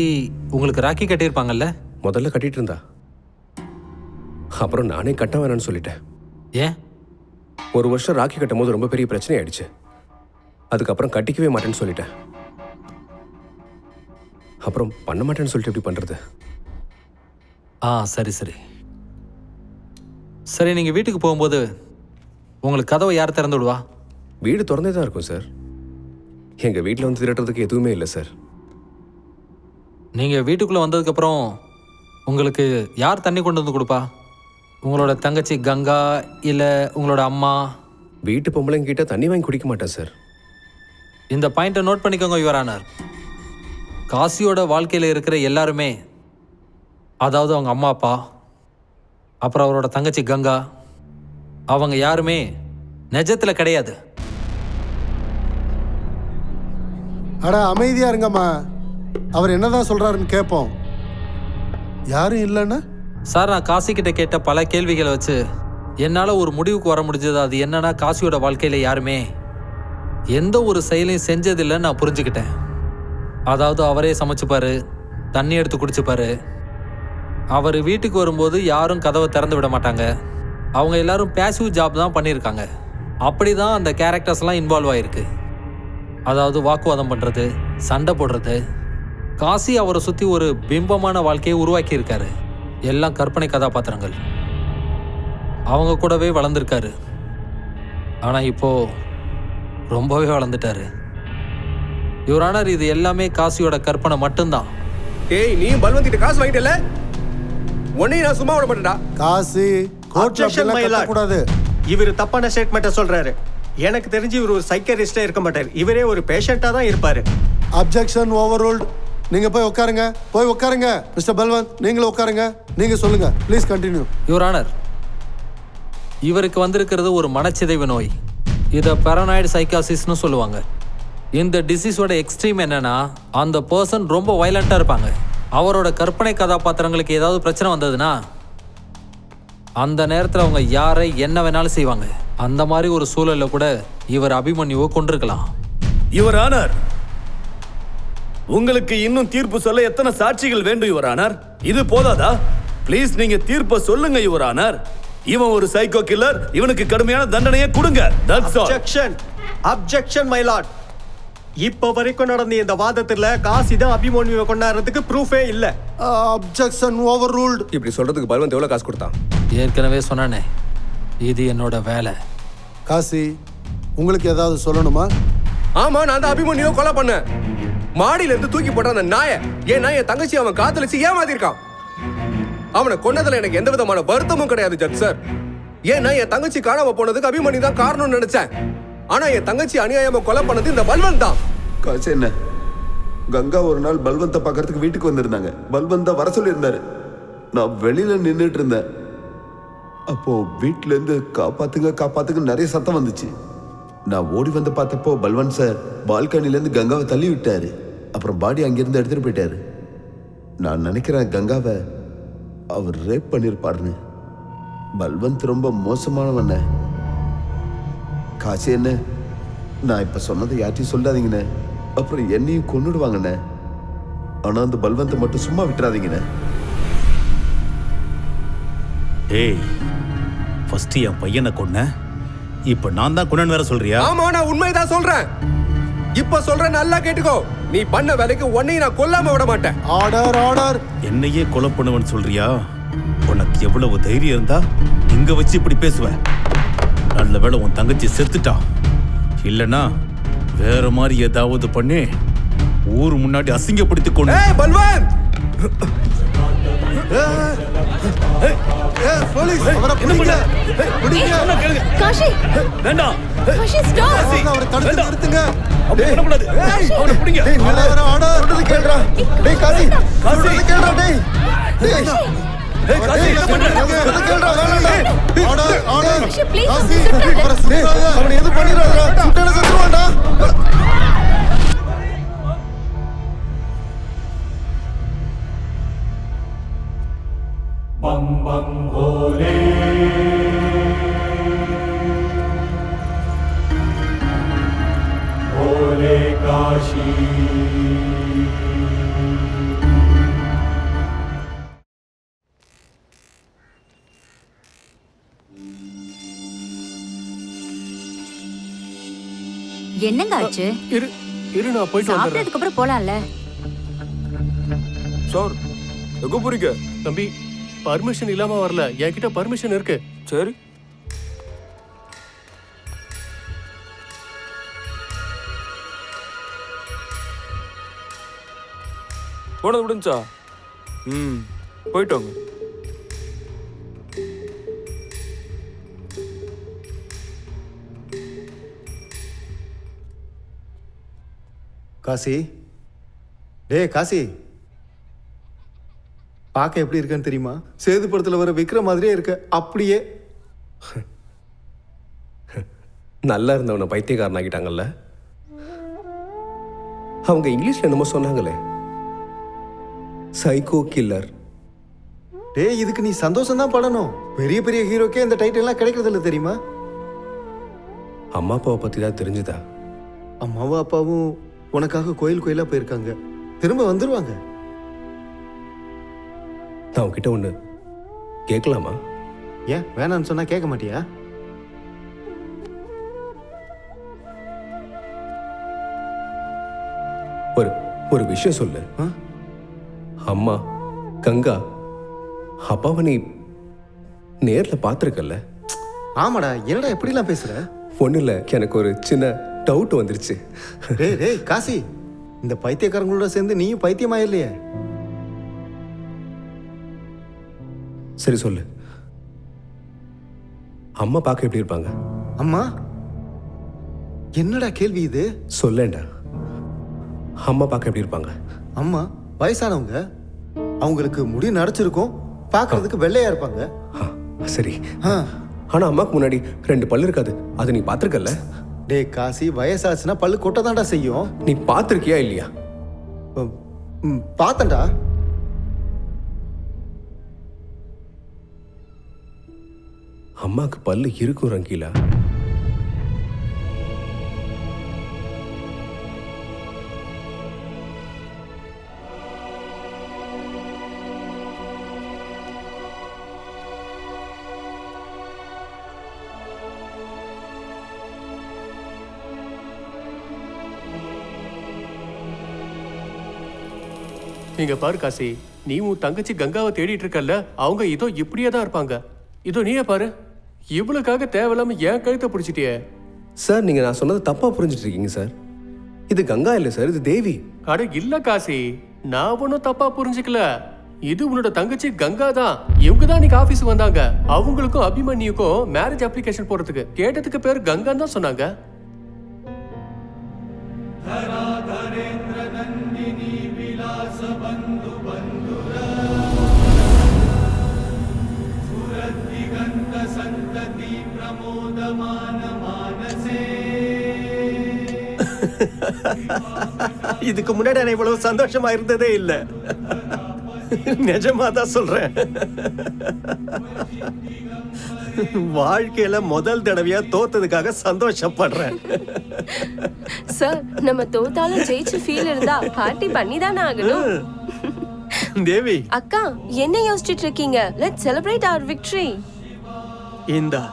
உங்களுக்கு ராக்கி கட்டியிருப்பாங்கல்ல?
முதல்ல கட்டிட்டு இருந்தா, அப்புறம் நானே கட்ட வேணான்னு சொல்லிட்டேன்.
ஏன்?
ஒரு வருஷம் ராக்கி கட்டும் போது ரொம்ப பெரிய பிரச்சனை ஆயிடுச்சு. அதுக்கப்புறம் கட்டிக்கவே மாட்டேன்னு சொல்லிட்டேன். அப்புறம் பண்ண மாட்டேன்னு சொல்லிட்டு எப்படி பண்ணுறது?
சரி சரி சரி, நீங்கள் வீட்டுக்கு போகும்போது உங்களுக்கு கதவை யார் திறந்து விடுவா?
வீடு திறந்தே தான் இருக்கும் சார். எங்கள் வீட்டில் வந்து திரட்டுறதுக்கு எதுவுமே இல்லை சார்.
நீங்கள் வீட்டுக்குள்ளே வந்ததுக்கப்புறம் உங்களுக்கு யார் தண்ணி கொண்டு வந்து கொடுப்பா? உங்களோட தங்கச்சி கங்கா இல்லை உங்களோட அம்மா?
வீட்டு பொம்பளைங்கிட்ட தண்ணி வாங்கி குடிக்க மாட்டேன் சார்.
இந்த பாயிண்ட்டை நோட் பண்ணிக்கோங்க யுவர் ஆனர். காசியோட வாழ்க்கையில் இருக்கிற எல்லாருமே, அதாவது அவங்க அம்மா அப்பா, அப்புறம் அவரோட தங்கச்சி கங்கா, அவங்க யாருமே நிஜத்தில் கிடையாது.
அட அமைதியா இருங்கம்மா, அவர் என்னதான் சொல்றாருன்னு கேட்போம். யாரும் இல்லைன்னா?
சார், நான் காசிக்கிட்ட கேட்ட பல கேள்விகளை வச்சு என்னால் ஒரு முடிவுக்கு வர முடிஞ்சது. அது என்னன்னா, காசியோட வாழ்க்கையில் யாருமே எந்த ஒரு செயலையும் செஞ்சதில்லைன்னு நான் புரிஞ்சுக்கிட்டேன். அதாவது அவரே சமைச்சுப்பாரு, தண்ணி எடுத்து குடிச்சுப்பாரு. அவர் வீட்டுக்கு வரும்போது யாரும் கதவை திறந்து விட மாட்டாங்க. அவங்க எல்லாரும் பேசிவ் ஜாப் தான் பண்ணியிருக்காங்க. அப்படி தான் அந்த கேரக்டர்ஸ்லாம் இன்வால்வ் ஆகிருக்கு. அதாவது வாக்குவாதம் பண்ணுறது, சண்டை போடுறது. காசி அவரை சுற்றி ஒரு பிம்பமான வாழ்க்கையை உருவாக்கியிருக்காரு. எல்லாம் கற்பனை கதாபாத்திரங்கள். அவங்க கூடவே வளர்ந்துருக்காரு. ஆனால் இப்போது ரொம்பவே வளர்ந்துட்டாரு. யுவர் ஆனர், இது எல்லாமே காசியோட கற்பனை மட்டும்தான்.
ஏய், நீ பல்வந்திட்ட காசு வாங்கிட்டல, உன்னையும் நான் சும்மா விட மாட்டேன்டா.
காசி கோர்ட்ல கூடாது.
இவர் தப்பான ஸ்டேட்மெண்ட்டை சொல்றாரு. எனக்கு தெரிஞ்சு இவர் ஒரு சைக்கரிஸ்டா இருக்க மாட்டார். இவரே ஒரு பேஷண்டா தான் இருப்பாரு.
அப்ஜெக்ஷன் ஓவர்ரூல்ட். நீங்க போய் உட்காருங்க, போய் உட்காருங்க. மிஸ்டர் பல்வந்த், நீங்களும் உட்காருங்க. நீங்க சொல்லுங்க, ப்ளீஸ் கண்டினியூ.
யுவர் ஆனர், இவருக்கு வந்திருக்கிறது ஒரு மனச்சிதைவு நோய். இதை பேரனாய்டு சைக்காசிஸ்னு சொல்லுவாங்க. இந்த டிசீஸோட எக்ஸ்ட்ரீம் என்னன்னா, அந்த பர்சன் ரொம்ப வயலண்ட்டாக இருப்பாங்க. அவரோட கற்பனை கதாபாத்திரங்களுக்கு ஏதாவது பிரச்சனை வந்ததுன்னா அந்த நேரத்தில் அவங்க யாரை என்ன வேணாலும் செய்வாங்க. அந்த மாதிரி ஒரு சூழலில் கூட இவர் அபிமன்யுவை கொண்டிருக்கலாம்.
யுவர் ஆனர், உங்களுக்கு இன்னும் தீர்ப்பு சொல்ல எத்தனை சாட்சிகள் வேண்டும் யுவர் ஆனர்? இது போதாதா? ப்ளீஸ் நீங்க தீர்ப்பை சொல்லுங்க யுவர் ஆனர். இவன் ஒரு சைக்கோ கில்லர், இவனுக்கு கடுமையான தண்டனையை கொடுங்க. That's all.
Objection, objection my Lord. இப்ப வரைக்கும் நடந்த இந்த வாதத்துல காசி தான் அபிமன்யுவை கொண்டாடுறதுக்கு ப்ரூஃபே இல்ல.
Objection over ruled.
இப்படி சொல்றதுக்கு பல்வந்த் எவ்வளவு காசு கொடுத்தான்?
ஏற்கனவே சொன்னானே, இது என்னோட வேலை.
காசி, உங்களுக்கு ஏதாவது சொல்லணுமா?
ஆமா, நான் தான் அபிமன்யுவை கொலை பண்ணேன். மாடியில இருந்து தூக்கி போட்ட அந்த நாயை என் தங்கச்சி அவன் காதலிச்சு ஏமாத்திருக்கான். அவனை கொன்னதுல எனக்கு எந்த விதமான வருத்தமும் கிடையாது ஜட்ஜ் சார். ஏன்னா என் தங்கச்சி காணாம போனதுக்கு அபிமன்யு தான் காரணம்னு நினைச்சேன். ஆனா என் தங்கச்சி அநியாயமா கொலை பண்ணது இந்த பல்வந்த் தான்.
காசு என்ன? கங்கா ஒரு நாள் பல்வந்த பார்க்கறதுக்கு வீட்டுக்கு வந்திருந்தாங்க. பல்வந்த வர சொல்லியிருந்தாரு. நான் வெளியில நின்றுட்டு இருந்தேன். அப்போ வீட்டுல இருந்து காப்பாத்துங்க காப்பாத்துங்க நிறைய சத்தம் வந்துச்சு. நான் ஓடி வந்து பார்த்தப்போ பல்வந்த் சார் பால்கனில இருந்து கங்காவை தள்ளி விட்டாரு. அப்புறம் பாடி அங்கிருந்து எடுத்துட்டு போயிட்டாரு. நான் நினைக்கிறேன் கங்காவை அவர் ரேப் பண்ணிருப்பாருன்னு. பல்வந்த் ரொம்ப மோசமானவண்ண. காசு என்ன? நான் இப்ப சொன்னதை யார்ட்டையும் சொல்லாதீங்கண்ணே. அப்புறம் என்னையும் கொன்னுடுவாங்கண்ணே. ஆனா அந்த பல்வந்தை மட்டும் சும்மா விட்டுறாதீங்கண்ணே.
ஏய், ஃபர்ஸ்ட் என் பையனை கொன்ன, இப்ப நான் தான் கொன்னேன்னு வேற சொல்றியா?
ஆமா, நான் உண்மைதான் சொல்றேன். இப்ப சொல்றேன், நல்லா கேட்டுக்கோ. நீ பண்ண வேலைக்கு உன்னையும் நான் கொல்லாம விட மாட்டேன்.
Order, order.
என்னையே கொலை பண்ணுவன்னு சொல்றியா? உனக்கு எவ்வளவு தைரியம் இருந்தா இங்க வச்சு இப்படி பேசுவ? நல்ல வேளை உன் தங்கச்சி செத்துட்டா. இல்லனா வேற மாதிரி ஏதாவது பண்ணி ஊர் முன்னாடி அசிங்கப்படுத்தி கொண்டு.
பல்வந்த்,
போலீஸ் அவரை பிடிங்க. பிடிங்க.
காஷி,
வேண்டாம்.
காஷி ஸ்டாப்.
அவரை தடுத்து நிறுத்துங்க.
அப்படி பண்ண கூடாது. அவனை பிடிங்க.
டேய், நிலவர ஆர்டர். சொல்றது கேளுடா. டேய் காசி, சொல்றது கேளுடா. டேய் டேய்
காசி, என்ன பண்ற?
சொல்றது கேளுடா. வேண்டாம். Order, order.
Kashi, please,
Kashi,
சுட்டாத.
அவரை சுட்டாத. அவனை எது பண்ணிராதடா. சுட்டான செத்துவான்டா.
बम बम भोले भोले काशी
என்னங்க ஆச்சு?
இரு இரு, நான் போயிட்டு வந்துடுறேன்.
சாப்பிட்டதுக்கு அப்புறம் போலாம்ல.
சார், எங்க போறீங்க?
தம்பி, பர்மிஷன் இல்லாம வரல. என்கிட்ட பர்மிஷன் இருக்கு.
சரி. போனது முடிஞ்சா? போயிட்டோங்க.
காசி, டேய் காசி, பார்க்க எப்படி இருக்கன்னு தெரியுமா? சேது படத்துல வர விக்ரம் மாதிரியே இருக்க. அப்படியே
நல்லா இருந்தவனை பைத்தியக்காரன் ஆகிட்டாங்கல்ல. அவங்க இங்கிலீஷ்ல என்னமோ சொன்னாங்களே, சைக்கோ கில்லர்.
டேய், இதுக்கு நீ சந்தோஷம் தான் படணும். பெரிய பெரிய ஹீரோக்கே இந்த டைட்டில் எல்லாம் கிடைக்கிறது இல்லை தெரியுமா?
அம்மா அப்பாவை பத்தி தான் தெரிஞ்சுதா?
அம்மாவும் அப்பாவும் உனக்காக கோயில் கோயிலா போயிருக்காங்க. திரும்ப வந்துருவாங்க.
நான் உன்கிட்ட ஒண்ணு கேட்கலாமா?
ஏன் வேணான்னு சொன்னா கேட்க மாட்டியா?
ஒரு விஷயம் சொல்லு. அம்மா, கங்கா, அப்பாவை நீ நேர்ல பாத்திருக்கல?
ஆமாடா. என்னடா எப்படிலாம் பேசுற?
ஒண்ணு இல்ல, எனக்கு ஒரு சின்ன டவுட் வந்துருச்சு.
டேய் டேய் காசி, இந்த பைத்தியக்காரங்களோட சேர்ந்து நீயும் பைத்தியமாயிரலையே.
சரி சொல்லு, அம்மா பார்க்க எப்படி இருப்பாங்க?
அம்மா? என்னடா கேள்வி இது?
சொல்லேண்டா, அம்மா பார்க்க எப்படி இருப்பாங்க?
அம்மா வயசானவங்க. அவங்களுக்கு முடி நரைச்சிருக்கும். பார்க்கிறதுக்கு வெள்ளையா இருப்பாங்க.
சரி. ஆனா அம்மாக்கு முன்னாடி 2 பல்லு இருக்காது. அது நீ பாத்திருக்கல?
டேய் காசி, வயசாச்சுன்னா பல்லு கொட்டதான்டா செய்யும்.
நீ பாத்திருக்கியா இல்லையா?
பார்த்தேன்டா.
அம்மாக்கு பல்லு இருக்கும் ரங்கீலா.
இங்க பாரு காசி, நீ உன் தங்கச்சி கங்காவை தேடிட்டு இருக்கல்ல, அவங்க இதோ இப்படியே தான் இருப்பாங்க. இதோ நீயே பாரு, இவளுக்காக தேவையில்லாம ஏன் கழுத்தை பிடிச்சிட்டியே.
சார் நீங்க நான் சொன்னது தப்பா புரிஞ்சுட்டு இருக்கீங்க சார். இது கங்கா இல்ல சார், இது தேவி.
அட இல்ல காசி, நான் ஒன்னும் தப்பா புரிஞ்சுக்கல. இது உன்னோட தங்கச்சி கங்கா தான். இவங்க தான் இன்னைக்கு ஆபீஸ் வந்தாங்க. அவங்களுக்கும் அபிமன்யுக்கும் மேரேஜ் அப்ளிகேஷன் போடுறதுக்கு. கேட்டதுக்கு பேர் கங்கான்னு தான் சொன்னாங்க.
இதுக்கு முன்னாடி நான் இவ்வளவு சந்தோஷமா இருந்ததே இல்ல. நிஜமா தான் சொல்றேன். வாழ்க்கையில முதல் தடவையா தோத்ததுக்காக சந்தோஷப்படுறேன்.
சார், நம்ம தோத்தாலும் ஜெயிச்சு ஃபீல் இருந்தா பார்ட்டி பண்ணி தானே ஆகணும்.
தேவி,
அக்கா என்ன யோசிச்சுட்டு இருக்கீங்க? Let's celebrate our victory.
இந்தா.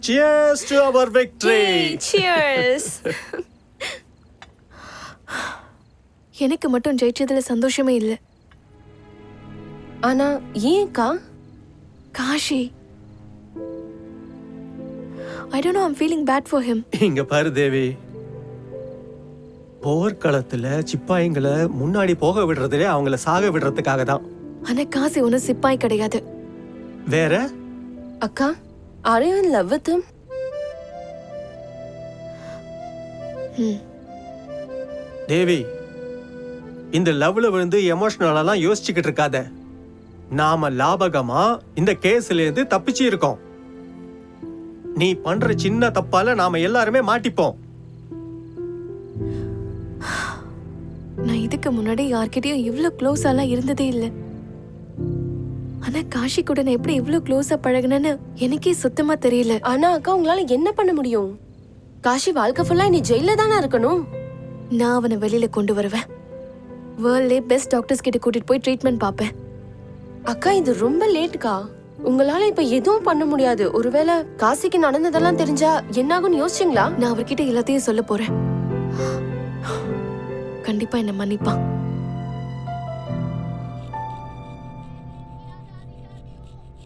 Cheers to our victory.
Cheers.
எனக்கு மட்டும் ஜெயிச்சதுல சந்தோஷமே இல்லை.
ஆனா ஏன்க்கா?
Kashi, I don't know, I'm feeling bad for him.
இங்க பாரு தேவி, போர்க்களத்துல சிப்பாய்களை முன்னாடி போக விடுறதுலே அவங்கள சாக விடுறதுக்காக தான்.
ஆனா காசி ஒன்னும் சிப்பாய் கிடையாது.
வேற?
அக்கா, are you in love with him?
தேவி, இந்த லவ்ல விழுந்து எமோஷனலாம் யோசிச்சுக்கிட்டு இருக்காத. நாம லாபகமா இந்த கேஸ்ல இருந்து தப்பிச்சு இருக்கோம். நீ பண்ற சின்ன தப்பால நாம எல்லாருமே மாட்டிப்போம்.
நான் இதுக்கு முன்னாடி யார்கிட்டயும் இவ்ளோ க்ளோஸாலாம் இருந்ததே இல்லை. ஆனா காஷி கூட நான் எப்படி இவ்ளோ க்ளோஸா பழகுனேன்னு எனக்கே சுத்தமா தெரியல.
ஆனா அக்கா, உங்களால என்ன பண்ண முடியும்? காஷி வாழ்க்கை ஃபுல்லா நீ ஜெயில தானே இருக்கணும்.
நான் அவனை வெளியில கொண்டு வருவேன். வேர்ல்ட்லே பெஸ்ட் டாக்டர்ஸ் கிட்ட கூட்டிட்டு போய் ட்ரீட்மெண்ட் பார்ப்பேன்.
அக்கா, இது ரொம்ப லேட்க்கா. உங்களால இப்ப எதுவும் பண்ண முடியாது. ஒருவேளை காசிக்கு நடந்ததெல்லாம் தெரிஞ்சா என்னாகும்னு யோசிச்சீங்களா?
நான் அவர்கிட்ட எல்லாத்தையும் சொல்ல போறேன். கண்டிப்பா என்ன மன்னிப்பான்.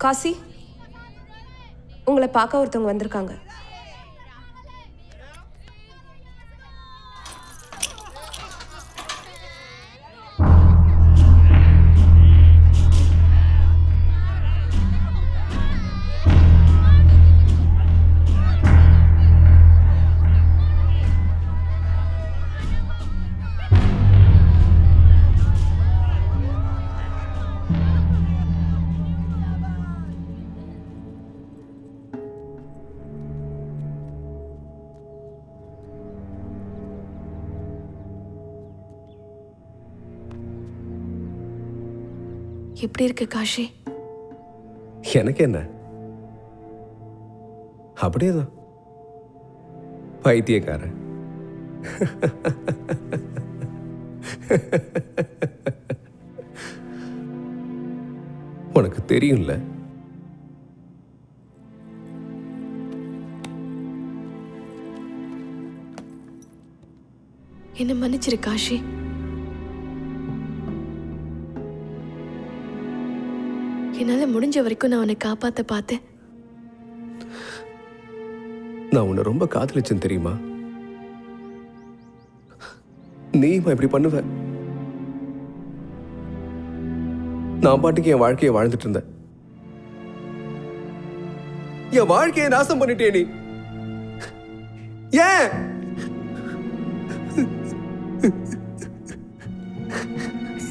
காசி, உங்களை பார்க்க ஒருத்தவங்க வந்திருக்காங்க.
எப்படி இருக்கு காஷி?
எனக்கு என்ன, அப்படியேதான். பைத்தியக்காரன். உனக்கு தெரியும்ல,
என்ன மன்னிச்சிரு காஷி. என்னால முடிஞ்ச வரைக்கும் நான் அவனை காப்பாத்த பார்த்தேன்.
நான் உன்னை ரொம்ப காதலிச்சேன் தெரியுமா? நீமா இப்படி பண்ணுவ? நான் பாட்டுக்கு என் வாழ்க்கையை வாழ்ந்துட்டு இருந்தேன். என் வாழ்க்கையை நாசம் பண்ணிட்டே நீ. ஏன்?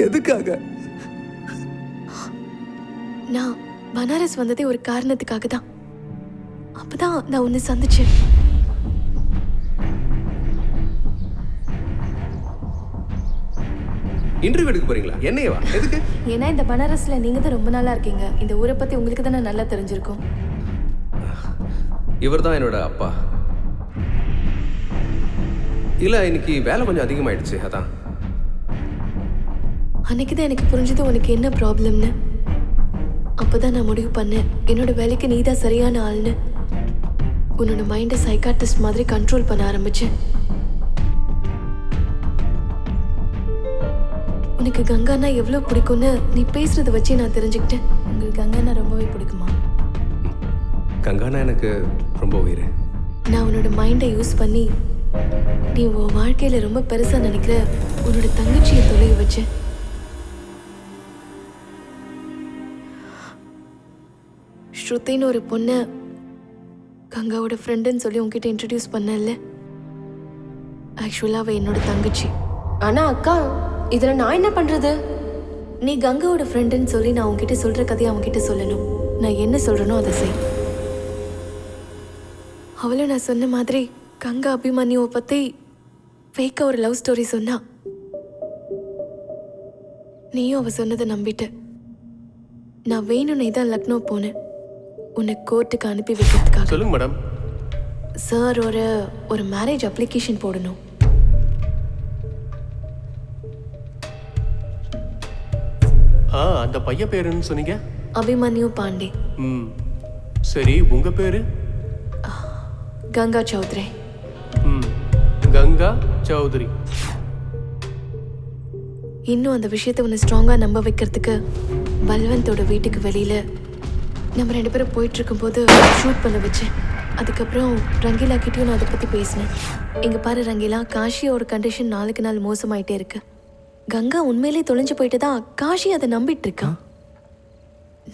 எதுக்காக?
நான் பனாரஸ் வந்ததே ஒரு காரணத்துக்காக தான். அப்பதான் நான் உன்னை சந்திச்சேன்.
இன்டர்வியூ எடுக்க போறீங்களா? என்னையவா? எதுக்கு?
ஏன்னா இந்த பனாரஸ்ல நீங்க தான் ரொம்ப நாளா இருக்கீங்க. இந்த ஊரை பத்தி உங்களுக்கு தானே நல்லா தெரிஞ்சிருக்கும்.
இவர் தான் என்னோட அப்பா. இல்ல, இன்னைக்கு வேலை கொஞ்சம் அதிகமாயிடுச்சு, அதான்.
அன்னைக்கு தான் எனக்கு புரிஞ்சது உனக்கு என்ன ப்ராப்ளம்னு. அப்பதான் நான் முடிவு பண்ணேன், என்னோட வேலைக்கு நீ தான் சரியான ஆள்னு. உன்னோட மைண்டை சைக்காட்ரிஸ்ட் மாதிரி கண்ட்ரோல் பண்ண ஆரம்பிச்சேன். உனக்கு கங்கானா எவ்வளோ பிடிக்கும்னு நீ பேசுறத வச்சு நான் தெரிஞ்சுக்கிட்டேன். உங்களுக்கு கங்கானா ரொம்பவே பிடிக்குமா?
கங்கானா எனக்கு ரொம்ப உயிர்.
நான் உன்னோட மைண்டை யூஸ் பண்ணி நீ உன் வாழ்க்கையில ரொம்ப பெருசா நினைக்கிற உன்னோட தங்கச்சியை தொலைய வச்சேன். ஸ்ருதின்னு ஒரு பொண்ணை கங்காவோட ஃப்ரெண்டுன்னு சொல்லி உன்கிட்ட இன்ட்ரடியூஸ் பண்ணல. ஆக்சுவலாக அவள் என்னோட தங்கச்சி.
ஆனா அக்கா, இதுல நான் என்ன பண்றது?
நீ கங்காவோட ஃப்ரெண்டுன்னு சொல்லி நான் உன்கிட்ட சொல்ற கதையை அவன்கிட்ட சொல்லணும். நான் என்ன சொல்றேனோ அதை செய். அவளும் நான் சொன்ன மாதிரி கங்கா அபிமன்யுவை பத்தி ஃபேக்கா ஒரு லவ் ஸ்டோரி சொன்னா. நீயும் அவ சொன்னதை நம்பிட்ட. நான் வேணும்னே தான் லக்னோ போனேன் உன்னை கோர்ட்டுக்கு அனுப்பி வைக்கிறதுக்காக.
சொல்லுங்க மேடம்.
சார் ஒரு மேரேஜ் அப்ளிகேஷன் போடணும்.
அந்த பையன் பேருன்னு சொன்னீங்க?
அபிமன்யு பாண்டே.
ம், சரி. உங்க பேரு?
கங்கா சௌத்ரி.
ம், கங்கா சௌத்ரி.
இன்னும் அந்த விஷயத்தை உன்னை ஸ்ட்ராங்கா நம்ப வைக்கிறதுக்கு பல்வந்தோட வீட்டுக்கு வெளியில நம்ம 2 பேரும் போயிட்டு இருக்கும்போது ஷூட் பண்ண வச்சேன். அதுக்கப்புறம் ரங்கீலா கிட்டயும் நான் அதை பத்தி பேசினேன். இங்க பாரு ரங்கீலா, காஷியோட கண்டிஷன் நாளுக்கு நாள் மோசமாயிட்டே இருக்கு. கங்கா உண்மையிலே தொலைஞ்சு போயிட்டு தான் காஷி அதை நம்பிட்டு இருக்கான்.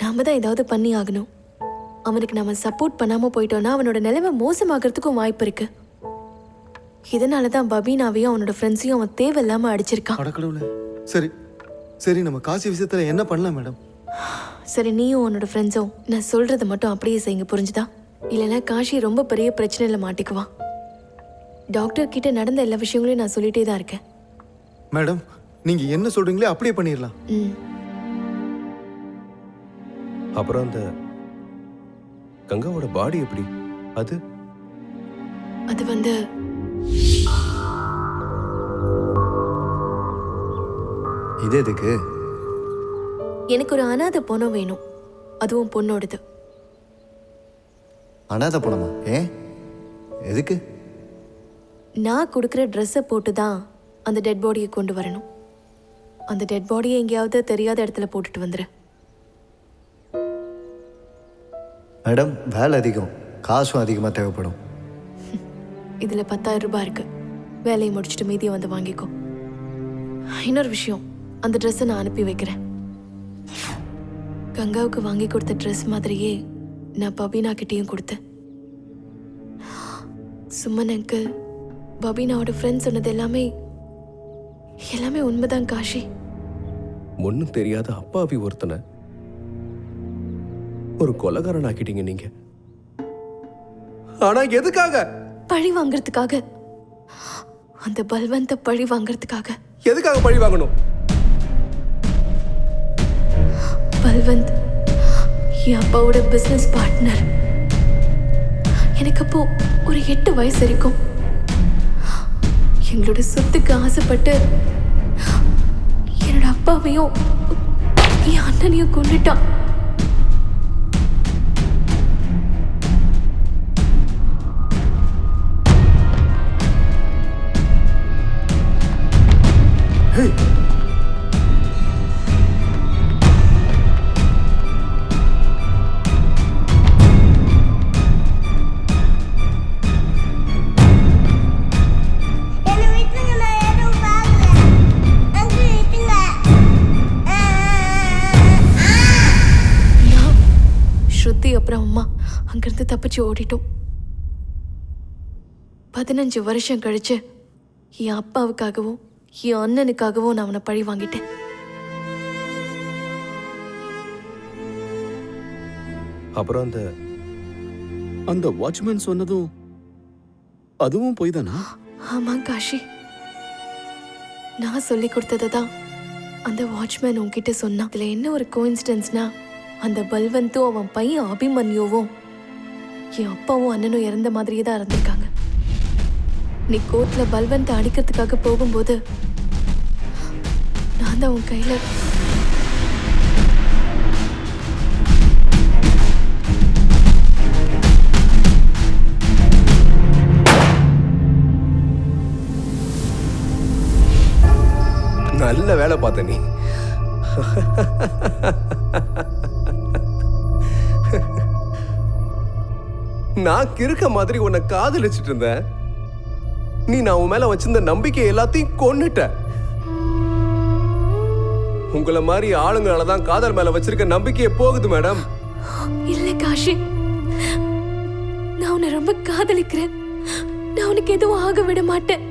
நாம தான் ஏதாவது பண்ணி ஆகணும். அவனுக்கு நம்ம சப்போர்ட் பண்ணாம போயிட்டோம்னா அவனோட நிலைமை மோசமாகறதுக்கும் வாய்ப்பு இருக்கு. இதனால தான் பபீனாவையும் அவனோட ஃப்ரெண்ட்ஸையும் அவன் தேவையில்லாம அடிச்சிருக்கான்.
அடக்கடவுளே. சரி சரி, நம்ம காசி விஷயத்துல என்ன பண்ணலாம் மேடம்?
சரி, நீயும் உன்னோட ஃப்ரெண்ட்ஸும் நான் சொல்றதை மட்டும் அப்படியே செய்யுங்க, புரிஞ்சுதா? இல்லைன்னா காஷி ரொம்ப பெரிய பிரச்சனையில மாட்டிக்குவான். டாக்டர் கிட்ட நடந்த எல்லா விஷயங்களையும் நான் சொல்லிட்டே தான் இருக்கேன்.
மேடம், நீங்க என்ன சொல்றீங்களோ அப்படியே பண்ணிடலாம்.
அப்புறம் அந்த கங்காவோட பாடி எப்படி?
அது வந்து
இது எதுக்கு?
எனக்கு ஒரு அனாதை பொண்ணு வேணும், அதுவும் பொண்ணோடது.
அனாதை பணமா? ஏன்? எதுக்கு?
நான் கொடுக்குற ட்ரெஸ்ஸை போட்டு தான் அந்த டெட் பாடியை கொண்டு வரணும். அந்த டெட் பாடியை எங்கேயாவது தெரியாத இடத்துல போட்டுட்டு வந்துரு.
மேடம், வேலை அதிகம், காசும் அதிகமாக தேவைப்படும்.
இதில் 10,000 ரூபாய் இருக்கு. வேலையை முடிச்சுட்டு மீதியை வந்து வாங்கிக்கோ. இன்னொரு விஷயம், அந்த ட்ரெஸ்ஸை நான் அனுப்பி வைக்கிறேன். கங்காவுக்கு வாங்கி கொடுத்த ட்ரெஸ் மாதிரியே நான் பபீனா கிட்டேயும் கொடுத்தேன். சுமன் அங்கிள், பபீனாவோட ஃப்ரெண்ட்ஸ் சொன்னது எல்லாமே உண்மைதான் காஷி.
ஒன்னும் தெரியாத அப்பாவி ஒருத்தனை ஒரு கொலைகாரன் ஆக்கிட்டீங்க நீங்க. ஆனா எதுக்காக?
பழி வாங்குறதுக்காக. அந்த பல்வந்த பழி வாங்குறதுக்காக.
எதுக்காக பழி வாங்கணும்?
பல்வந்த் என் அப்பாவோட பிசினஸ் பார்ட்னர். எனக்கு அப்போ ஒரு 8 வயசு இருக்கும். எங்களோட சொத்துக்கு ஆசைப்பட்டு என்னோட அப்பாவையும் என் அண்ணனையும் கொண்டுட்டான். அப்புறம் அம்மா அங்கிருந்து தப்பிச்சு ஓடிட்டோம். 15 வருஷம் கழிச்சு என் அப்பாவுக்காகவும் என் அண்ணனுக்காகவும் நான் அவனை பழி வாங்கிட்டேன்.
அப்புறம் அந்த வாட்ச்மேன் சொன்னதும் அதுவும் போய் தானா?
ஆமா காஷி, நான் சொல்லி கொடுத்ததை தான் அந்த வாட்ச்மேன் உன்கிட்ட சொன்னான். இதுல என்ன ஒரு கோஇன்சிடென்ஸ்னா, அந்த பல்வந்தும் அவன் பையன் அபிமன்யுவும் என் அப்பாவும் அண்ணனும் இறந்த மாதிரியே தான் இருந்திருக்காங்க. நீ கோர்ட்ல பல்வந்தை அடிக்கிறதுக்காக போகும்போது நான் தான் உன் கையில
நல்ல நல்ல வேலை பார்த்த நீ. நான் கிறுக்க மாதிரி உன்னை காதலிச்சிட்டு இருந்தேன். நீ நான் உன் மேல வச்சிருந்த நம்பிக்கை எல்லாத்தையும் கொன்னுட்ட. உங்களை மாதிரி ஆளுங்களாலதான் காதல் மேல வச்சிருக்க நம்பிக்கையே போகுது மேடம்.
இல்ல காஷி, நான் உன்னை ரொம்ப காதலிக்கிறேன். நான் உனக்கு எதுவும் ஆக விட மாட்டேன்.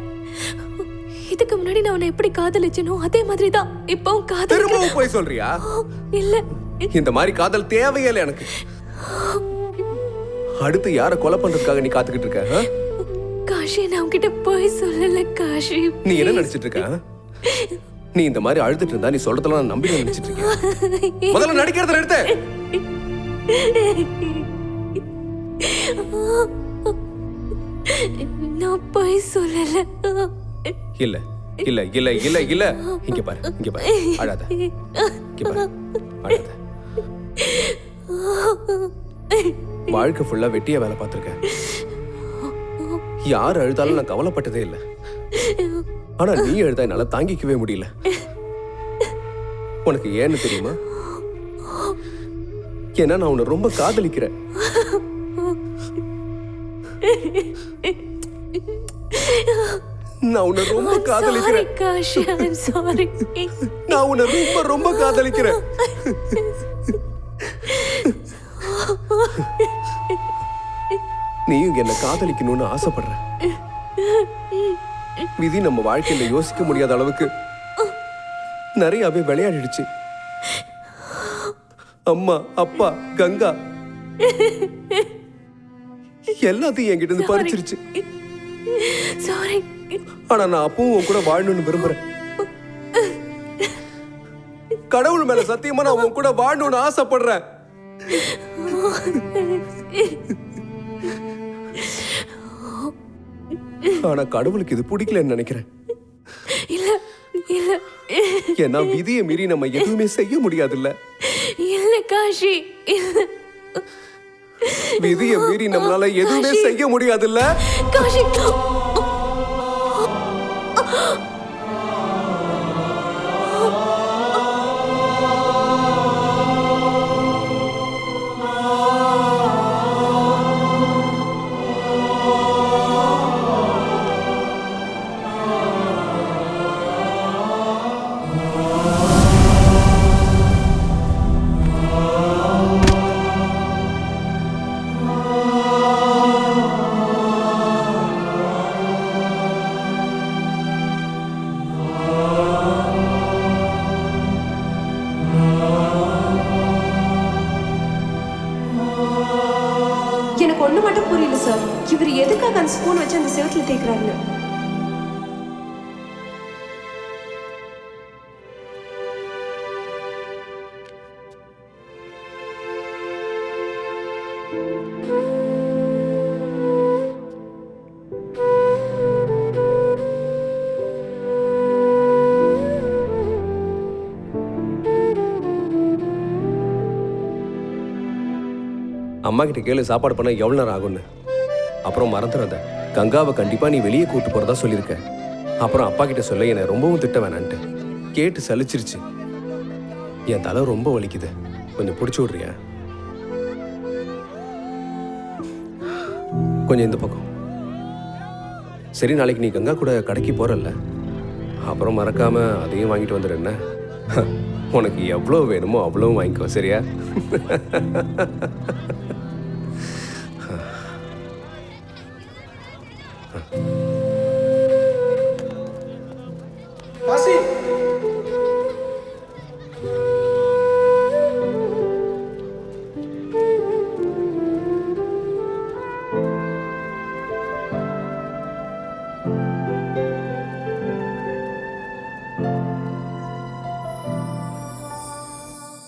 இதுக்கு முன்னாடி நான் உன்னை எப்படி காதலிச்சனோ அதே மாதிரி தான் இப்பவும்
திரும்பவும் போய் சொல்றியா?
இல்ல,
இந்த மாதிரி காதல் தேவையே இல்லை எனக்கு. அடுத்து யார கொலை பண்றதுக்காக நீ காத்துக்கிட்டு இருக்க?
காஷி, நான் உன்கிட்ட போய் சொல்லல காஷி.
நீ என்ன நினைச்சிட்டு இருக்க? நீ இந்த மாதிரி அழுதுட்டு இருந்தா நீ சொல்றதெல்லாம் நான் நம்பி நினைச்சிட்டு இருக்கேன். முதல்ல நடிக்கிறத நிறுத்து.
நான் போய் சொல்லல.
இல்ல இல்ல இல்ல இல்ல இல்ல, இங்க பாரு, இங்க பாரு, அழாத, இங்க பாரு, அழாத. வாழ்க்கை ஃபுல்லா வெட்டியா வேலை பார்த்திருக்கேன். யார் அழுதாலும் நான் கவலைப்பட்டதே இல்லை. ஆனா நீ அழுதா என்னால தாங்கிக்கவே முடியல. உனக்கு ஏன்னு தெரியுமா? ஏன்னா நான் உன்னை ரொம்ப காதலிக்கிறேன். நான் உன்னை ரொம்ப காதலிக்கிறேன்.
Kashi, I'm sorry.
நான் உன்னை ரொம்ப ரொம்ப காதலிக்கிறேன். நீயும் என்ன காதலிக்கணும்னு ஆசைப்படுற. விதி நம்ம வாழ்க்கையில யோசிக்க முடியாத அளவுக்கு நிறையவே விளையாடிடுச்சு. அம்மா, அப்பா, கங்கா எல்லாத்தையும் என்கிட்ட இருந்து பறிச்சிருச்சு.
Sorry.
ஆனா நான் அப்பவும் உன் கூட வாழணும்னு விரும்புறேன். கடவுள் மேல சத்தியமா நான் உன் கூட வாழணும்னு ஆசைப்படுறேன். ஆனா கடவுளுக்கு இது பிடிக்கலன்னு நினைக்கிறேன்.
இல்ல இல்ல,
ஏன்னா விதியை மீறி நம்ம எதுவுமே செய்ய முடியாதுல்ல.
இல்ல காஷி, இல்ல.
விதியை மீறி நம்மளால எதுவுமே செய்ய முடியாதுல்ல.
காஷி,
எனக்கு ஒண்ணு மட்டும் புரியல சார். இவர் எதுக்காக அந்த ஸ்பூன் வச்சு அந்த செவத்துல தேய்க்கிறாருன்னு.
அம்மா கிட்ட கேளு சாப்பாடு பண்ண எவ்வளவு நேரம் ஆகும்னு. அப்புறம் மறந்துடாத, கங்காவை கண்டிப்பா நீ வெளியே கூட்டு போறதா சொல்லியிருக்க. அப்புறம் அப்பா கிட்ட சொல்ல என்னை ரொம்பவும் திட்ட வேணான்ட்டு. கேட்டு சலிச்சிருச்சு. என் தலை ரொம்ப வலிக்குது, கொஞ்சம் பிடிச்சி விடுறியா? கொஞ்சம் இந்த பக்கம். சரி, நாளைக்கு நீ கங்கா கூட கடைக்கு போறல்ல, அப்புறம் மறக்காம அதையும் வாங்கிட்டு வந்துடு. என்ன, உனக்கு எவ்வளவு வேணுமோ அவ்வளவும் வாங்கிக்கோ, சரியா?
காசி,